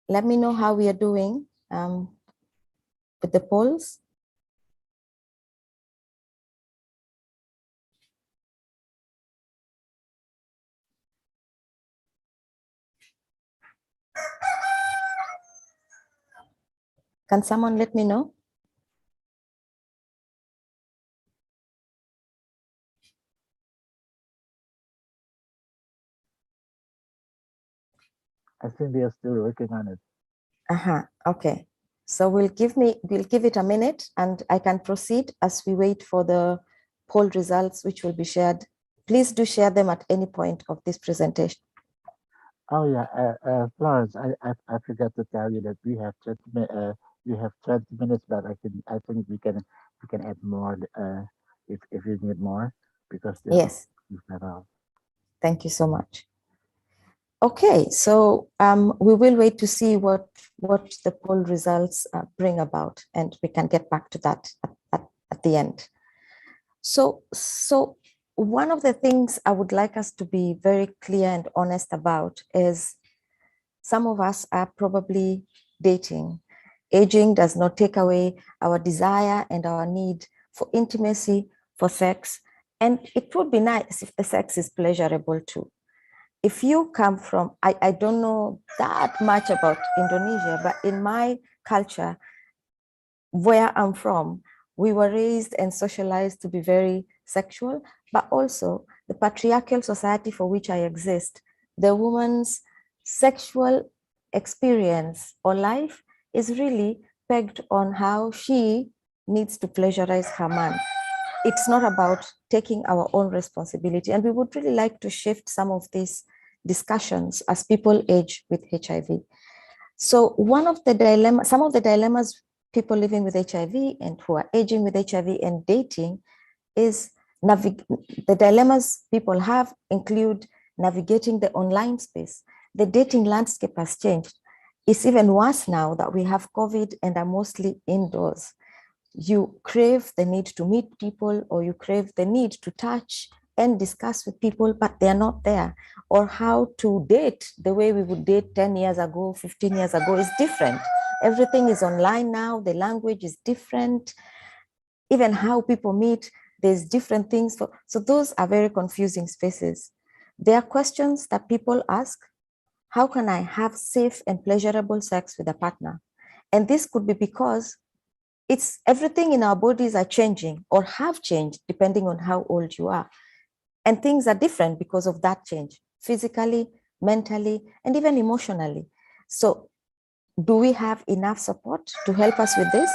Let me know how we are doing with the polls. Can someone let me know? I think they are still working on it. Okay. So we'll give it a minute and I can proceed as we wait for the poll results, which will be shared. Please do share them at any point of this presentation. Oh yeah, Florence, I forgot to tell you that we have 20 minutes, but I think we can add more if you need more, because Yes. Thank you so much. Okay, so we will wait to see what the poll results bring about, and we can get back to that at the end. So one of the things I would like us to be very clear and honest about is some of us are probably dating. Aging does not take away our desire and our need for intimacy, for sex, and it would be nice if the sex is pleasurable too. If you come from, I don't know that much about Indonesia, but in my culture, where I'm from, we were raised and socialized to be very sexual, but also the patriarchal society for which I exist, the woman's sexual experience or life is really pegged on how she needs to pleasurize her man. It's not about taking our own responsibility. And we would really like to shift some of these discussions as people age with HIV. So some of the dilemmas people living with HIV and who are aging with HIV and dating is the dilemmas people have include navigating the online space. The dating landscape has changed. It's even worse now that we have COVID and are mostly indoors. You crave the need to meet people, or you crave the need to touch and discuss with people, but they're not there. Or how to date the way we would date 10 years ago, 15 years ago is different. Everything is online now, the language is different. Even how people meet, there's different things. So those are very confusing spaces. There are questions that people ask. How can I have safe and pleasurable sex with a partner? And this could be because it's everything in our bodies are changing or have changed depending on how old you are. And things are different because of that change, physically, mentally, and even emotionally. So do we have enough support to help us with this?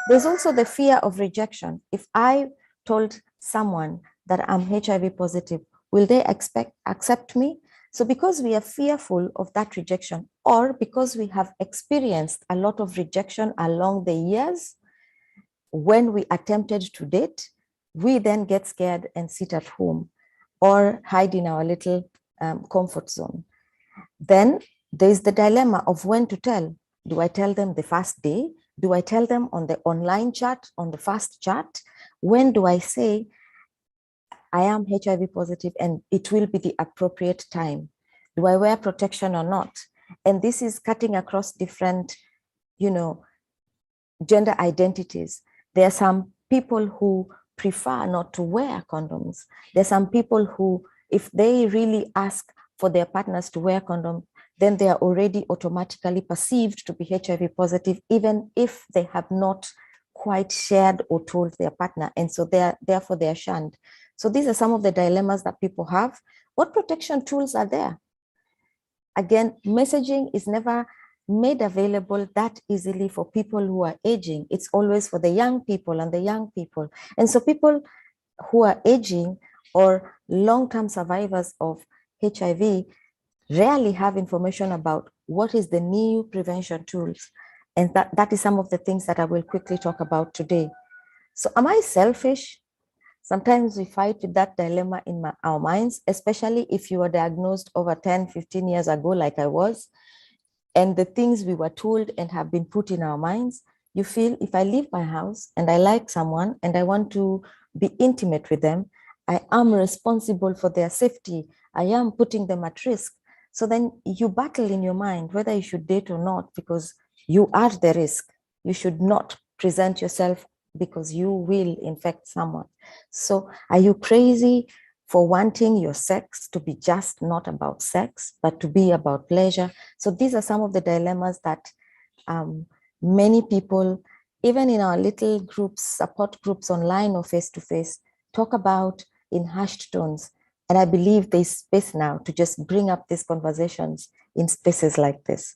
There's also the fear of rejection. If I told someone that I'm HIV positive, will they accept me? So because we are fearful of that rejection, or because we have experienced a lot of rejection along the years, when we attempted to date, we then get scared and sit at home or hide in our little comfort zone. Then there's the dilemma of when to tell. Do I tell them the first day? Do I tell them on the online chat, on the first chat? When do I say, I am HIV positive and it will be the appropriate time? Do I wear protection or not? And this is cutting across different, gender identities. There are some people who prefer not to wear condoms. There are some people who, if they really ask for their partners to wear condoms, then they are already automatically perceived to be HIV positive, even if they have not quite shared or told their partner. And so therefore they are shunned. So these are some of the dilemmas that people have. What protection tools are there? Again, messaging is never made available that easily for people who are aging. It's always for the young people and the young people. And so people who are aging or long-term survivors of HIV rarely have information about what is the new prevention tools. And that is some of the things that I will quickly talk about today. So am I selfish? Sometimes we fight with that dilemma in our minds, especially if you were diagnosed over 10, 15 years ago, like I was, and the things we were told and have been put in our minds. You feel if I leave my house and I like someone and I want to be intimate with them, I am responsible for their safety. I am putting them at risk. So then you battle in your mind whether you should date or not, because you are the risk. You should not present yourself because you will infect someone. So are you crazy for wanting your sex to be just not about sex, but to be about pleasure? So these are some of the dilemmas that many people, even in our little groups, support groups online or face-to-face, talk about in hushed tones. And I believe there's space now to just bring up these conversations in spaces like this.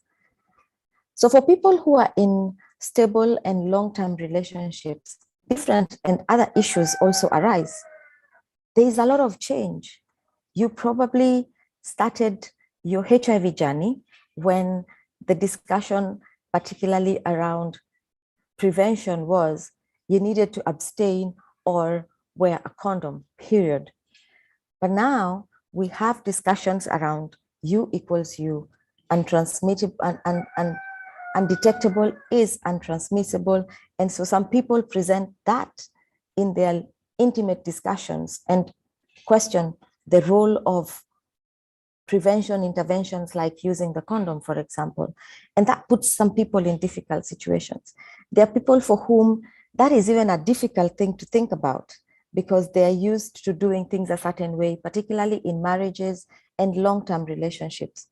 So for people who are in stable and long-term relationships, different and other issues also arise. There is a lot of change. You probably started your HIV journey when the discussion, particularly around prevention, was you needed to abstain or wear a condom, period. But now we have discussions around U equals U, untransmittable and undetectable is untransmissible. And so some people present that in their intimate discussions and question the role of prevention interventions like using the condom, for example. And that puts some people in difficult situations. There are people for whom that is even a difficult thing to think about because they are used to doing things a certain way, particularly in marriages and long-term relationships.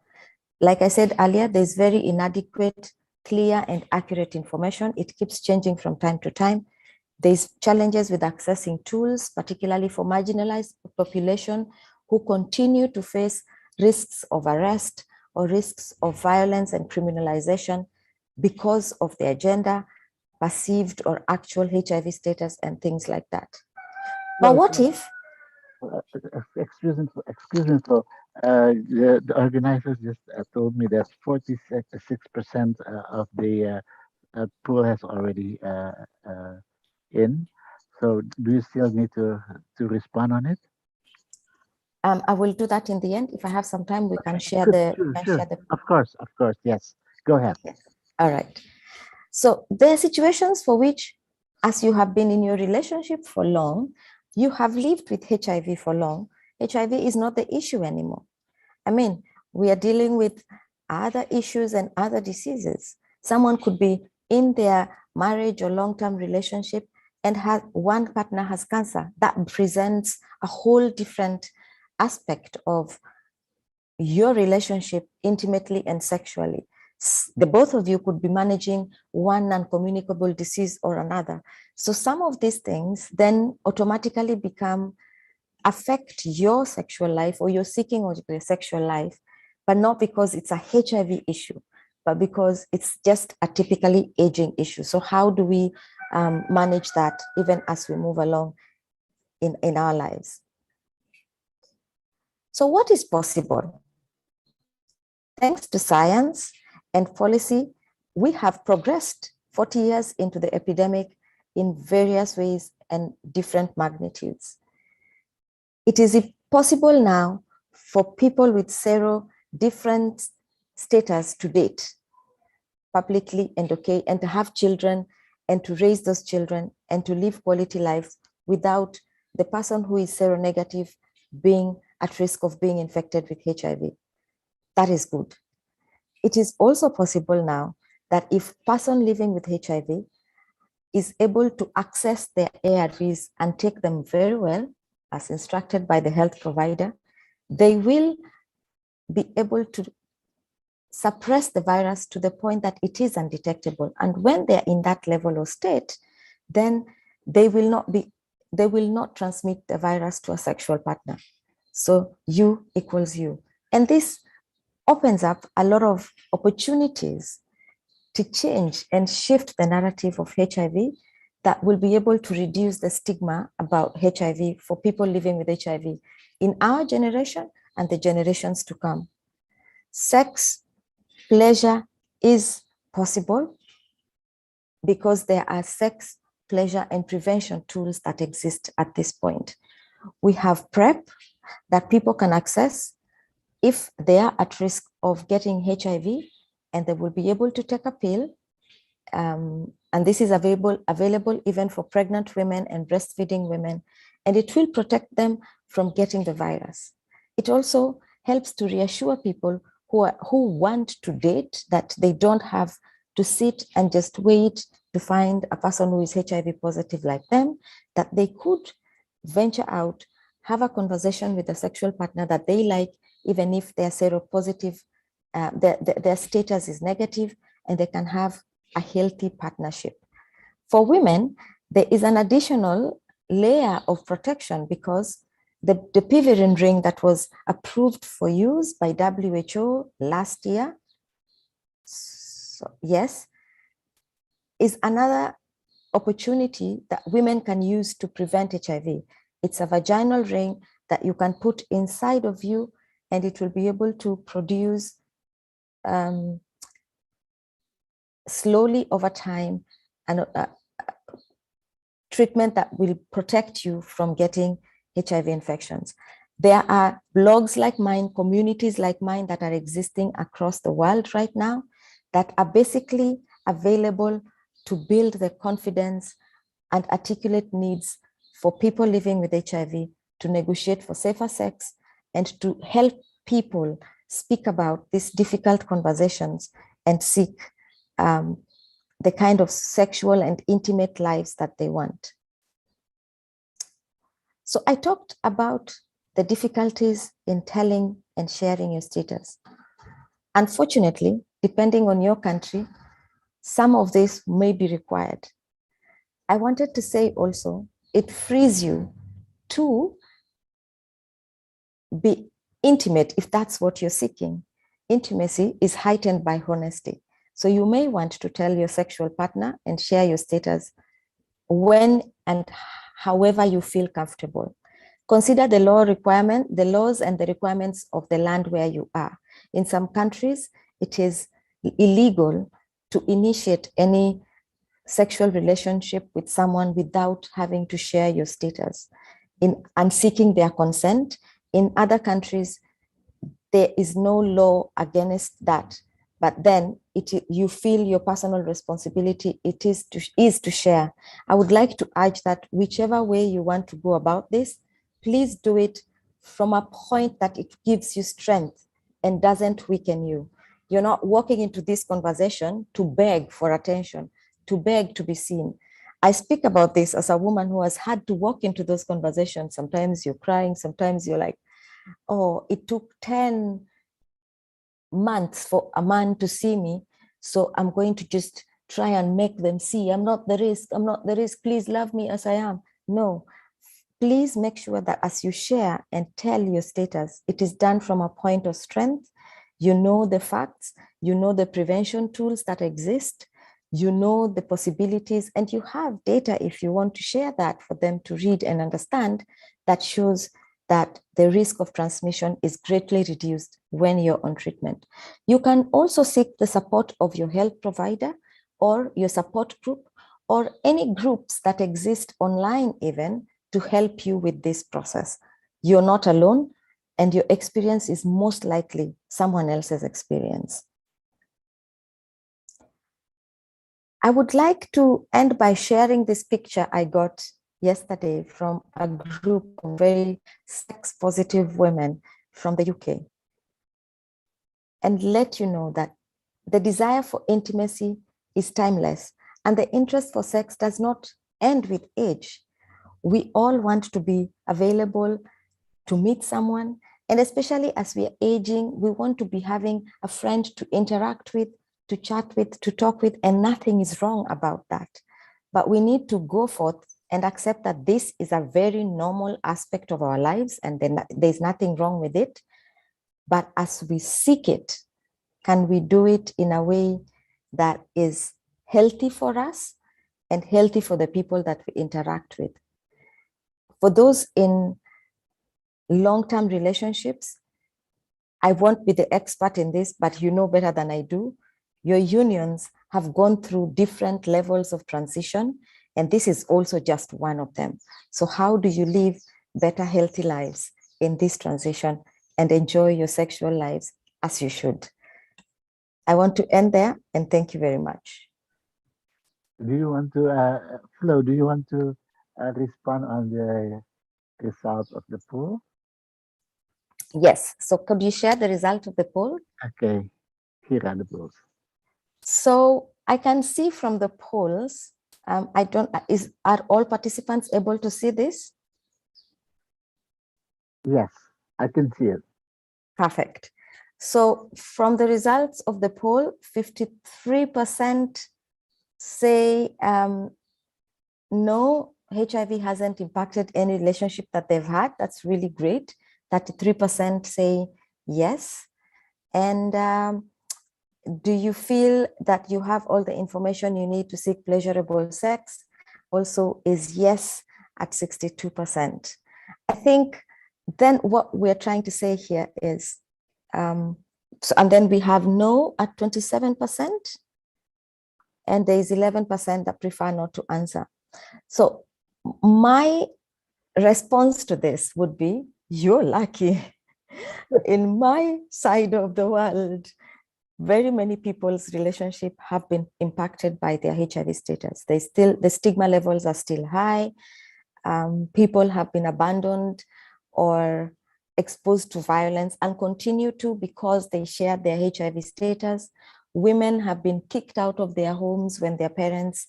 Like I said earlier, there's very inadequate, clear, and accurate information. It keeps changing from time to time. There's challenges with accessing tools, particularly for marginalized population who continue to face risks of arrest or risks of violence and criminalization because of their gender, perceived or actual HIV status, and things like that. But what if? Excuse me. So, the organizers just told me that 46% of the pool has already in. So, do you still need to respond on it? I will do that in the end. If I have some time, we can share the. Sure. Of course. Yes. Go ahead. Yes. All right. So there are situations for which, as you have been in your relationship for long, you have lived with HIV for long, HIV is not the issue anymore. I mean, we are dealing with other issues and other diseases. Someone could be in their marriage or long-term relationship and one partner has cancer. That presents a whole different aspect of your relationship intimately and sexually. The both of you could be managing one non-communicable disease or another. So some of these things then automatically affect your sexual life or your seeking of your sexual life, but not because it's a HIV issue, but because it's just a typically aging issue. So how do we manage that even as we move along in our lives? So what is possible? Thanks to science and policy, we have progressed 40 years into the epidemic in various ways and different magnitudes. It is possible now for people with different status to date publicly and okay, and to have children and to raise those children and to live quality lives without the person who is seronegative being at risk of being infected with HIV. That is good. It is also possible now that if person living with HIV is able to access their ARVs and take them very well, as instructed by the health provider, they will be able to suppress the virus to the point that it is undetectable. And when they're in that level or state, then they will not transmit the virus to a sexual partner. So U equals U. And this opens up a lot of opportunities to change and shift the narrative of HIV that will be able to reduce the stigma about HIV for people living with HIV in our generation and the generations to come. Sex, pleasure is possible because there are sex, pleasure, and prevention tools that exist at this point. We have PrEP that people can access if they are at risk of getting HIV, and they will be able to take a pill. And this is available even for pregnant women and breastfeeding women, and it will protect them from getting the virus. It also helps to reassure people who want to date that they don't have to sit and just wait to find a person who is HIV positive like them, that they could venture out, have a conversation with a sexual partner that they like, even if they're seropositive, their status is negative, and they can have a healthy partnership. For women, there is an additional layer of protection because the pivirine ring that was approved for use by WHO last year, so, yes, is another opportunity that women can use to prevent HIV. It's a vaginal ring that you can put inside of you, and it will be able to produce slowly over time and treatment that will protect you from getting HIV infections. There are blogs like mine, communities like mine that are existing across the world right now that are basically available to build the confidence and articulate needs for people living with HIV, to negotiate for safer sex, and to help people speak about these difficult conversations and seek the kind of sexual and intimate lives that they want. So I talked about the difficulties in telling and sharing your status. Unfortunately, depending on your country, some of this may be required. I wanted to say also, it frees you to be intimate if that's what you're seeking. Intimacy is heightened by honesty. So you may want to tell your sexual partner and share your status when and however you feel comfortable. Consider the laws and the requirements of the land where you are. In some countries, it is illegal to initiate any sexual relationship with someone without having to share your status and seeking their consent. In other countries, there is no law against that, but then you feel your personal responsibility is to share. I would like to urge that whichever way you want to go about this, please do it from a point that it gives you strength and doesn't weaken you. You're not walking into this conversation to beg for attention, to beg to be seen. I speak about this as a woman who has had to walk into those conversations. Sometimes you're crying, sometimes you're like, oh, it took 10 months for a man to see me, so I'm going to just try and make them see I'm not the risk, please love me as I am. No, please make sure that as you share and tell your status, it is done from a point of strength. You know the facts, you know the prevention tools that exist, you know the possibilities, and you have data if you want to share that for them to read and understand that shows that the risk of transmission is greatly reduced when you're on treatment. You can also seek the support of your health provider or your support group or any groups that exist online even to help you with this process. You're not alone, and your experience is most likely someone else's experience. I would like to end by sharing this picture I got yesterday from a group of very sex-positive women from the UK, and let you know that the desire for intimacy is timeless, and the interest for sex does not end with age. We all want to be available to meet someone, and especially as we are aging, we want to be having a friend to interact with, to chat with, to talk with, and nothing is wrong about that. But we need to go forth and accept that this is a very normal aspect of our lives, and then there's nothing wrong with it. But as we seek it, can we do it in a way that is healthy for us and healthy for the people that we interact with? For those in long-term relationships, I won't be the expert in this, but you know better than I do. Your unions have gone through different levels of transition, and this is also just one of them. So how do you live better, healthy lives in this transition and enjoy your sexual lives as you should? I want to end there, and thank you very much. Do you want to, Flo, do you want to respond on the result of the poll? Yes, so could you share the result of the poll? Okay, here are the polls. So I can see from the polls, are all participants able to see this? Yes, I can see it. Perfect. So from the results of the poll, 53% say no, HIV hasn't impacted any relationship that they've had. That's really great. 33% say yes. And do you feel that you have all the information you need to seek pleasurable sex? Also is yes at 62%. I think then what we're trying to say here is, and then we have no at 27%, and there is 11% that prefer not to answer. So my response to this would be, you're lucky. In my side of the world, very many people's relationship have been impacted by their HIV status. The stigma levels are still high. People have been abandoned or exposed to violence and continue to because they share their HIV status. Women have been kicked out of their homes when their parents,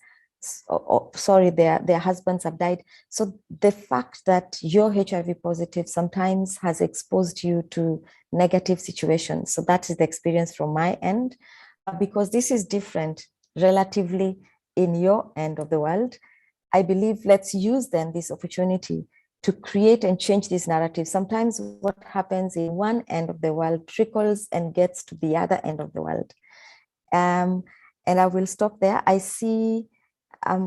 their husbands have died. So the fact that you're HIV positive sometimes has exposed you to negative situations. So that is the experience from my end. Because this is different relatively in your end of the world, I believe let's use then this opportunity to create and change this narrative. Sometimes what happens in one end of the world trickles and gets to the other end of the world. And I will stop there. I see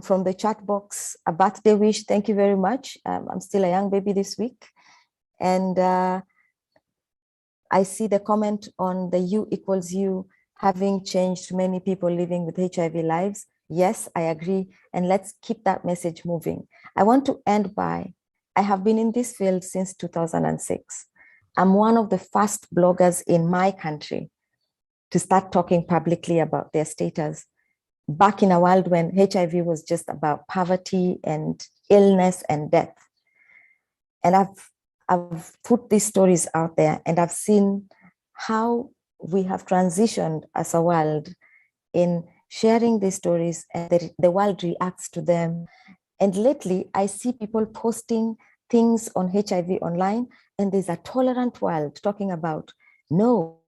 from the chat box a birthday wish. Thank you very much. I'm still a young baby this week. And I see the comment on the U equals U having changed many people living with HIV lives. Yes, I agree. And let's keep that message moving. I want to end by, I have been in this field since 2006. I'm one of the first bloggers in my country to start talking publicly about their status, back in a world when HIV was just about poverty and illness and death. And I've put these stories out there, and I've seen how we have transitioned as a world in sharing these stories, and the world reacts to them. And lately, I see people posting things on HIV online, and there's a tolerant world talking about, no,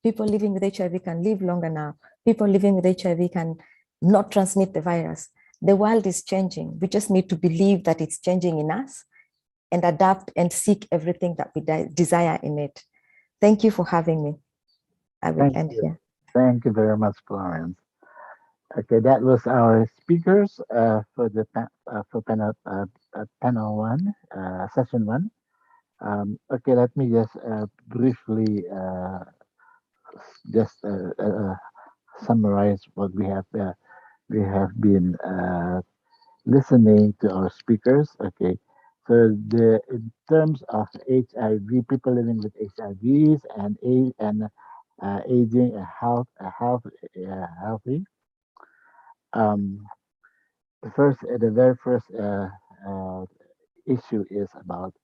people living with HIV can live longer now. People living with HIV can not transmit the virus. The world is changing. We just need to believe that it's changing in us and adapt and seek everything that we desire in it. Thank you for having me. I will end here. Thank you very much, Florence. Okay, that was our speakers for the panel one, session one. Okay, let me just briefly summarize what we have been listening to our speakers. Okay, so in terms of HIV, people living with HIVs and aging healthy. The very first issue is about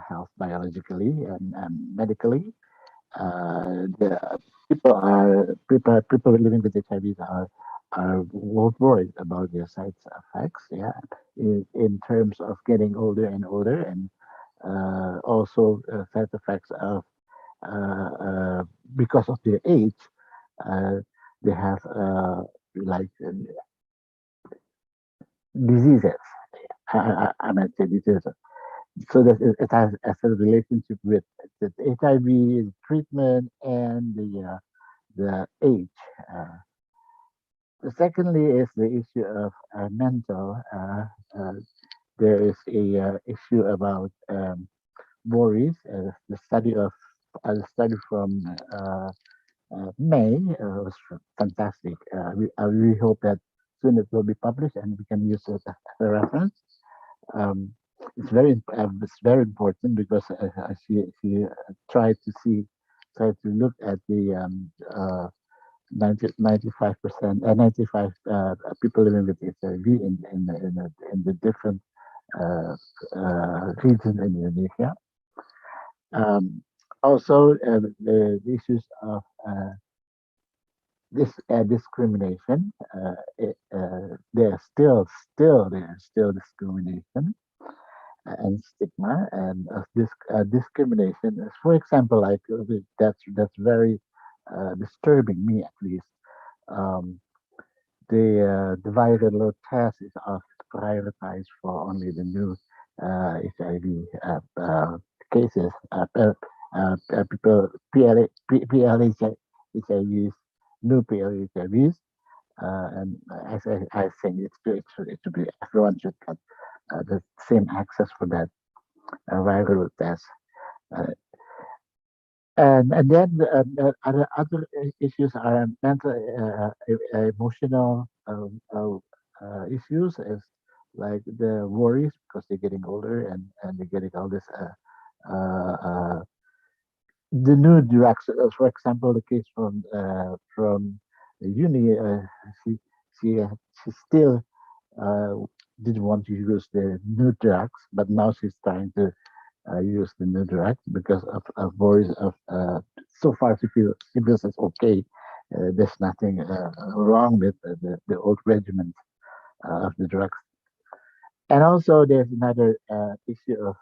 health biologically and medically. The people living with HIVs are worried about their side effects. Yeah, in terms of getting older and older, and also side effects of because of their age, they have like diseases. I might say diseases. So that it has a relationship with the HIV treatment and the age. Secondly, is the issue of mental. There is a issue about worries. The study from May was fantastic. We hope that soon it will be published and we can use it as a reference. It's very important because she tried to look at the 95% people living with HIV in the different regions in Indonesia. Also, the issues of discrimination. There's still discrimination and stigma and discrimination. For example, like that's very disturbing me at least. The viral load test is often prioritized for only the new HIV cases. People HIVs new PLHIVs, and I think it should be everyone should get the same access for that viral test. And then other issues are mental, emotional issues, is like the worries because they're getting older and they're getting all this the new drugs. For example, the case from the uni, she still didn't want to use the new drugs, but now she's trying to use the new drugs because of worries of so far she feels it's okay. There's nothing wrong with the old regimen of the drugs. And also there's another issue of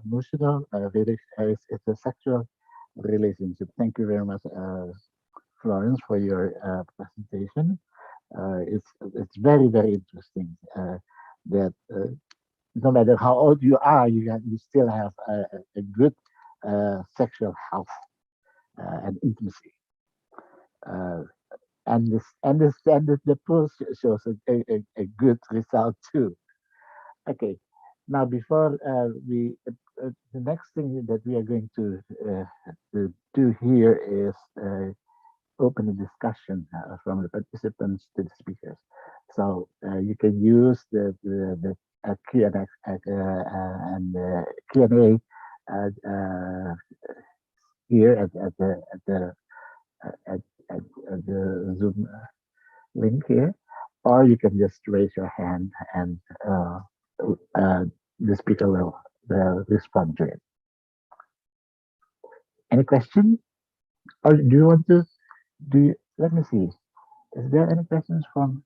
emotional it's a sexual relationship. Thank you very much, Florence, for your presentation. It's very, very interesting that no matter how old you are, you still have a good sexual health and intimacy. And the poll shows a good result too. Okay, now before the next thing that we are going to do here is open a discussion from the participants to the speakers. So you can use the Q&A and Q&A here at the Zoom link here, or you can just raise your hand and the speaker will respond to it. Any question? Or do you want to let me see. Is there any questions from?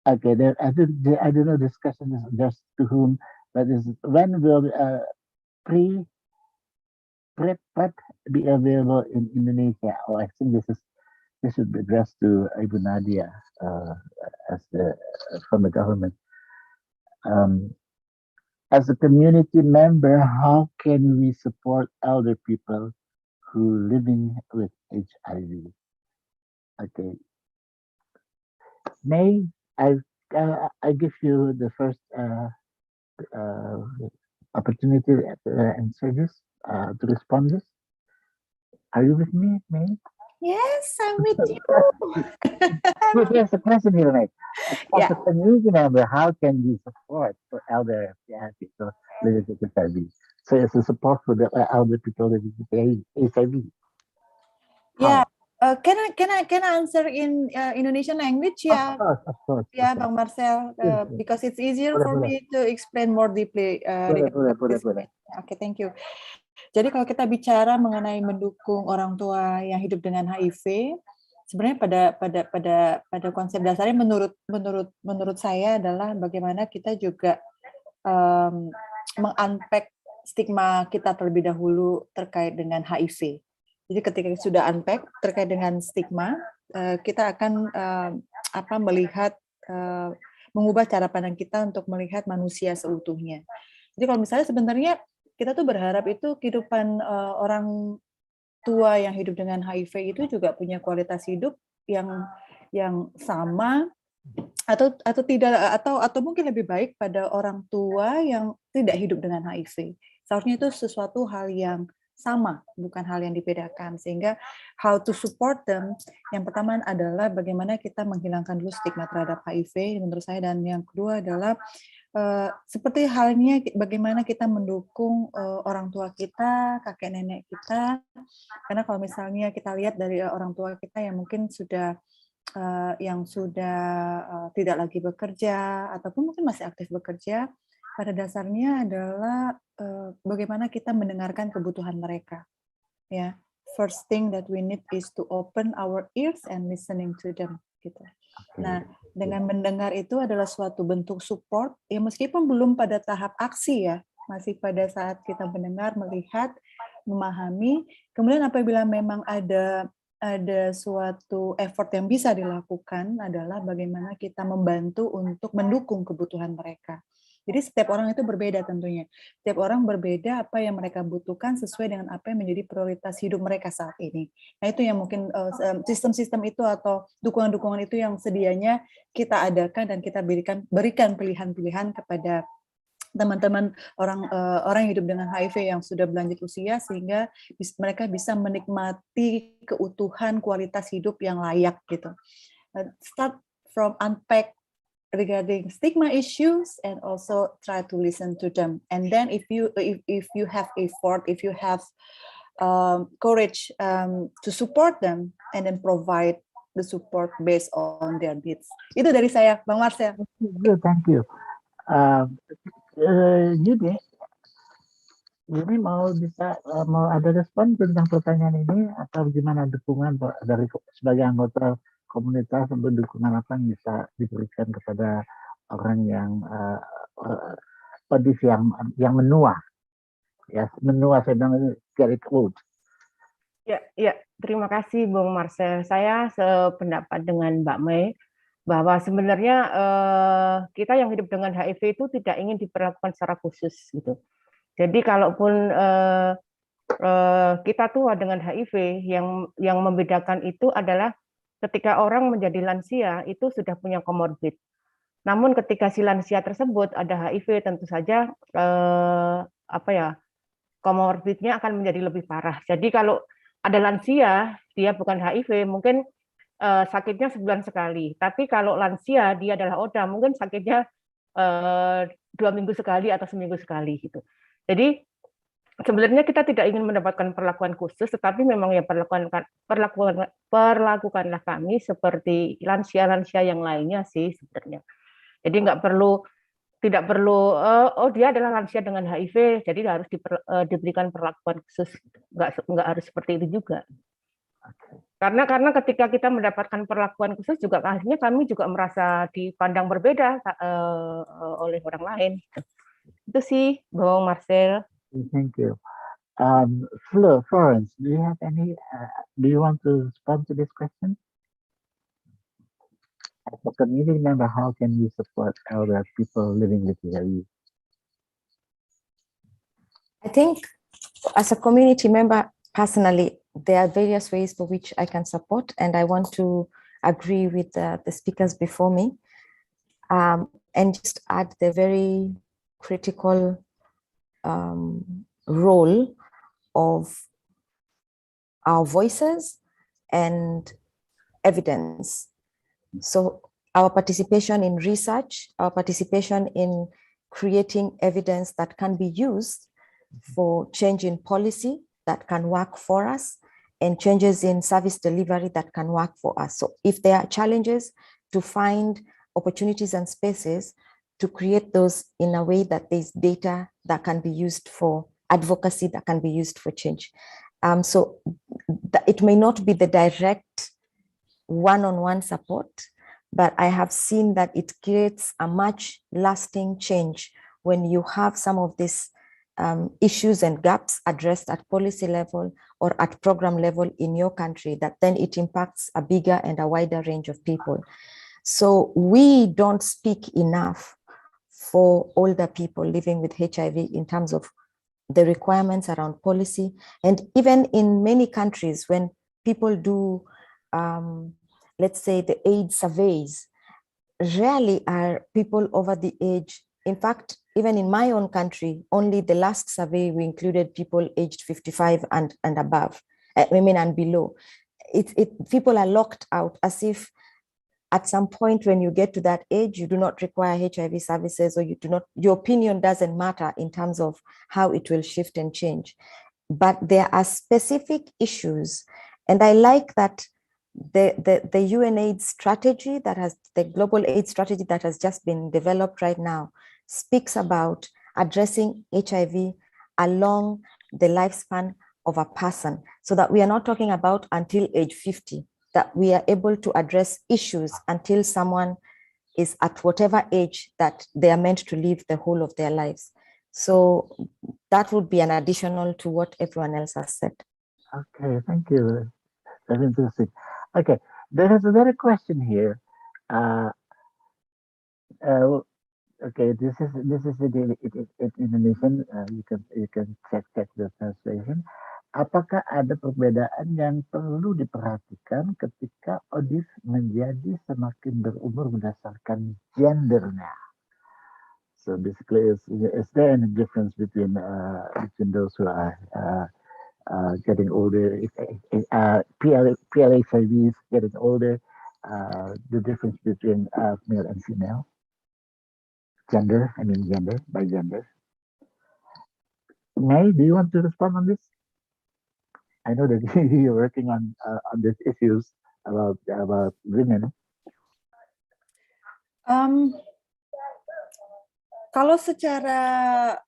Okay, I don't know. Discussion is just to whom, but is when will PrEP be available in Indonesia? Oh, I think this should be addressed to Ibu Nadia as from the government. As a community member, how can we support elder people who living with HIV? Okay, May I give you the first opportunity to answer this, to respond this. Are you with me, May? Yes, I'm with you. Here's the question here, May. As Yeah. a community member, how can we support for elder people living with HIV? So it's a support for the elder people living with HIV. Yeah. Can I answer in Indonesian language? Yeah. Of course. Yeah, Bang Marcel, because it's easier for me to explain more deeply. Okay, thank you. Jadi kalau kita bicara mengenai mendukung orang tua yang hidup dengan HIV, sebenarnya pada konsep dasarnya menurut saya adalah bagaimana kita juga meng-unpack stigma kita terlebih dahulu terkait dengan HIV. Jadi ketika sudah unpack terkait dengan stigma, kita akan melihat mengubah cara pandang kita untuk melihat manusia seutuhnya. Jadi kalau misalnya sebenarnya kita tuh berharap itu kehidupan orang tua yang hidup dengan HIV itu juga punya kualitas hidup yang sama atau tidak atau mungkin lebih baik pada orang tua yang tidak hidup dengan HIV. Seharusnya itu sesuatu hal yang sama, bukan hal yang dibedakan. Sehingga how to support them, yang pertama adalah bagaimana kita menghilangkan dulu stigma terhadap HIV menurut saya, dan yang kedua adalah seperti halnya bagaimana kita mendukung orang tua kita, kakek nenek kita. Karena kalau misalnya kita lihat dari orang tua kita yang mungkin sudah tidak lagi bekerja ataupun mungkin masih aktif bekerja, pada dasarnya adalah bagaimana kita mendengarkan kebutuhan mereka. Ya, first thing that we need is to open our ears and listening to them. Gitu. Nah, dengan mendengar itu adalah suatu bentuk support, ya meskipun belum pada tahap aksi ya, masih pada saat kita mendengar, melihat, memahami. Kemudian apabila memang ada suatu effort yang bisa dilakukan adalah bagaimana kita membantu untuk mendukung kebutuhan mereka. Jadi setiap orang itu berbeda tentunya. Setiap orang berbeda apa yang mereka butuhkan sesuai dengan apa yang menjadi prioritas hidup mereka saat ini. Nah itu yang mungkin sistem-sistem itu atau dukungan-dukungan itu yang sedianya kita adakan dan kita berikan pilihan-pilihan kepada teman-teman orang yang hidup dengan HIV yang sudah berlanjut usia sehingga mereka bisa menikmati keutuhan kualitas hidup yang layak gitu. Start from unpack regarding stigma issues and also try to listen to them. And then if you have effort, if you have courage to support them and then provide the support based on their needs. Itu dari saya, Bang Marcel. Good, thank you. Jadi mau ada respon tentang pertanyaan ini atau gimana dukungan dari sebagai anggota komunitas untuk dukungan apa yang bisa diberikan kepada orang yang kondisi yang menua, ya menua sedang very quote. Ya, terima kasih Bung Marcel. Saya sependapat dengan Mbak Mei bahwa sebenarnya kita yang hidup dengan HIV itu tidak ingin diperlakukan secara khusus gitu. Jadi kalaupun kita tua dengan HIV, yang membedakan itu adalah ketika orang menjadi lansia itu sudah punya komorbid. Namun ketika si lansia tersebut ada HIV, tentu saja komorbidnya akan menjadi lebih parah. Jadi kalau ada lansia, dia bukan HIV, mungkin sakitnya sebulan sekali. Tapi kalau lansia, dia adalah ODA, mungkin sakitnya 2 minggu sekali atau seminggu sekali gitu. Jadi sebenarnya kita tidak ingin mendapatkan perlakuan khusus, tetapi memang ya perlakukanlah kami seperti lansia-lansia yang lainnya sih sebenarnya. Jadi tidak perlu dia adalah lansia dengan HIV, jadi harus diberikan perlakuan khusus. Nggak harus seperti itu juga. Karena ketika kita mendapatkan perlakuan khusus juga akhirnya kami juga merasa dipandang berbeda oleh orang lain. Itu sih, Bang Marcel. Thank you. Florence, do you have any? Do you want to respond to this question? As a community member, how can we support elder people living with HIV? I think as a community member, personally, there are various ways for which I can support, and I want to agree with the speakers before me, and just add the very critical role of our voices and evidence. So our participation in research, our participation in creating evidence that can be used for change in policy that can work for us and changes in service delivery that can work for us. So if there are challenges, to find opportunities and spaces to create those in a way that there's data that can be used for advocacy, that can be used for change. So it may not be the direct one-on-one support, but I have seen that it creates a much lasting change when you have some of these issues and gaps addressed at policy level or at program level in your country, that then it impacts a bigger and a wider range of people. So we don't speak enough for older people living with HIV in terms of the requirements around policy. And even in many countries, when people do, let's say, the AIDS surveys, rarely are people over the age. In fact, even in my own country, only the last survey, we included people aged 55 and above, women and below. People are locked out as if at some point when you get to that age, you do not require HIV services, or your opinion doesn't matter in terms of how it will shift and change. But there are specific issues. And I like that the UNAIDS strategy the global AIDS strategy that has just been developed right now speaks about addressing HIV along the lifespan of a person, so that we are not talking about until age 50, that we are able to address issues until someone is at whatever age that they are meant to live the whole of their lives. So that would be an additional to what everyone else has said. Okay, thank you. That's interesting. Okay, there is another question here. Okay, this is it Indonesian. You can check the translation. Apakah ada perbedaan yang perlu diperhatikan ketika audis menjadi semakin berumur berdasarkan gendernya? So basically, is there any difference between those who are getting older, PLHIVs getting older, the difference between male and female? Gender, by gender. May, do you want to respond on this? I know that you're working on these issues about women. Kalau secara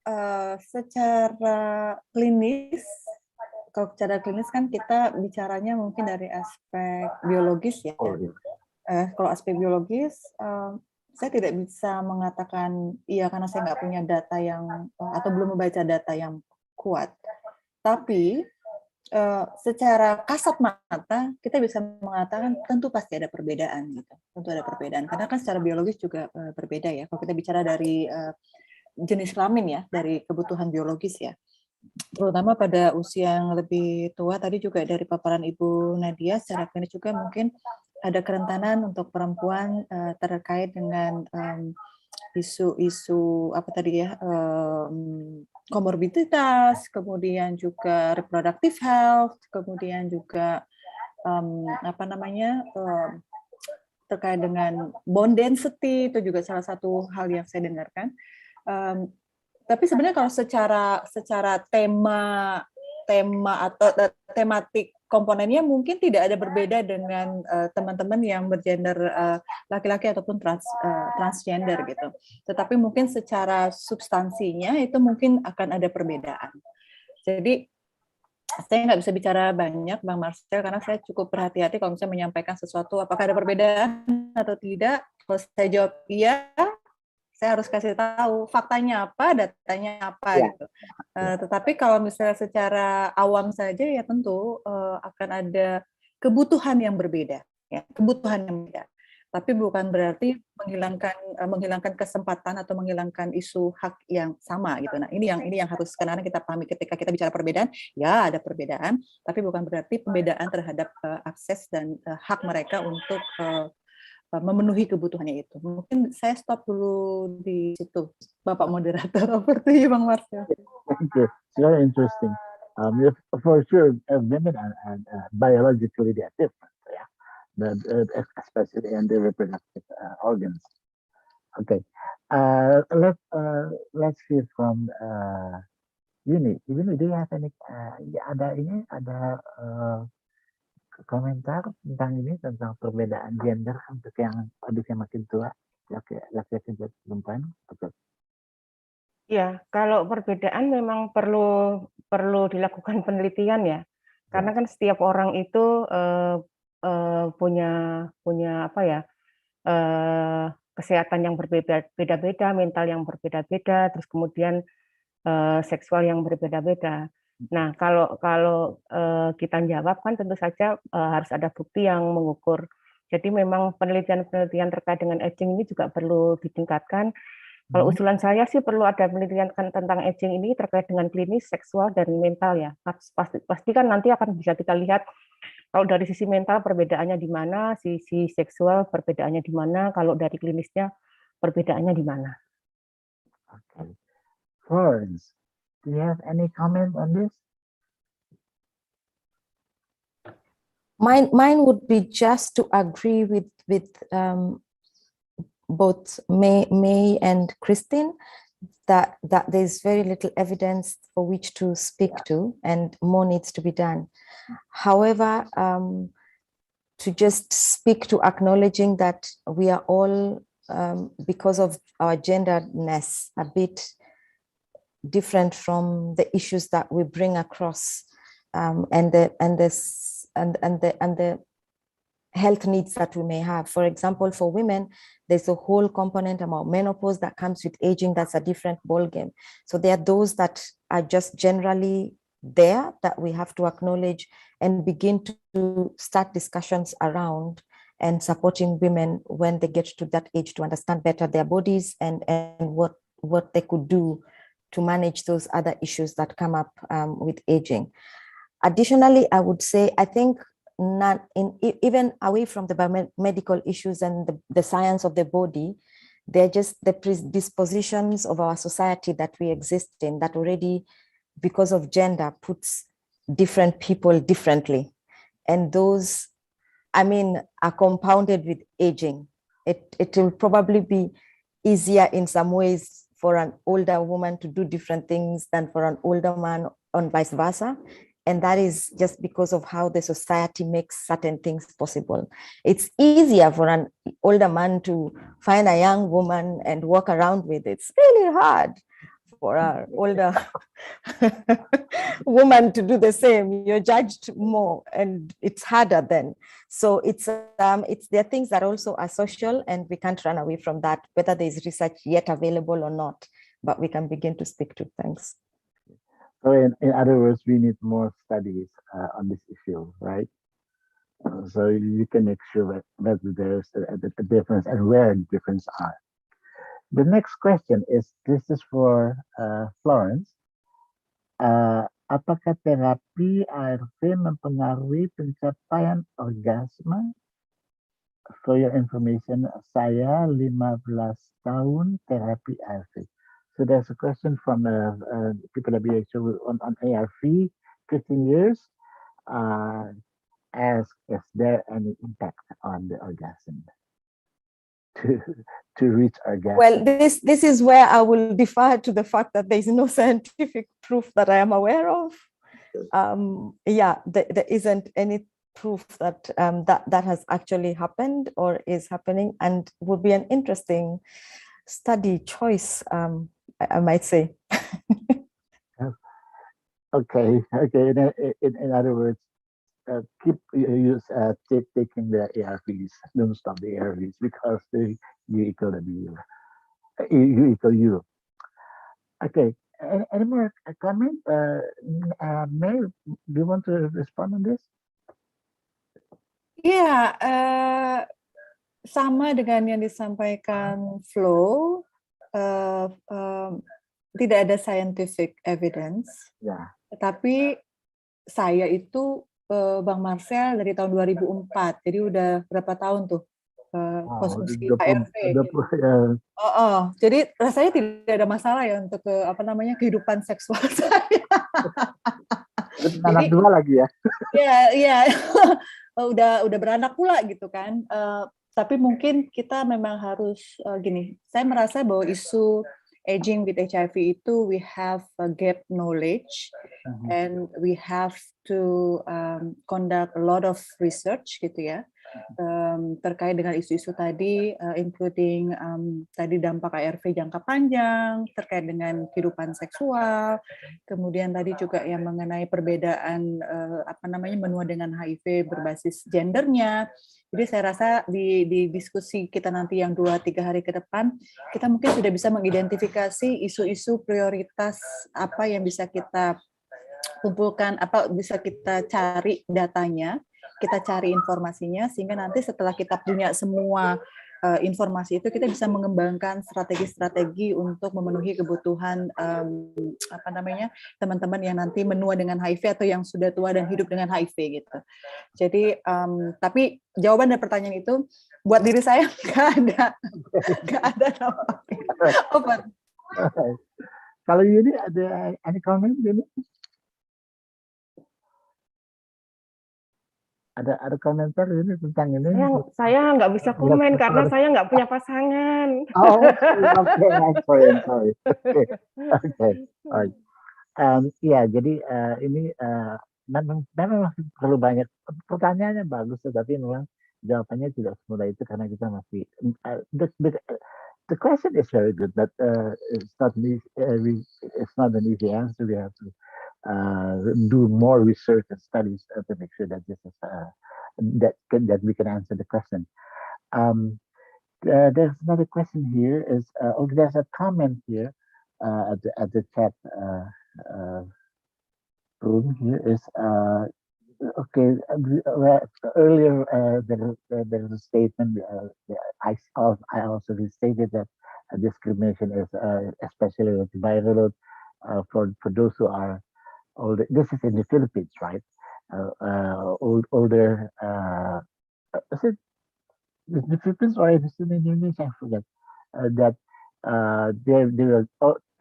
klinis, kan kita bicaranya mungkin dari aspek biologis ya. Oh, iya. Kalau aspek biologis, saya tidak bisa mengatakan iya karena saya nggak punya data yang atau belum membaca data yang kuat. Tapi secara kasat mata kita bisa mengatakan tentu pasti ada perbedaan gitu. Tentu ada perbedaan karena kan secara biologis juga berbeda ya. Kalau kita bicara dari jenis kelamin ya, dari kebutuhan biologis ya. Terutama pada usia yang lebih tua, tadi juga dari paparan Ibu Nadia secara klinis juga mungkin ada kerentanan untuk perempuan terkait dengan isu-isu apa tadi ya, komorbiditas, kemudian juga reproductive health, kemudian juga terkait dengan bone density, itu juga salah satu hal yang saya dengarkan. Tapi sebenarnya kalau secara tema atau tematik komponennya mungkin tidak ada berbeda dengan teman-teman yang bergender laki-laki ataupun transgender gitu. Tetapi mungkin secara substansinya itu mungkin akan ada perbedaan. Jadi saya nggak bisa bicara banyak, Bang Marcel, karena saya cukup berhati-hati kalau misalnya menyampaikan sesuatu apakah ada perbedaan atau tidak. Kalau saya jawab iya, saya harus kasih tahu faktanya apa, datanya apa gitu. Tetapi kalau misalnya secara awam saja ya tentu akan ada kebutuhan yang berbeda, ya, kebutuhan yang berbeda. Tapi bukan berarti menghilangkan kesempatan atau menghilangkan isu hak yang sama gitu. Nah, ini yang harus kadang-kadang kita pahami ketika kita bicara perbedaan, ya ada perbedaan, tapi bukan berarti pembedaan terhadap akses dan hak mereka untuk memenuhi kebutuhannya itu. Mungkin saya stop dulu di situ, Bapak Moderator. Over to you, Bang Marcel. Thank you. It's very interesting. For sure, women and biologically they are different, yeah, especially in the reproductive organs. Okay, let's hear from Yuni. Yuni, do you have any? Ada komentar tentang perbedaan gender untuk yang makin tua, laki-laki dan perempuan? Ya, kalau perbedaan memang perlu dilakukan penelitian ya, karena kan setiap orang itu punya apa ya, kesehatan yang berbeda-beda, mental yang berbeda-beda, terus kemudian seksual yang berbeda-beda. Nah, kalau kita jawab kan tentu saja harus ada bukti yang mengukur. Jadi memang penelitian-penelitian terkait dengan aging ini juga perlu ditingkatkan. Kalau usulan saya sih perlu ada penelitian tentang aging ini terkait dengan klinis, seksual, dan mental ya. Pasti kan nanti akan bisa kita lihat kalau dari sisi mental perbedaannya di mana, sisi seksual perbedaannya di mana, kalau dari klinisnya perbedaannya di mana. Okay. Florence, do you have any comment on this? Mine would be just to agree with both May and Christine that there's very little evidence for which to speak to, and more needs to be done. However, to just speak to acknowledging that we are all, because of our genderness, a bit different from the issues that we bring across, and the health needs that we may have. For example, for women, there's a whole component about menopause that comes with aging. That's a different ballgame. So there are those that are just generally there that we have to acknowledge and begin to start discussions around and supporting women when they get to that age to understand better their bodies and what they could do to manage those other issues that come up with aging. Additionally, I would say, I think even away from the biomedical issues and the science of the body, they're just the predispositions of our society that we exist in that already, because of gender, puts different people differently. And those, I mean, are compounded with aging. It will probably be easier in some ways for an older woman to do different things than for an older man, and vice versa. And that is just because of how the society makes certain things possible. It's easier for an older man to find a young woman and walk around with. It's really hard for an older woman to do the same. You're judged more and it's harder then. So there are things that also are social, and we can't run away from that, whether there's research yet available or not, but we can begin to speak to. Thanks. So in other words, we need more studies on this issue, right? So you can make sure that there's a difference and where the difference are. The next question is, this is for Florence. Apakah terapi ARV mempengaruhi pencapaian orgasme? For your information, saya 15 tahun terapi ARV. So there's a question from people at WHO on ARV, 15 years. Ask, is there any impact on the orgasm? To reach orgasm? Well, this is where I will defer to the fact that there is no scientific proof that I am aware of. There isn't any proof that that has actually happened or is happening, and would be an interesting study choice, I might say. Okay. In other words, keep taking the ARVs. Don't stop the ARVs, because you equal you. You equal you. Okay. Any more comment? May, do you want to respond on this? Ya, sama dengan yang disampaikan Flo, tidak ada scientific evidence. Ya. Tetapi saya itu Bang Marcel dari tahun 2004, jadi udah berapa tahun tuh konsumsi ARV. Jadi rasanya tidak ada masalah ya untuk kehidupan seksual saya. Anak dua lagi ya? Iya, udah beranak pula gitu kan. Tapi mungkin kita memang harus gini. Saya merasa bahwa isu aging with HIV itu we have a gap knowledge and we have to conduct a lot of research gitu ya. Terkait dengan isu-isu tadi, including tadi dampak ARV jangka panjang, terkait dengan kehidupan seksual, kemudian tadi juga yang mengenai perbedaan menua dengan HIV berbasis gendernya. Jadi saya rasa di diskusi kita nanti yang 2-3 hari ke depan, kita mungkin sudah bisa mengidentifikasi isu-isu prioritas apa yang bisa kita kumpulkan, apa bisa kita cari datanya, kita cari informasinya, sehingga nanti setelah kita punya semua informasi itu, kita bisa mengembangkan strategi-strategi untuk memenuhi kebutuhan teman-teman yang nanti menua dengan HIV atau yang sudah tua dan hidup dengan HIV gitu. Jadi tapi jawaban dari pertanyaan itu buat diri saya nggak ada apa. Kalau Yuni ada comment Yuni? Ada komentar ini tentang ini? Saya nggak bisa komen karena saya nggak punya pasangan. Oh, okay. I'm sorry. Okay. Alright. Ya, jadi ini memang perlu banyak pertanyaannya bagus, tetapi memang jawabannya tidak semudah itu karena kita masih the question is very good, but it's not an easy answer. We have to do more research and studies to make sure that this is that we can answer the question. There's another question here. There's a comment here at the chat room. Here is Okay, earlier there was a statement. I also stated that discrimination is especially with viral load for those who are older. This is in the Philippines, right? Older. Is it the Philippines or is it in Indonesia? I forget. That they will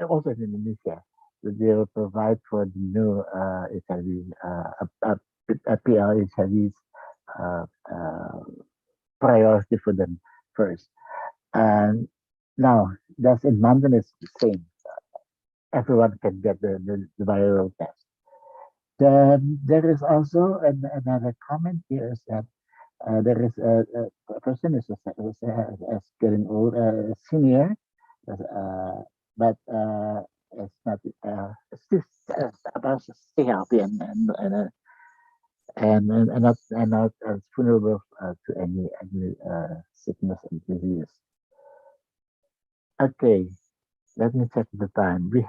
also in Indonesia. They will provide for the new HIV PL HIVs priority for them first. And now that's in London is the same. Everyone can get the viral test. Then there is also another comment here is that there is a person is getting old, senior, but it's not still about to stay healthy and not vulnerable to any sickness and disease. Okay, let me check the time. We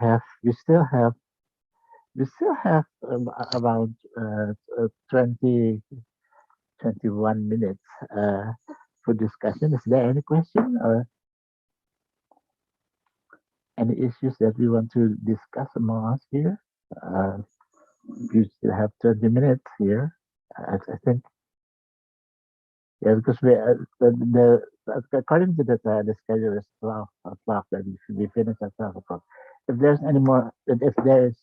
still have about 20 21 minutes for discussion. Is there any question or any issues that we want to discuss among us here? We still have 20 minutes here. I think, yeah, because according to the schedule is 12 o'clock that we should be finished at 12 o'clock. If there's any more, if there is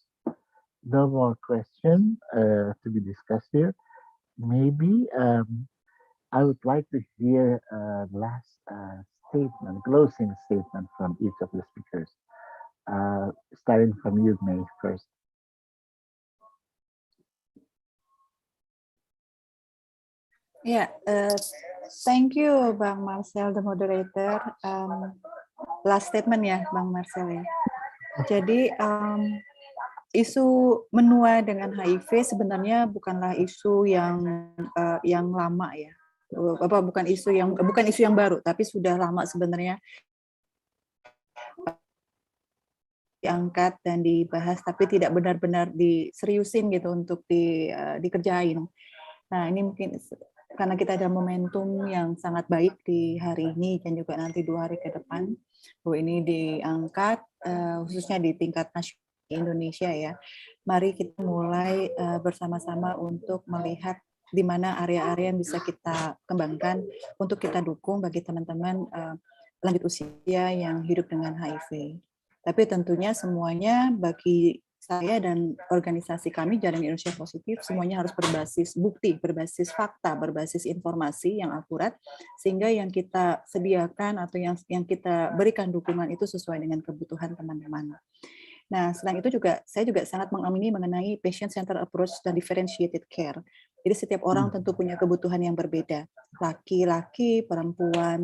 no more question to be discussed here, maybe I would like to hear last statement, closing statement from each of the speakers. Starting from you, May, first. Yeah, thank you, Bang Marcel, the moderator. Last statement ya, Bang Marcel ya. Jadi isu menua dengan HIV sebenarnya bukanlah isu yang lama ya. Bukan isu yang baru, tapi sudah lama sebenarnya diangkat dan dibahas, tapi tidak benar-benar diseriusin gitu untuk dikerjain. Nah, ini mungkin karena kita ada momentum yang sangat baik di hari ini dan juga nanti 2 hari ke depan, bahwa ini diangkat khususnya di tingkat nasional Indonesia ya. Mari kita mulai bersama-sama untuk melihat di mana area-area yang bisa kita kembangkan untuk kita dukung bagi teman-teman lanjut usia yang hidup dengan HIV. Tapi tentunya semuanya bagi saya dan organisasi kami Jaring Indonesia Positif semuanya harus berbasis bukti, berbasis fakta, berbasis informasi yang akurat sehingga yang kita sediakan atau yang kita berikan dukungan itu sesuai dengan kebutuhan teman-teman. Nah, selain itu juga saya juga sangat mengamini mengenai patient centered approach dan differentiated care. Jadi setiap orang tentu punya kebutuhan yang berbeda. Laki-laki, perempuan,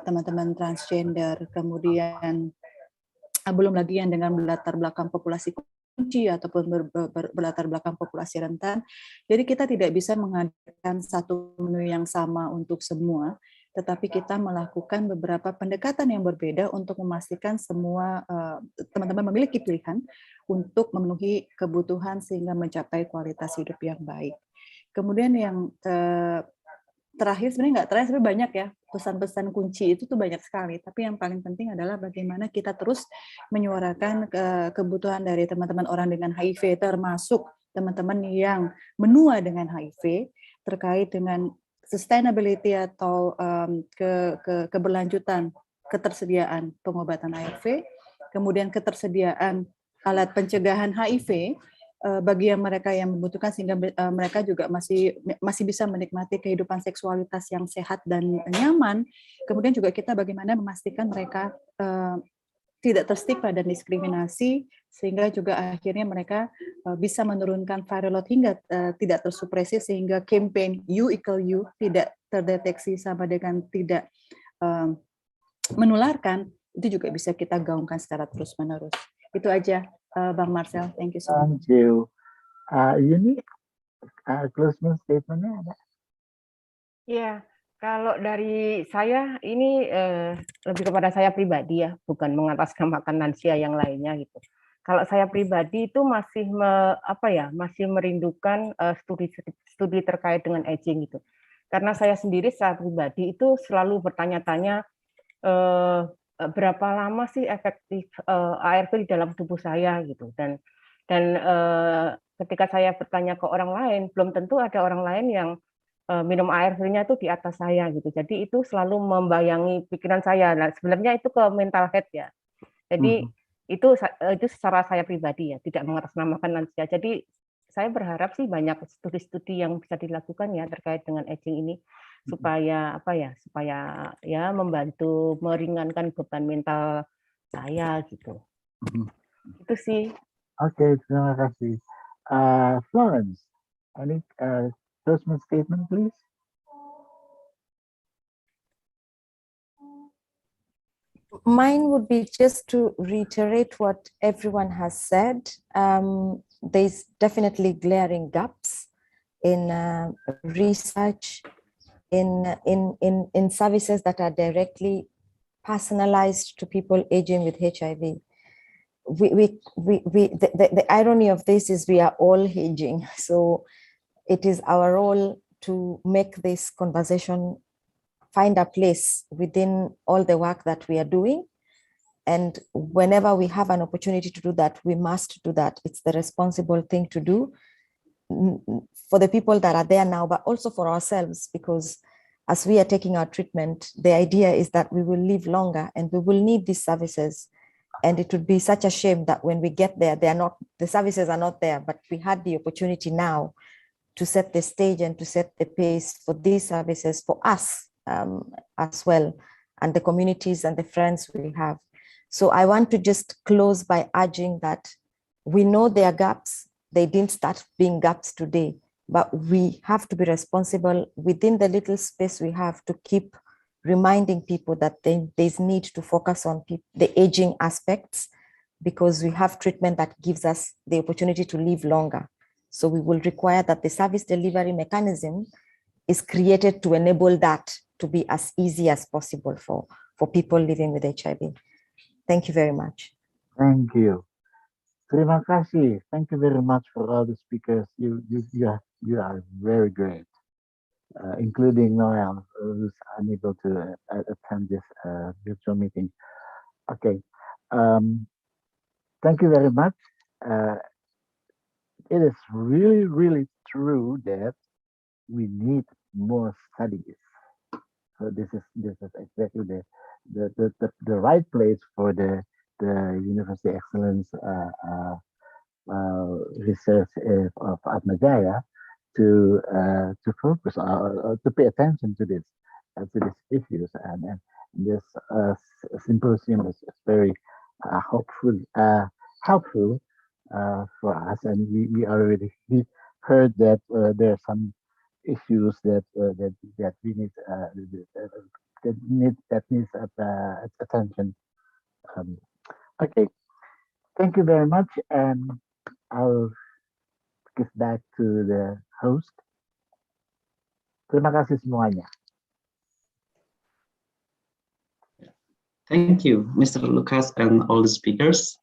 teman-teman transgender, kemudian belum lagi yang dengan berlatar belakang populasi kunci ataupun berlatar belakang populasi rentan. Jadi kita tidak bisa menghadirkan satu menu yang sama untuk semua, tetapi kita melakukan beberapa pendekatan yang berbeda untuk memastikan semua teman-teman memiliki pilihan untuk memenuhi kebutuhan sehingga mencapai kualitas hidup yang baik. Kemudian yang terakhir, sebenarnya nggak terakhir, sebenarnya banyak ya, pesan-pesan kunci itu tuh banyak sekali, tapi yang paling penting adalah bagaimana kita terus menyuarakan kebutuhan dari teman-teman orang dengan HIV, termasuk teman-teman yang menua dengan HIV, terkait dengan sustainability atau keberlanjutan ketersediaan pengobatan HIV, kemudian ketersediaan alat pencegahan HIV, bagi yang mereka yang membutuhkan sehingga mereka juga masih bisa menikmati kehidupan seksualitas yang sehat dan nyaman. Kemudian juga kita bagaimana memastikan mereka tidak terstigma dan diskriminasi sehingga juga akhirnya mereka bisa menurunkan viral load hingga tidak tersupresi sehingga campaign U=U tidak terdeteksi sama dengan tidak menularkan itu juga bisa kita gaungkan secara terus-menerus. Itu aja. Bang Marcel, thank you so much. Thank you. Ini closing statement-nya ada? Ya, kalau dari saya ini lebih kepada saya pribadi ya, bukan mengatasnamakan lansia yang lainnya gitu. Kalau saya pribadi itu masih masih merindukan studi terkait dengan aging gitu. Karena saya sendiri secara pribadi itu selalu bertanya-tanya berapa lama sih efektif ARV di dalam tubuh saya gitu. Dan ketika saya bertanya ke orang lain, belum tentu ada orang lain yang minum ARV-nya itu di atas saya gitu. Jadi itu selalu membayangi pikiran saya. Nah, sebenarnya itu ke mental health ya. Jadi itu secara saya pribadi ya, tidak mengatasnamakan lansia. Jadi saya berharap sih banyak studi-studi yang bisa dilakukan ya terkait dengan aging ini supaya supaya ya membantu meringankan beban mental saya gitu. Itu sih. Oke, terima kasih. Florence, any closing statement, please? Mine would be just to reiterate what everyone has said. There's definitely glaring gaps in research, in services that are directly personalized to people aging with HIV. The irony of this is we are all aging, so it is our role to make this conversation find a place within all the work that we are doing. And whenever we have an opportunity to do that, we must do that. It's the responsible thing to do for the people that are there now, but also for ourselves, because as we are taking our treatment, the idea is that we will live longer and we will need these services. And it would be such a shame that when we get there, the services are not there, but we had the opportunity now to set the stage and to set the pace for these services for us as well, and the communities and the friends we have. So I want to just close by urging that we know there are gaps. They didn't start being gaps today, but we have to be responsible within the little space we have to keep reminding people that there's need to focus on the aging aspects, because we have treatment that gives us the opportunity to live longer. So we will require that the service delivery mechanism is created to enable that to be as easy as possible for people living with HIV. Thank you very much. Thank you. Terima kasih. Thank you very much for all the speakers. You are very great, including Noel, who's unable to attend this virtual meeting. Okay. Thank you very much. It is really, really true that we need more studies. So this is exactly the right place for the University Excellence research of Atmajaya to focus on, to pay attention to these issues, and this symposium is very helpful for us, and we already heard that there are some issues that we need that needs attention. Okay, thank you very much, and I'll give back to the host. Terima kasih semuanya. Thank you, Mr. Lucas and all the speakers.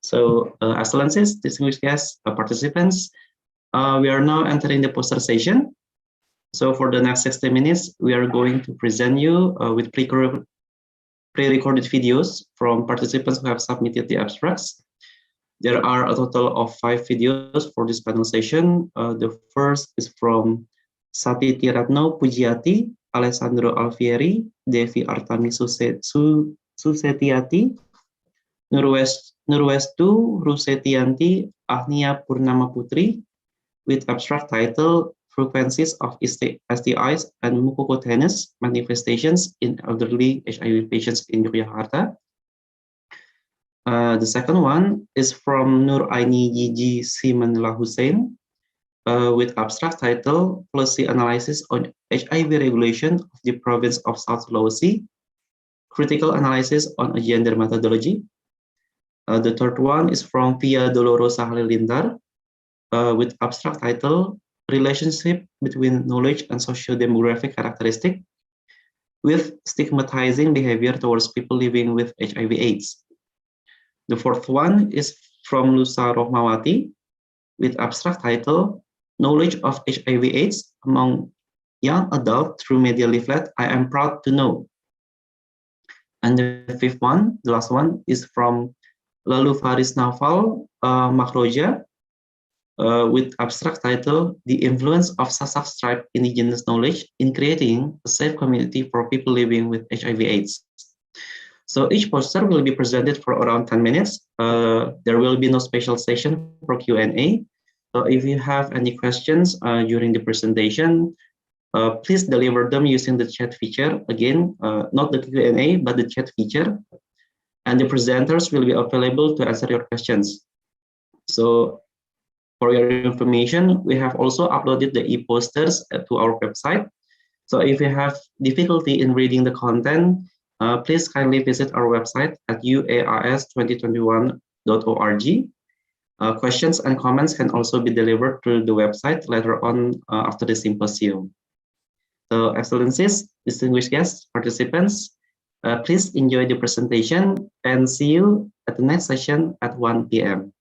So, Excellencies, distinguished guests, participants, we are now entering the poster session. So for the next 60 minutes, we are going to present you with pre-recorded videos from participants who have submitted the abstracts. There are a total of 5 videos for this panel session. The first is from Satiti Ratno Pujiati, Alessandro Alfieri, Devi Artami Susetiati, Nurwestu Rusetianti, Agnia Purnama Putri, with abstract title Frequencies of STIs and Mukukutanyu Manifestations in Elderly HIV Patients in Yogyakarta. The second one is from Nur Aini Yiji Simanla Hussein with abstract title Policy Analysis on HIV Regulation of the Province of South Sulawesi, Critical Analysis on a Gender Methodology. The third one is from Via Dolorosa Halilintar with abstract title Relationship between Knowledge and Socio-Demographic Characteristic with Stigmatizing Behavior Towards People Living with HIV/AIDS. The fourth one is from Lusa Rohmawati with abstract title, Knowledge of HIV/AIDS Among Young Adults Through Media Leaflet, I Am Proud to Know. And the fifth one, the last one, is from Lalu Faris Naufal Makroja with abstract title, The Influence of Sasak Tribe Indigenous Knowledge in Creating a Safe Community for People Living with HIV/AIDS. So each poster will be presented for around 10 minutes. There will be no special session for Q&A. So if you have any questions during the presentation, please deliver them using the chat feature. Again, not the Q&A, but the chat feature. And the presenters will be available to answer your questions. So for your information, we have also uploaded the e-posters to our website. So if you have difficulty in reading the content, please kindly visit our website at uais2021.org. Questions and comments can also be delivered through the website later on after the symposium. So, Excellencies, distinguished guests, participants, please enjoy the presentation and see you at the next session at 1 p.m.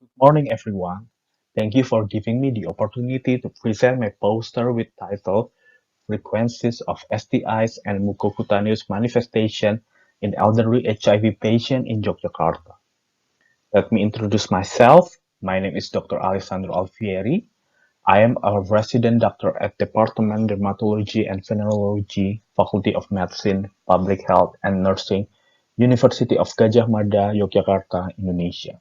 Good morning, everyone. Thank you for giving me the opportunity to present my poster with title Frequencies of STIs and Mukukutanyu's Manifestation in Elderly HIV Patient in Yogyakarta. Let me introduce myself. My name is Dr. Alessandro Alfieri. I am a resident doctor at Department Dermatology and Venereology, Faculty of Medicine, Public Health and Nursing, University of Gadjah Mada, Yogyakarta, Indonesia.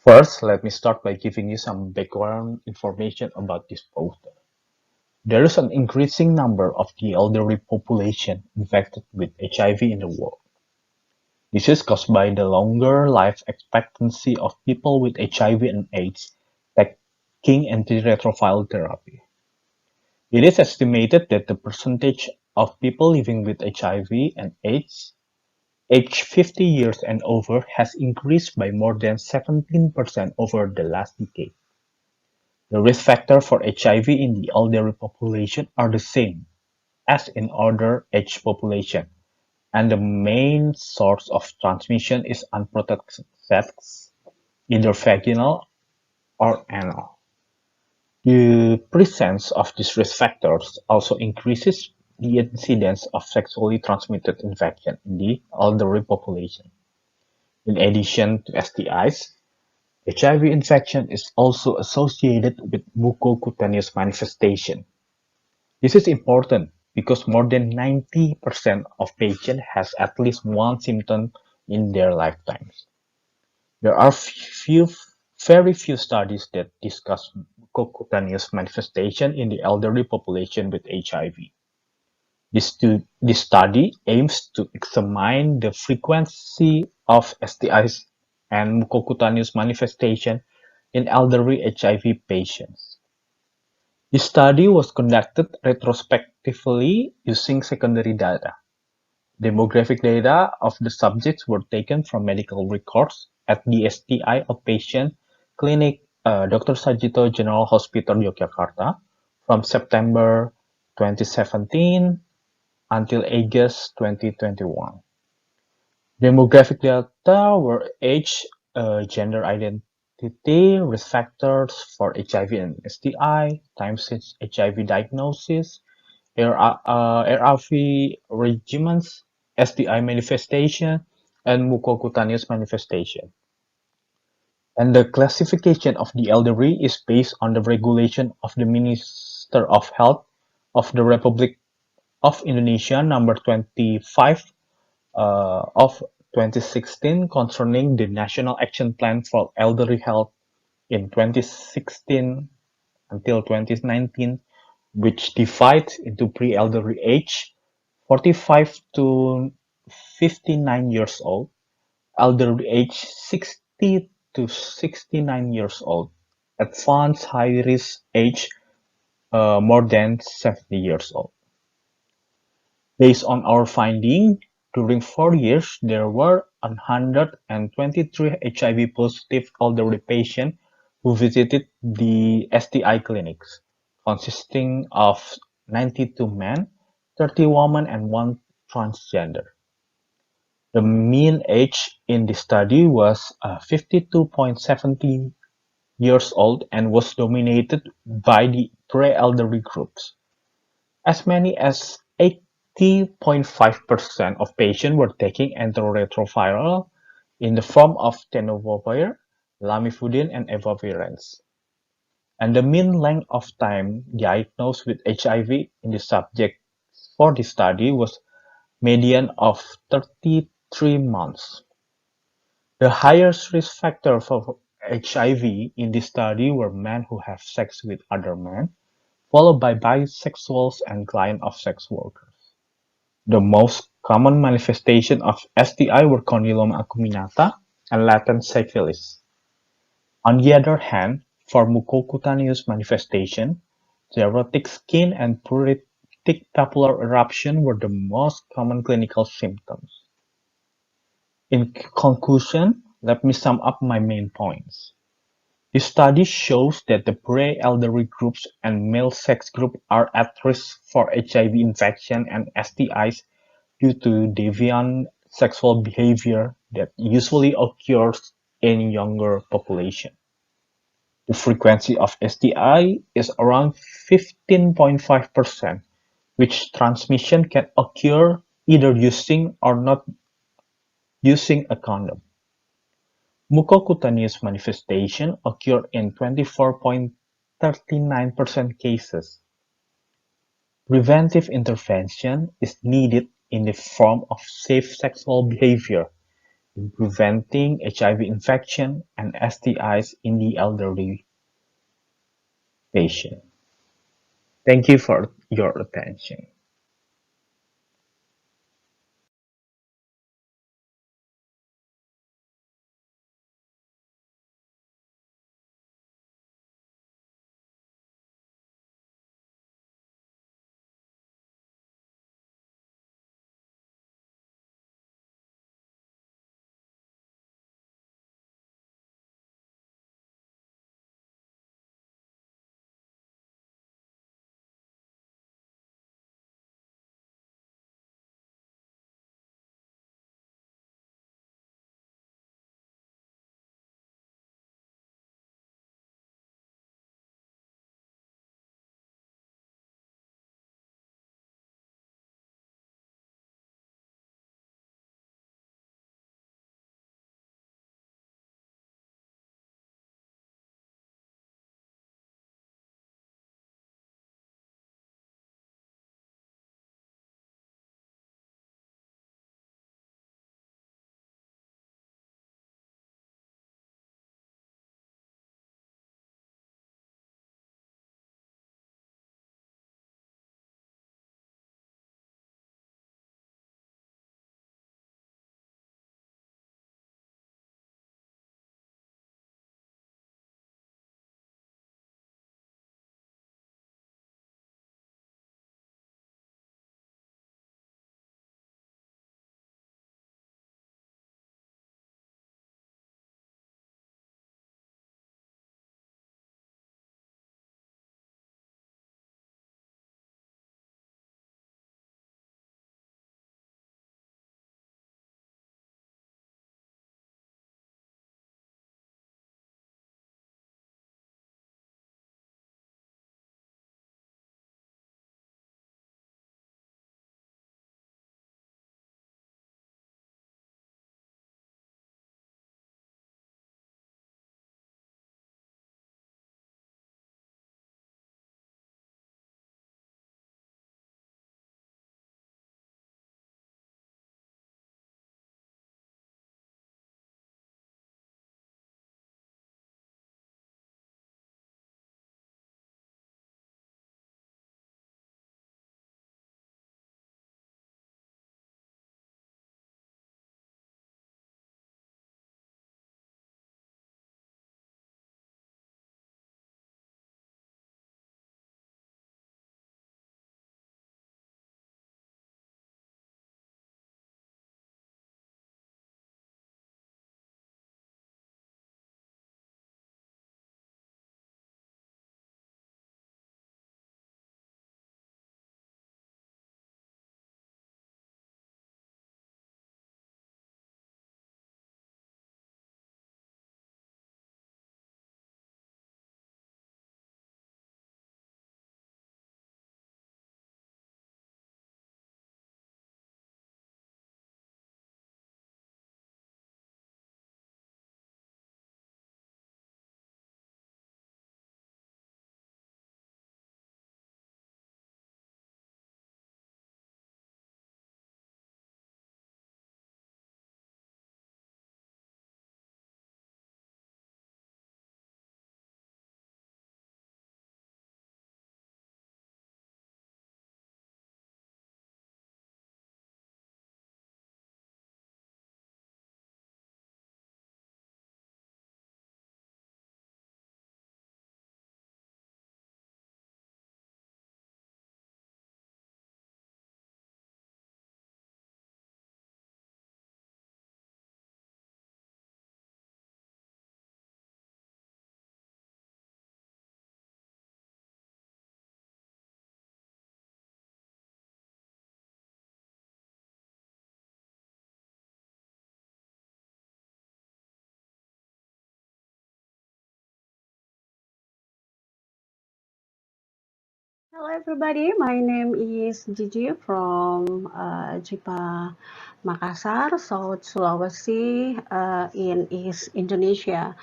First, let me start by giving you some background information about this poster. There is an increasing number of the elderly population infected with HIV in the world. This is caused by the longer life expectancy of people with HIV and AIDS taking antiretroviral therapy. It is estimated that the percentage of people living with HIV and AIDS aged 50 years and over has increased by more than 17% over the last decade. The risk factors for HIV in the elderly population are the same as in other age population, and the main source of transmission is unprotected sex, either vaginal or anal. The presence of these risk factors also increases the incidence of sexually transmitted infection in the elderly population. In addition to STIs, HIV infection is also associated with mucocutaneous manifestation. This is important because more than 90% of patients has at least one symptom in their lifetimes. There are very few studies that discuss mucocutaneous manifestation in the elderly population with HIV. This study aims to examine the frequency of STIs and mucocutaneous manifestation in elderly HIV patients. This study was conducted retrospectively using secondary data. Demographic data of the subjects were taken from medical records at the STI outpatient clinic Dr. Sajito General Hospital, Yogyakarta from September 2017 until August 2021. Demographic data were age, gender identity, risk factors for HIV and STI, time since HIV diagnosis, ARV regimens, STI manifestation, and mucocutaneous manifestation. And the classification of the elderly is based on the regulation of the Minister of Health of the Republic of Indonesia number 25 of 2016 concerning the National Action Plan for Elderly Health in 2016 until 2019, which divides into pre-elderly age 45 to 59 years old, elderly age 60 to 69 years old, advanced high-risk age more than 70 years old. Based on our finding, during 4 years, there were 123 HIV-positive elderly patients who visited the STI clinics, consisting of 92 men, 30 women, and 1 transgender. The mean age in the study was 52.70 years old and was dominated by the pre-elderly groups. As many as 80.5% of patients were taking antiretroviral in the form of tenofovir, lamivudine, and efavirenz. And the mean length of time diagnosed with HIV in the subject for the study was median of 33 months. The highest risk factor for HIV in this study were men who have sex with other men, followed by bisexuals and clients of sex workers. The most common manifestation of STI were condyloma acuminata and latent syphilis. On the other hand, for mucocutaneous manifestation, xerotic skin and pruritic papular eruption were the most common clinical symptoms. In conclusion, let me sum up my main points. This study shows that the pre-elderly groups and male sex group are at risk for HIV infection and STIs due to deviant sexual behavior that usually occurs in younger population. The frequency of STI is around 15.5%, which transmission can occur either using or not using a condom. Mucocutaneous manifestation occur in 24.39% cases. Preventive intervention is needed in the form of safe sexual behavior in preventing HIV infection and STIs in the elderly patient. Thank you for your attention. Hello everybody, my name is Gigi from Jipa Makassar, South Sulawesi in East Indonesia.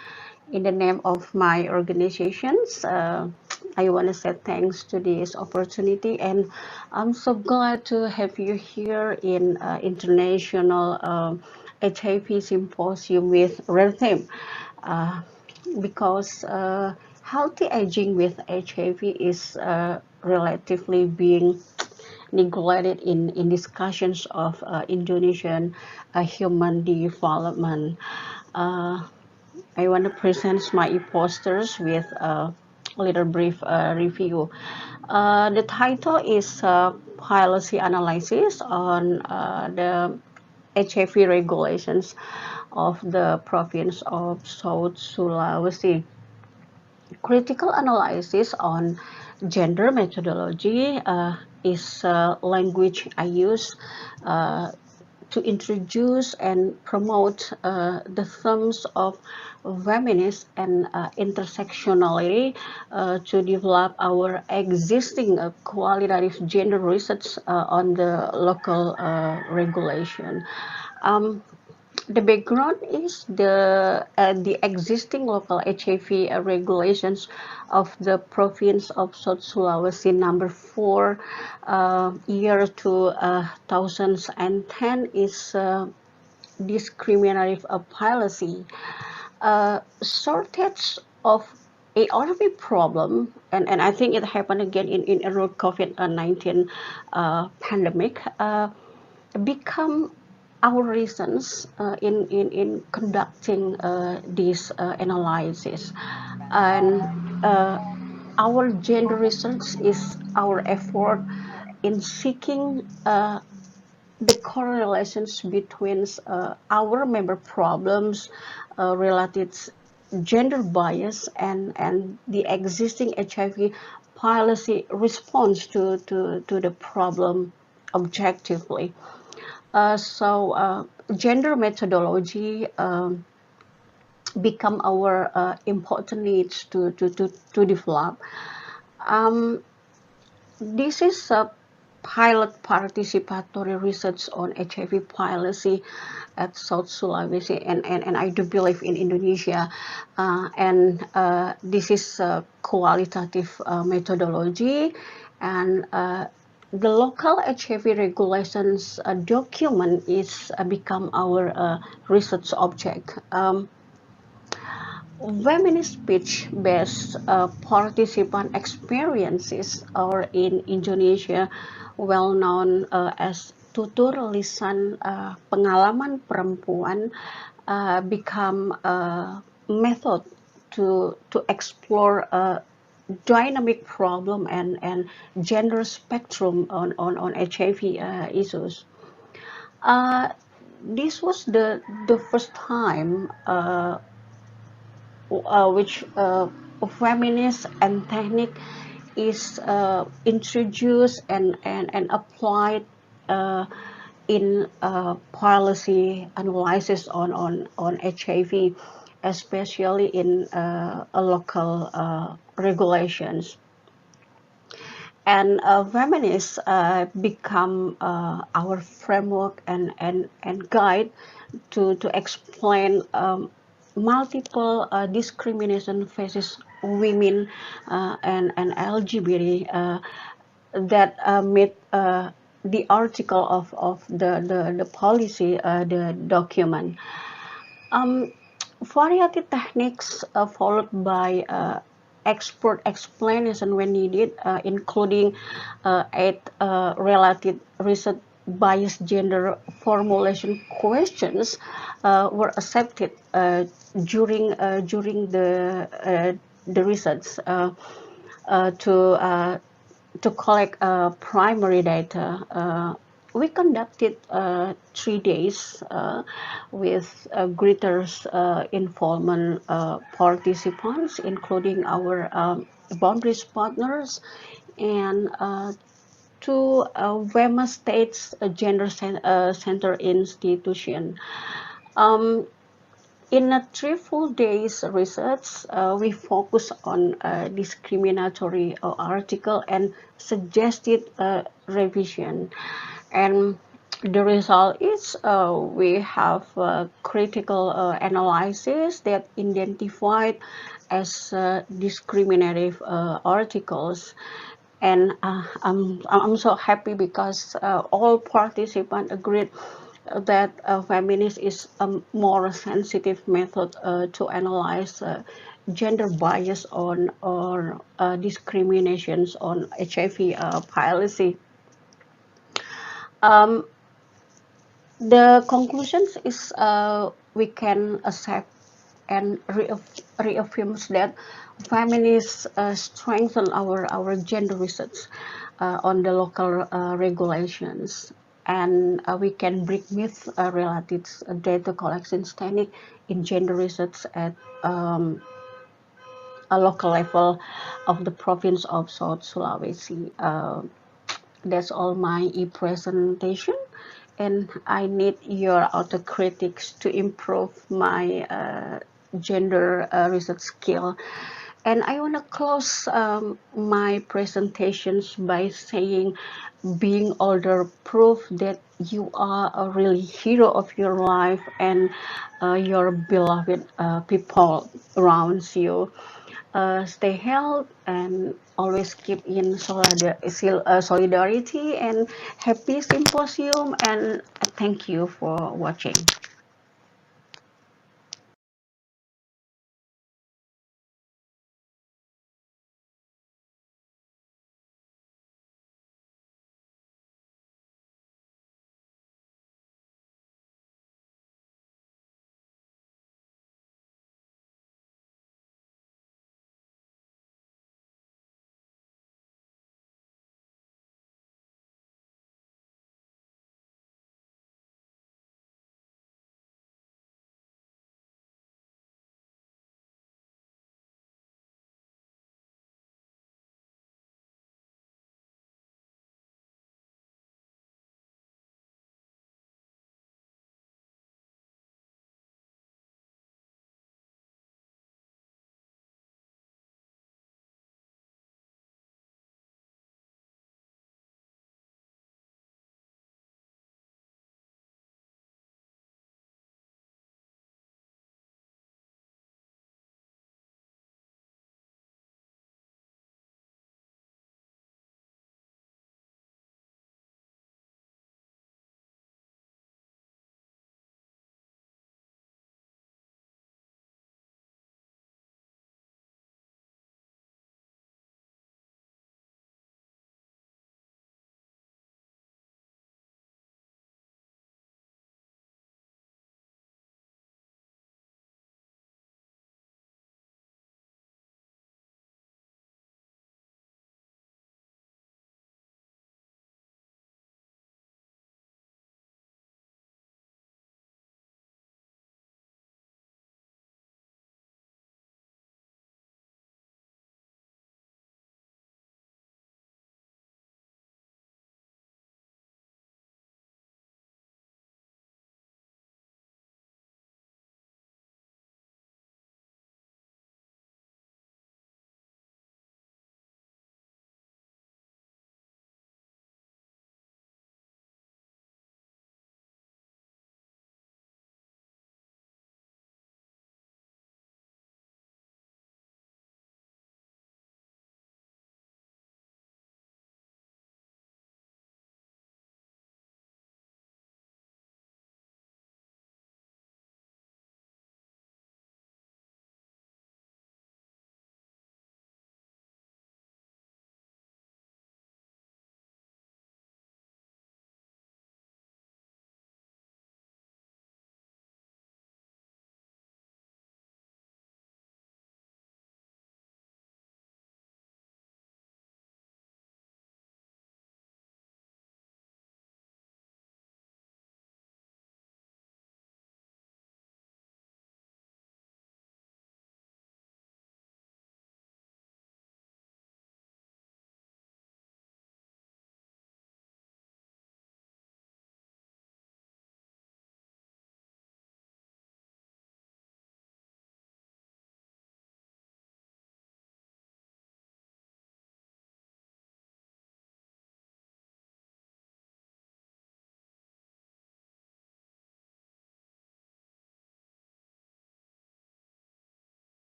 In the name of my organizations, I want to say thanks to this opportunity, and I'm so glad to have you here in International HIV Symposium with rare theme. Because healthy aging with HIV is relatively being neglected in discussions of Indonesian human development. I want to present my posters with a little brief review. The title is Policy Analysis on the HIV regulations of the province of South Sulawesi. Critical analysis on gender methodology is language I use to introduce and promote the themes of feminism and intersectionality to develop our existing qualitative gender research on the local regulation. The background is the existing local HIV regulations of the province of South Sulawesi number 4 year 2010 is discriminative policy. Shortage of ARV problem, and I think it happened again in a COVID-19 pandemic, become our reasons in conducting this analysis. And our gender research is our effort in seeking the correlations between our member problems related gender bias and the existing HIV policy response to the problem objectively. Gender methodology become our important needs to develop. This is a pilot participatory research on HIV policy at South Sulawesi, and I do believe in Indonesia. This is a qualitative methodology, and the local HIV regulations document is become our research object. Feminist speech-based participant experiences are in Indonesia well known as tutur lisan pengalaman perempuan become a method to explore dynamic problem and gender spectrum on HIV issues. This was the first time which feminist and technique is introduced and applied in policy analysis on HIV, especially in local regulations. And feminists become our framework and guide to explain multiple discrimination faces women and LGBT that meet the article of the policy, the document. Variety techniques followed by expert explanation when needed, including 8 related research bias gender formulation questions were accepted during the research to collect primary data. We conducted 3 days with greater involvement participants, including our boundaries partners and 2 WEMA states gender center institution. in a 3 full days research, we focus on discriminatory article and suggested revision. And the result is we have critical analysis that identified as discriminative articles. And I'm so happy because all participants agreed that feminist is a more sensitive method to analyze gender bias on or discriminations on HIV policy. The conclusions is we can accept and reaffirms that feminists strengthen our gender research on the local regulations, and we can break myths related data collection technique in gender research at a local level of the province of South Sulawesi. That's all my presentation, and I need your autocritics to improve my gender research skill. And I want to close my presentations by saying being older proof that you are a really hero of your life and your beloved people around you. Stay healthy and always keep in solidarity, and happy symposium, and thank you for watching.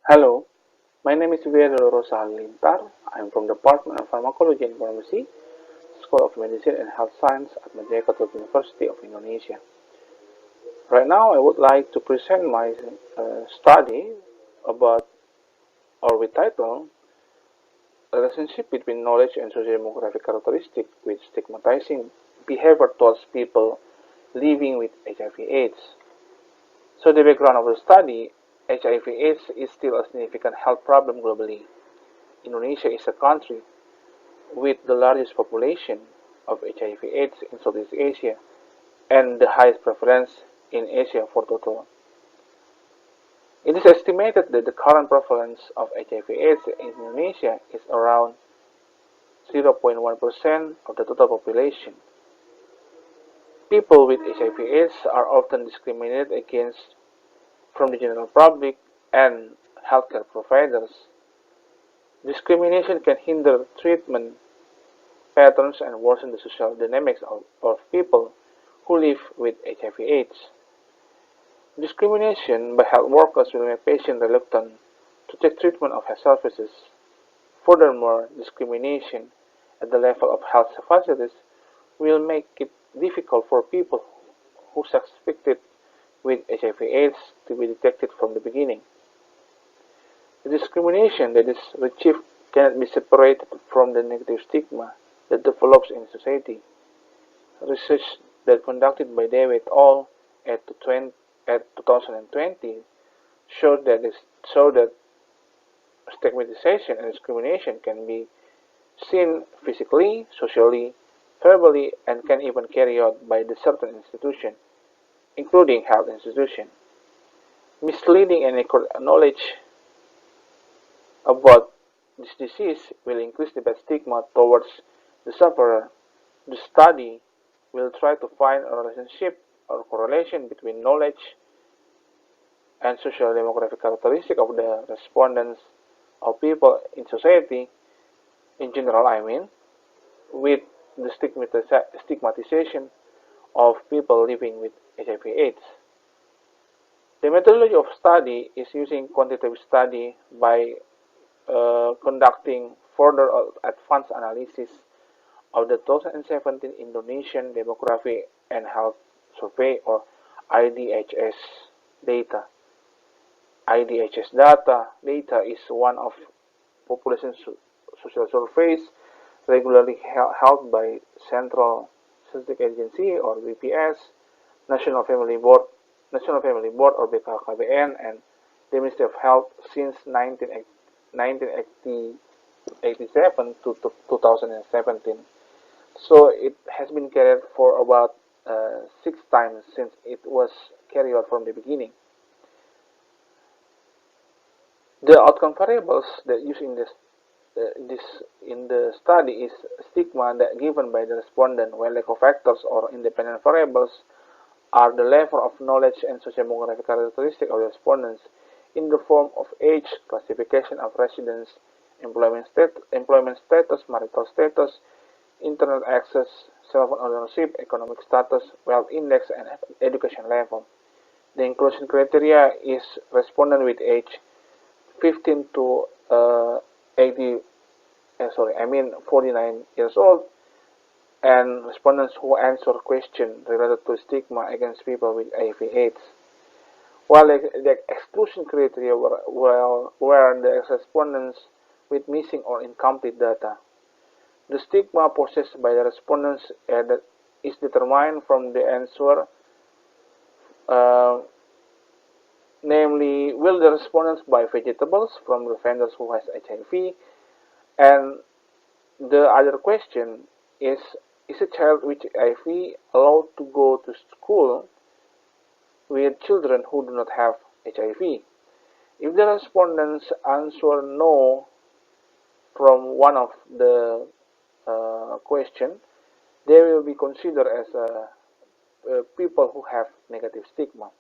Hello, my name is Riako Rosa Halilintar. I'm from the Department of Pharmacology and Pharmacy, School of Medicine and Health Science at Yogyakarta University of Indonesia. Right now, I would like to present my study about, or with title, Relationship between Knowledge and Socio-Demographic Characteristics with Stigmatizing Behavior Towards People Living with HIV/AIDS. So the background of the study, HIV/AIDS is still a significant health problem globally. Indonesia is a country with the largest population of HIV/AIDS in Southeast Asia and the highest prevalence in Asia for total. It is estimated that the current prevalence of HIV/AIDS in Indonesia is around 0.1% of the total population. People with HIV/AIDS are often discriminated against from the general public and healthcare providers. Discrimination can hinder treatment patterns and worsen the social dynamics of people who live with HIV/AIDS. Discrimination by health workers will make patients reluctant to take treatment of health services. Furthermore, discrimination at the level of health facilities will make it difficult for people who suspected with HIV/AIDS to be detected from the beginning. The discrimination that is achieved cannot be separated from the negative stigma that develops in society. Research that conducted by David et al. at 2020 showed that stigmatization and discrimination can be seen physically, socially, verbally, and can even carry out by the certain institution, including health institution. Misleading and inaccurate knowledge about this disease will increase the bad stigma towards the sufferer. The study will try to find a relationship or correlation between knowledge and social demographic characteristics of the respondents of people in society, in general with the stigmatization of people living with HIV/AIDS. The methodology of study is using quantitative study by conducting further advanced analysis of the 2017 Indonesian Demography and Health Survey, or IDHS data. IDHS data is one of population social surveys regularly held by Central Statistics Agency, or BPS, National Family Board or BKKBN, and the Ministry of Health since 1987 to 2017. So it has been carried for about 6 times since it was carried out from the beginning. The outcome variables that used in the study is stigma that given by the respondent, while echo factors or independent variables are the level of knowledge and socio-demographic characteristics of the respondents in the form of age, classification of residence, employment status, marital status, internet access, cell phone ownership, economic status, wealth index, and education level. The inclusion criteria is respondent with age 15 to 49 years old, and respondents who answer questions related to stigma against people with HIV/AIDS. While the exclusion criteria were the respondents with missing or incomplete data. The stigma possessed by the respondents is determined from the answer, namely, will the respondents buy vegetables from the vendors who has HIV? And the other question is a child with HIV allowed to go to school with children who do not have HIV? If the respondents answer no from one of the question, they will be considered as people who have negative stigma.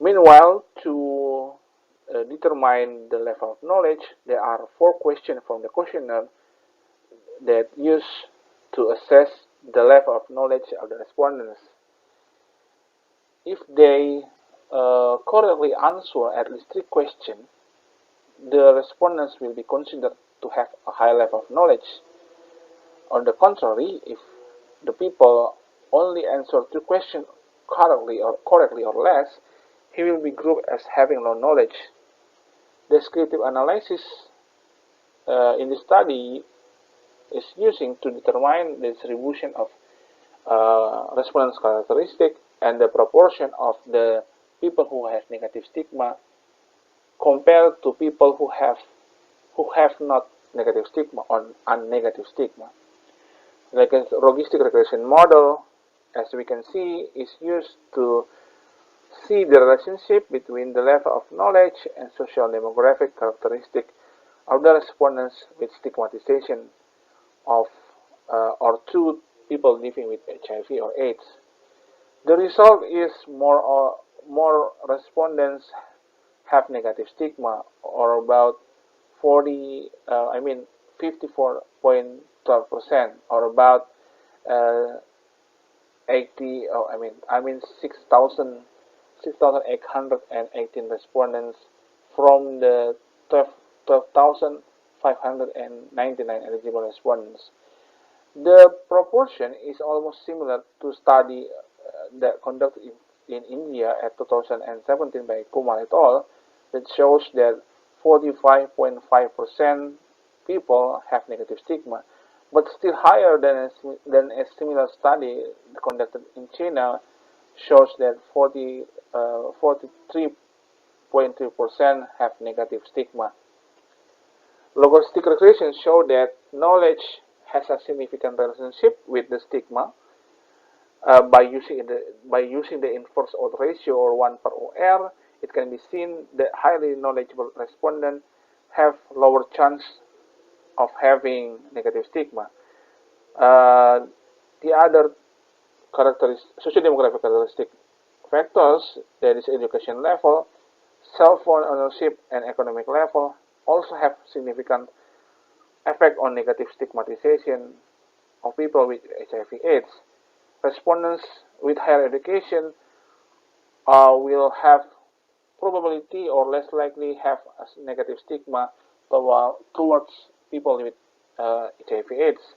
Meanwhile, to determine the level of knowledge, there are 4 questions from the questionnaire that use to assess the level of knowledge of the respondents. If they correctly answer at least 3 questions, the respondents will be considered to have a high level of knowledge. On the contrary, if the people only answer two questions correctly or less, he will be grouped as having low knowledge. Descriptive analysis in the study is using to determine the distribution of respondents' characteristic and the proportion of the people who have negative stigma compared to people who have not negative stigma or unnegative stigma. Like a logistic regression model, as we can see, is used to see the relationship between the level of knowledge and social demographic characteristic of the respondents with stigmatization of or to people living with HIV or AIDS. The result is more respondents have negative stigma, or about 54.12%, or about 6,818 respondents from the 12,599 eligible respondents. The proportion is almost similar to study that conducted in India at 2017 by Kumar et al. That shows that 45.5% people have negative stigma, but still higher than a similar study conducted in China shows that 43.3% have negative stigma. Logistic regression show that knowledge has a significant relationship with the stigma by using the inverse odds ratio, or 1 per OR. It can be seen that highly knowledgeable respondents have lower chance of having negative stigma. The other socio-demographic characteristic factors, that is education level, cell phone ownership, and economic level, also have significant effect on negative stigmatization of people with HIV/AIDS. Respondents with higher education will have probability or less likely have a negative stigma towards people with HIV/AIDS.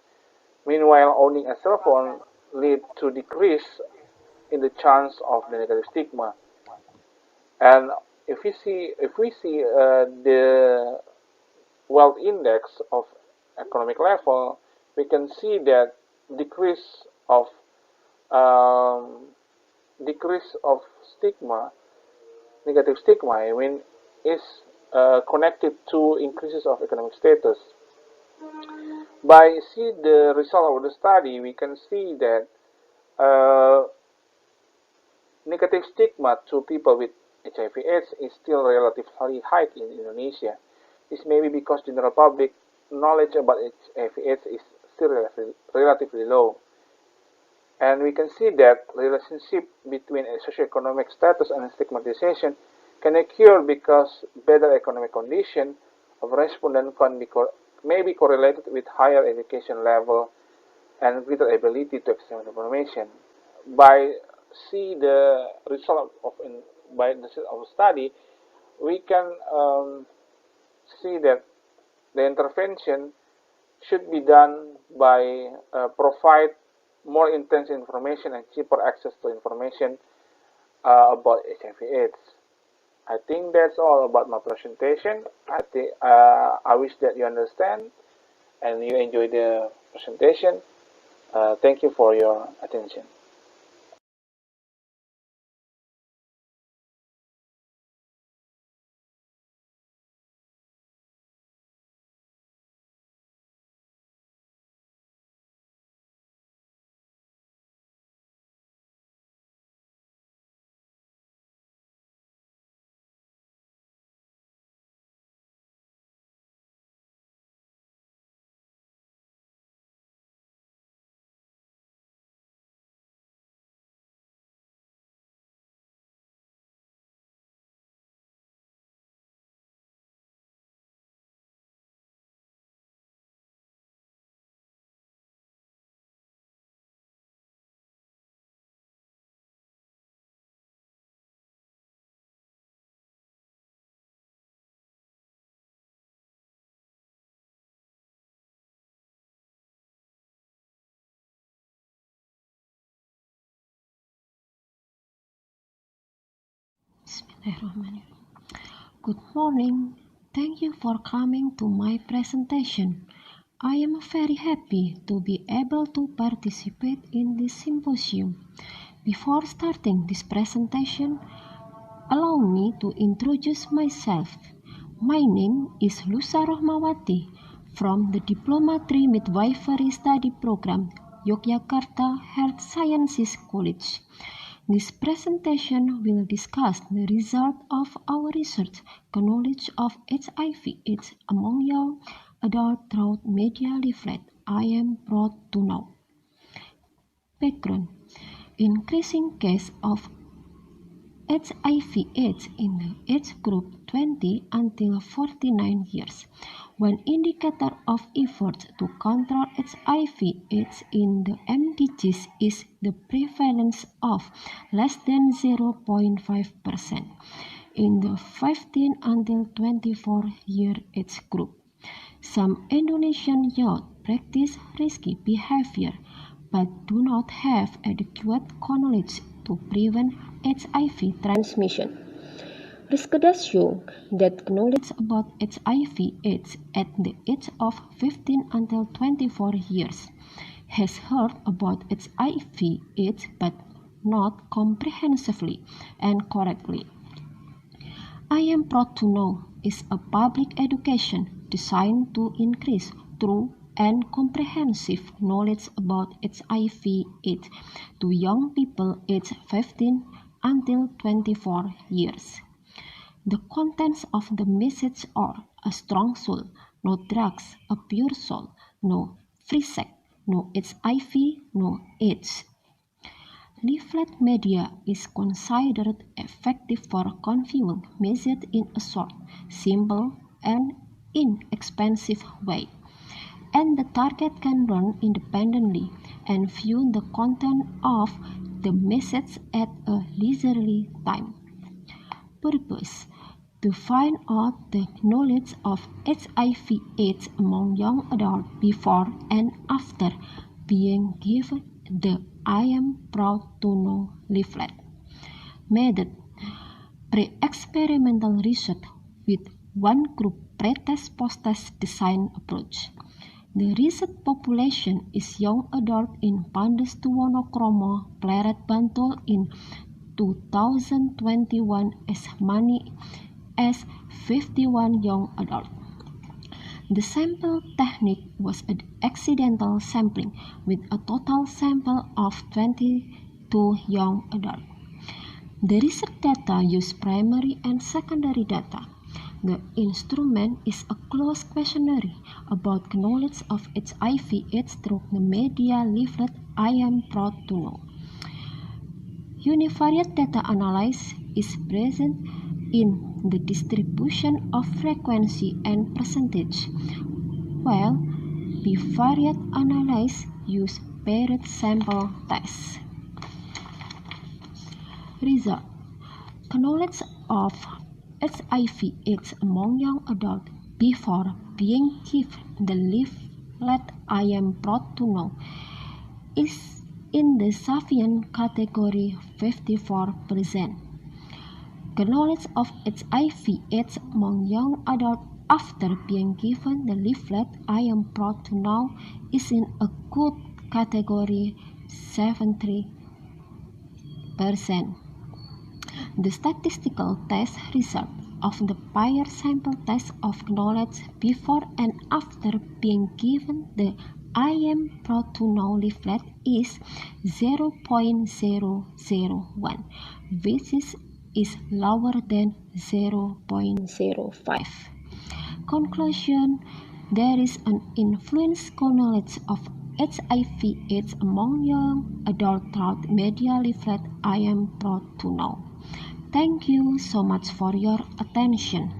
Meanwhile, owning a cell phone lead to decrease in the chance of the negative stigma. And if we see the wealth index of economic level, we can see that decrease of stigma, negative stigma, is connected to increases of economic status. By see the result of the study, we can see that negative stigma to people with HIV/AIDS is still relatively high in Indonesia. This may be because general public knowledge about HIV/AIDS is still relatively low. And we can see that relationship between a socioeconomic status and stigmatization can occur because better economic condition of respondent may be correlated with higher education level and greater ability to exchange information. By see the result of study, we can see that the intervention should be done by provide more intense information and cheaper access to information about HIV/AIDS. I think that's all about my presentation. I wish that you understand and you enjoy the presentation. Thank you for your attention. Bismillahirrahmanirrahim. Good morning. Thank you for coming to my presentation. I am very happy to be able to participate in this symposium. Before starting this presentation, allow me to introduce myself. My name is Lusa Rohmawati from the Diploma 3 Midwifery Study Program, Yogyakarta Health Sciences College. This presentation will discuss the result of our research, knowledge of HIV/AIDS among young adults through media leaflet. I am proud to know. Background: increasing case of HIV/AIDS in the age group 20 until 49 years. One indicator of efforts to control HIV/AIDS in the MDGs is the prevalence of less than 0.5% in the 15 until 24-year age group. Some Indonesian youth practice risky behavior but do not have adequate knowledge to prevent HIV transmission. Research show that knowledge about HIV/AIDS at the age of 15 until 24 years has heard about HIV/AIDS but not comprehensively and correctly. I am proud to know is a public education designed to increase true and comprehensive knowledge about HIV/AIDS to young people aged 15 until 24 years. The contents of the message are a strong soul, no drugs, a pure soul, no free sex, no HIV, no AIDS. Leaflet media is considered effective for conveying message in a short, simple, and inexpensive way, and the target can learn independently and view the content of the message at a leisurely time. Purpose: to find out the knowledge of HIV/AIDS among young adults before and after being given the I am proud to know leaflet. Method: pre-experimental research with one group pre-test post-test design approach. The research population is young adult in Pandes to Wonokromo, Pleret, Bantul in 2021 as many as 51 young adults. The sample technique was an accidental sampling with a total sample of 22 young adults. The research data use primary and secondary data. The instrument is a closed questionnaire about knowledge of HIV/AIDS through the media leaflet I am proud to know. Univariate data analysis is present in the distribution of frequency and percentage, while bivariate analysis use paired sample tests. Result: knowledge of HIV/AIDS among young adults before being given the leaflet I am proud to know is in the Savian category 54%. Knowledge of HIV/AIDS among young adults after being given the leaflet I am proud to know is in a good category 73%. The statistical test result of the pair sample test of knowledge before and after being given the I am proud to know leaflet is 0.001, which is lower than 0.05. Conclusion: there is an influence knowledge of HIV/AIDS among young adults through media leaflet I am proud to know. Thank you so much for your attention.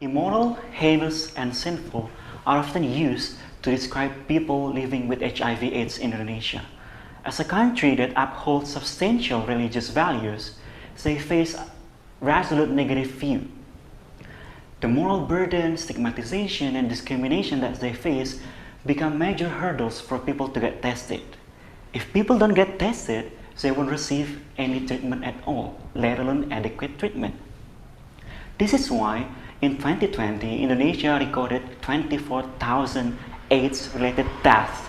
Immoral, heinous, and sinful are often used to describe people living with HIV/AIDS in Indonesia. As a country that upholds substantial religious values, they face a resolute negative view. The moral burden, stigmatization, and discrimination that they face become major hurdles for people to get tested. If people don't get tested, they won't receive any treatment at all, let alone adequate treatment. This is why in 2020, Indonesia recorded 24,000 AIDS-related deaths.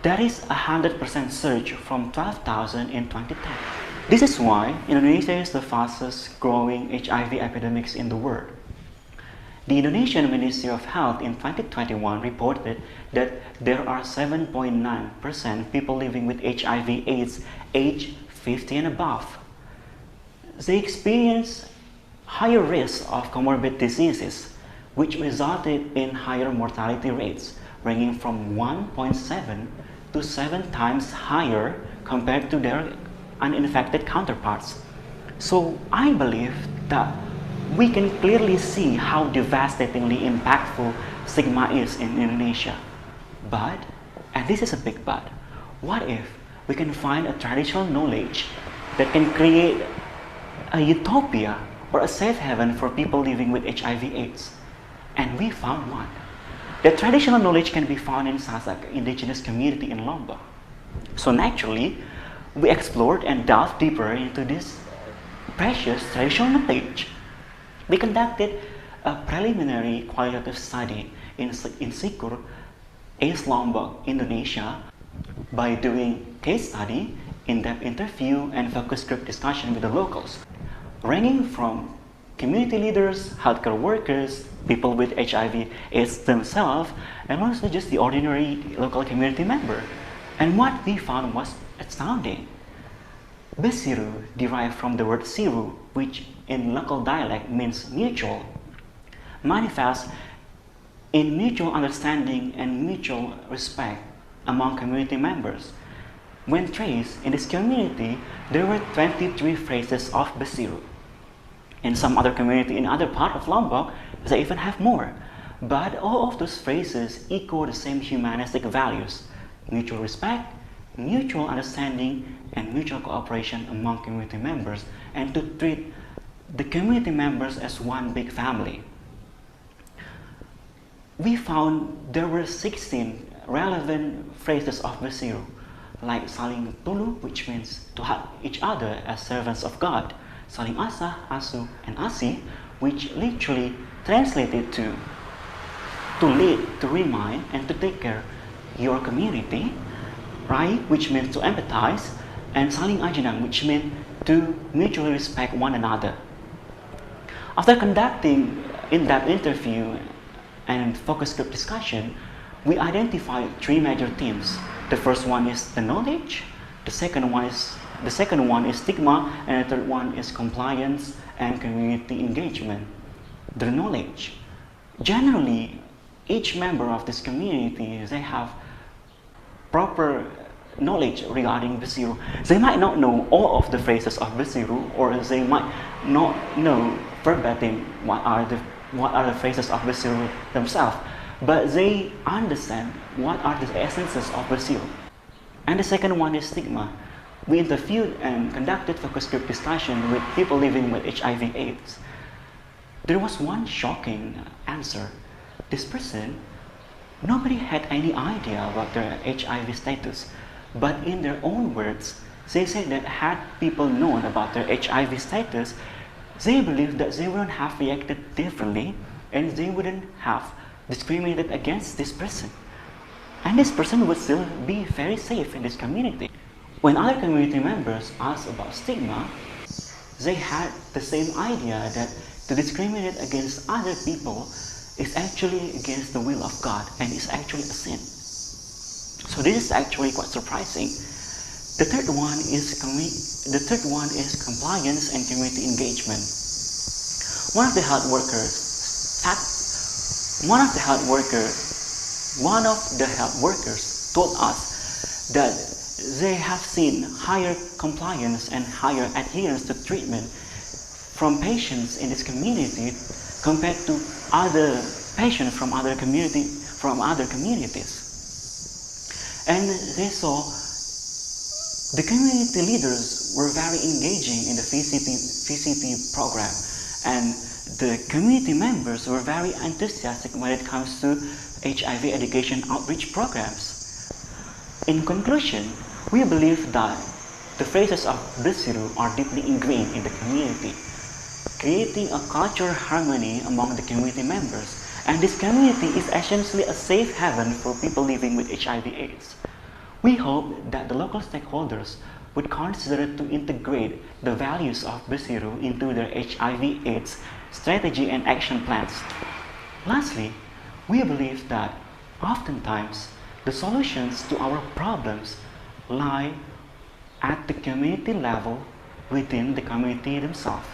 That is a 100% surge from 12,000 in 2010. This is why Indonesia is the fastest growing HIV epidemic in the world. The Indonesian Ministry of Health in 2021 reported that there are 7.9% people living with HIV/AIDS aged 50 and above. They experience higher risk of comorbid diseases, which resulted in higher mortality rates, ranging from 1.7 to 7 times higher compared to their uninfected counterparts. So I believe that we can clearly see how devastatingly impactful stigma is in Indonesia. But, and this is a big but, what if we can find a traditional knowledge that can create a utopia or a safe haven for people living with HIV/AIDS? And we found one. The traditional knowledge can be found in Sasak indigenous community in Lombok. So naturally, we explored and delved deeper into this precious traditional knowledge. We conducted a preliminary qualitative study in Sikur, East Lombok, Indonesia, by doing case study, in-depth interview, and focus group discussion with the locals, ranging from community leaders, healthcare workers, people with HIV/AIDS themselves, and also just the ordinary local community member. And what we found was astounding. Besiru derived from the word siru, which in local dialect means mutual, manifests in mutual understanding and mutual respect among community members. When traced in this community, there were 23 phrases of Besiru. In some other community in other part of Lombok, they even have more. But all of those phrases echo the same humanistic values: mutual respect, mutual understanding, and mutual cooperation among community members, and to treat the community members as one big family. We found there were 16 relevant phrases of Besiru, like saling tulu, which means to help each other as servants of God, saling asah, asu, and asi, which literally translated to lead, to remind, and to take care your community, rai, which means to empathize, and saling ajenang, which means to mutually respect one another. After conducting in-depth interview and focus group discussion, we identified 3 major themes. The first one is the knowledge, the second one is stigma, and the third one is compliance and community engagement. The knowledge. Generally, each member of this community, they have proper knowledge regarding Besiru. They might not know all of the phrases of Besiru, or they might not know verbatim what are the phrases of Besiru themselves, but they understand what are the essences of Besiru. And the second one is stigma. We interviewed and conducted focus group discussion with people living with HIV/AIDS. There was one shocking answer. This person, nobody had any idea about their HIV status, but in their own words, they said that had people known about their HIV status, they believe that they wouldn't have reacted differently and they wouldn't have discriminated against this person. And this person would still be very safe in this community. When other community members asked about stigma, they had the same idea that to discriminate against other people is actually against the will of God and is actually a sin. So this is actually quite surprising. The third one is compliance and community engagement. One of the health workers told us that they have seen higher compliance and higher adherence to treatment from patients in this community compared to other patients from other communities. And they saw the community leaders were very engaging in the VCT program, and the community members were very enthusiastic when it comes to HIV education outreach programs. In conclusion, we believe that the phrases of Besiru are deeply ingrained in the community, creating a cultural harmony among the community members. And this community is essentially a safe haven for people living with HIV/AIDS. We hope that the local stakeholders would consider to integrate the values of Besiru into their HIV/AIDS strategy and action plans. Lastly, we believe that oftentimes the solutions to our problems lie at the community level within the community themselves.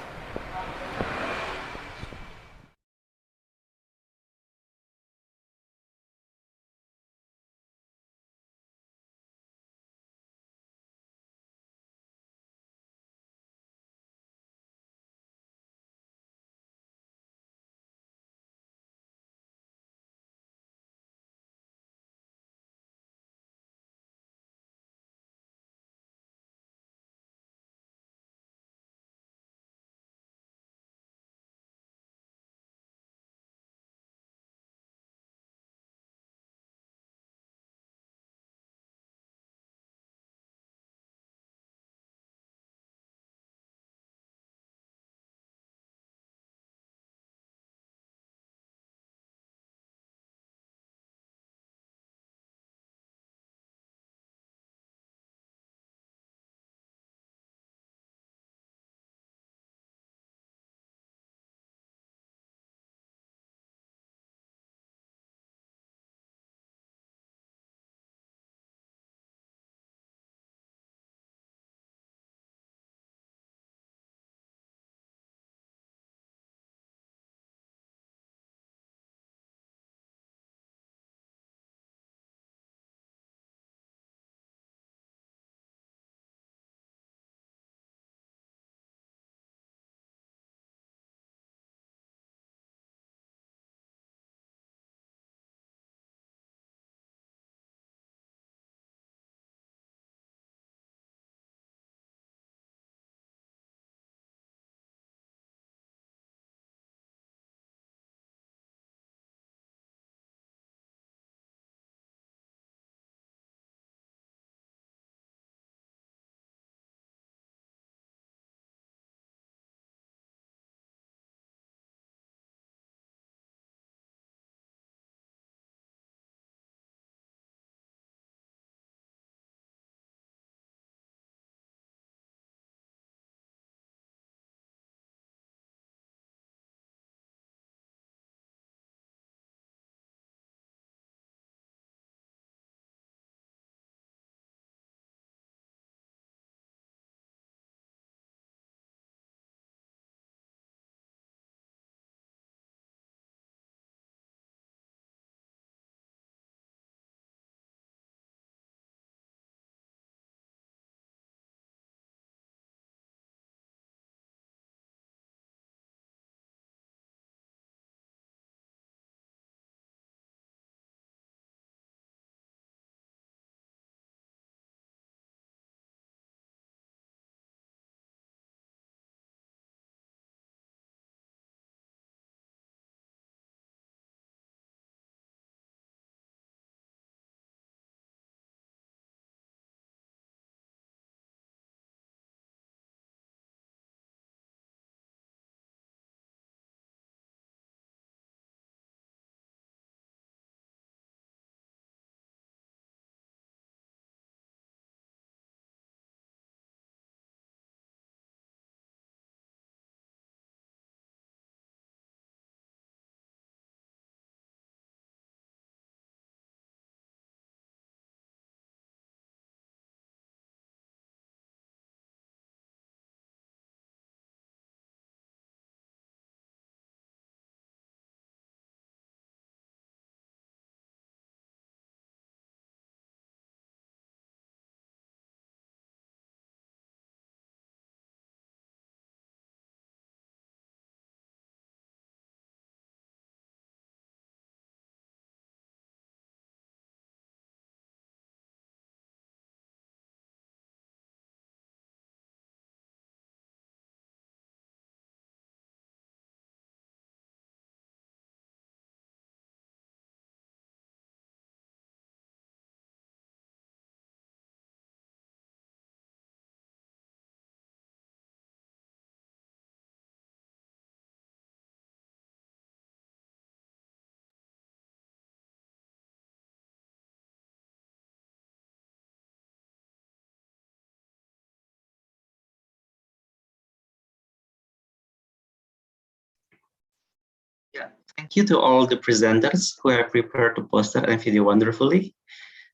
Thank you to all the presenters who have prepared the poster and video wonderfully.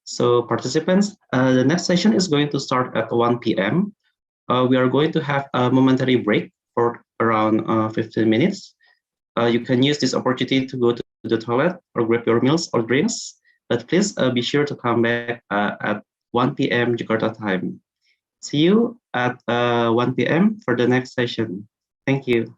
So participants, the next session is going to start at 1 p.m. We are going to have a momentary break for around 15 minutes. You can use this opportunity to go to the toilet or grab your meals or drinks, but please be sure to come back at 1 p.m. Jakarta time. See you at 1 p.m. for the next session. Thank you.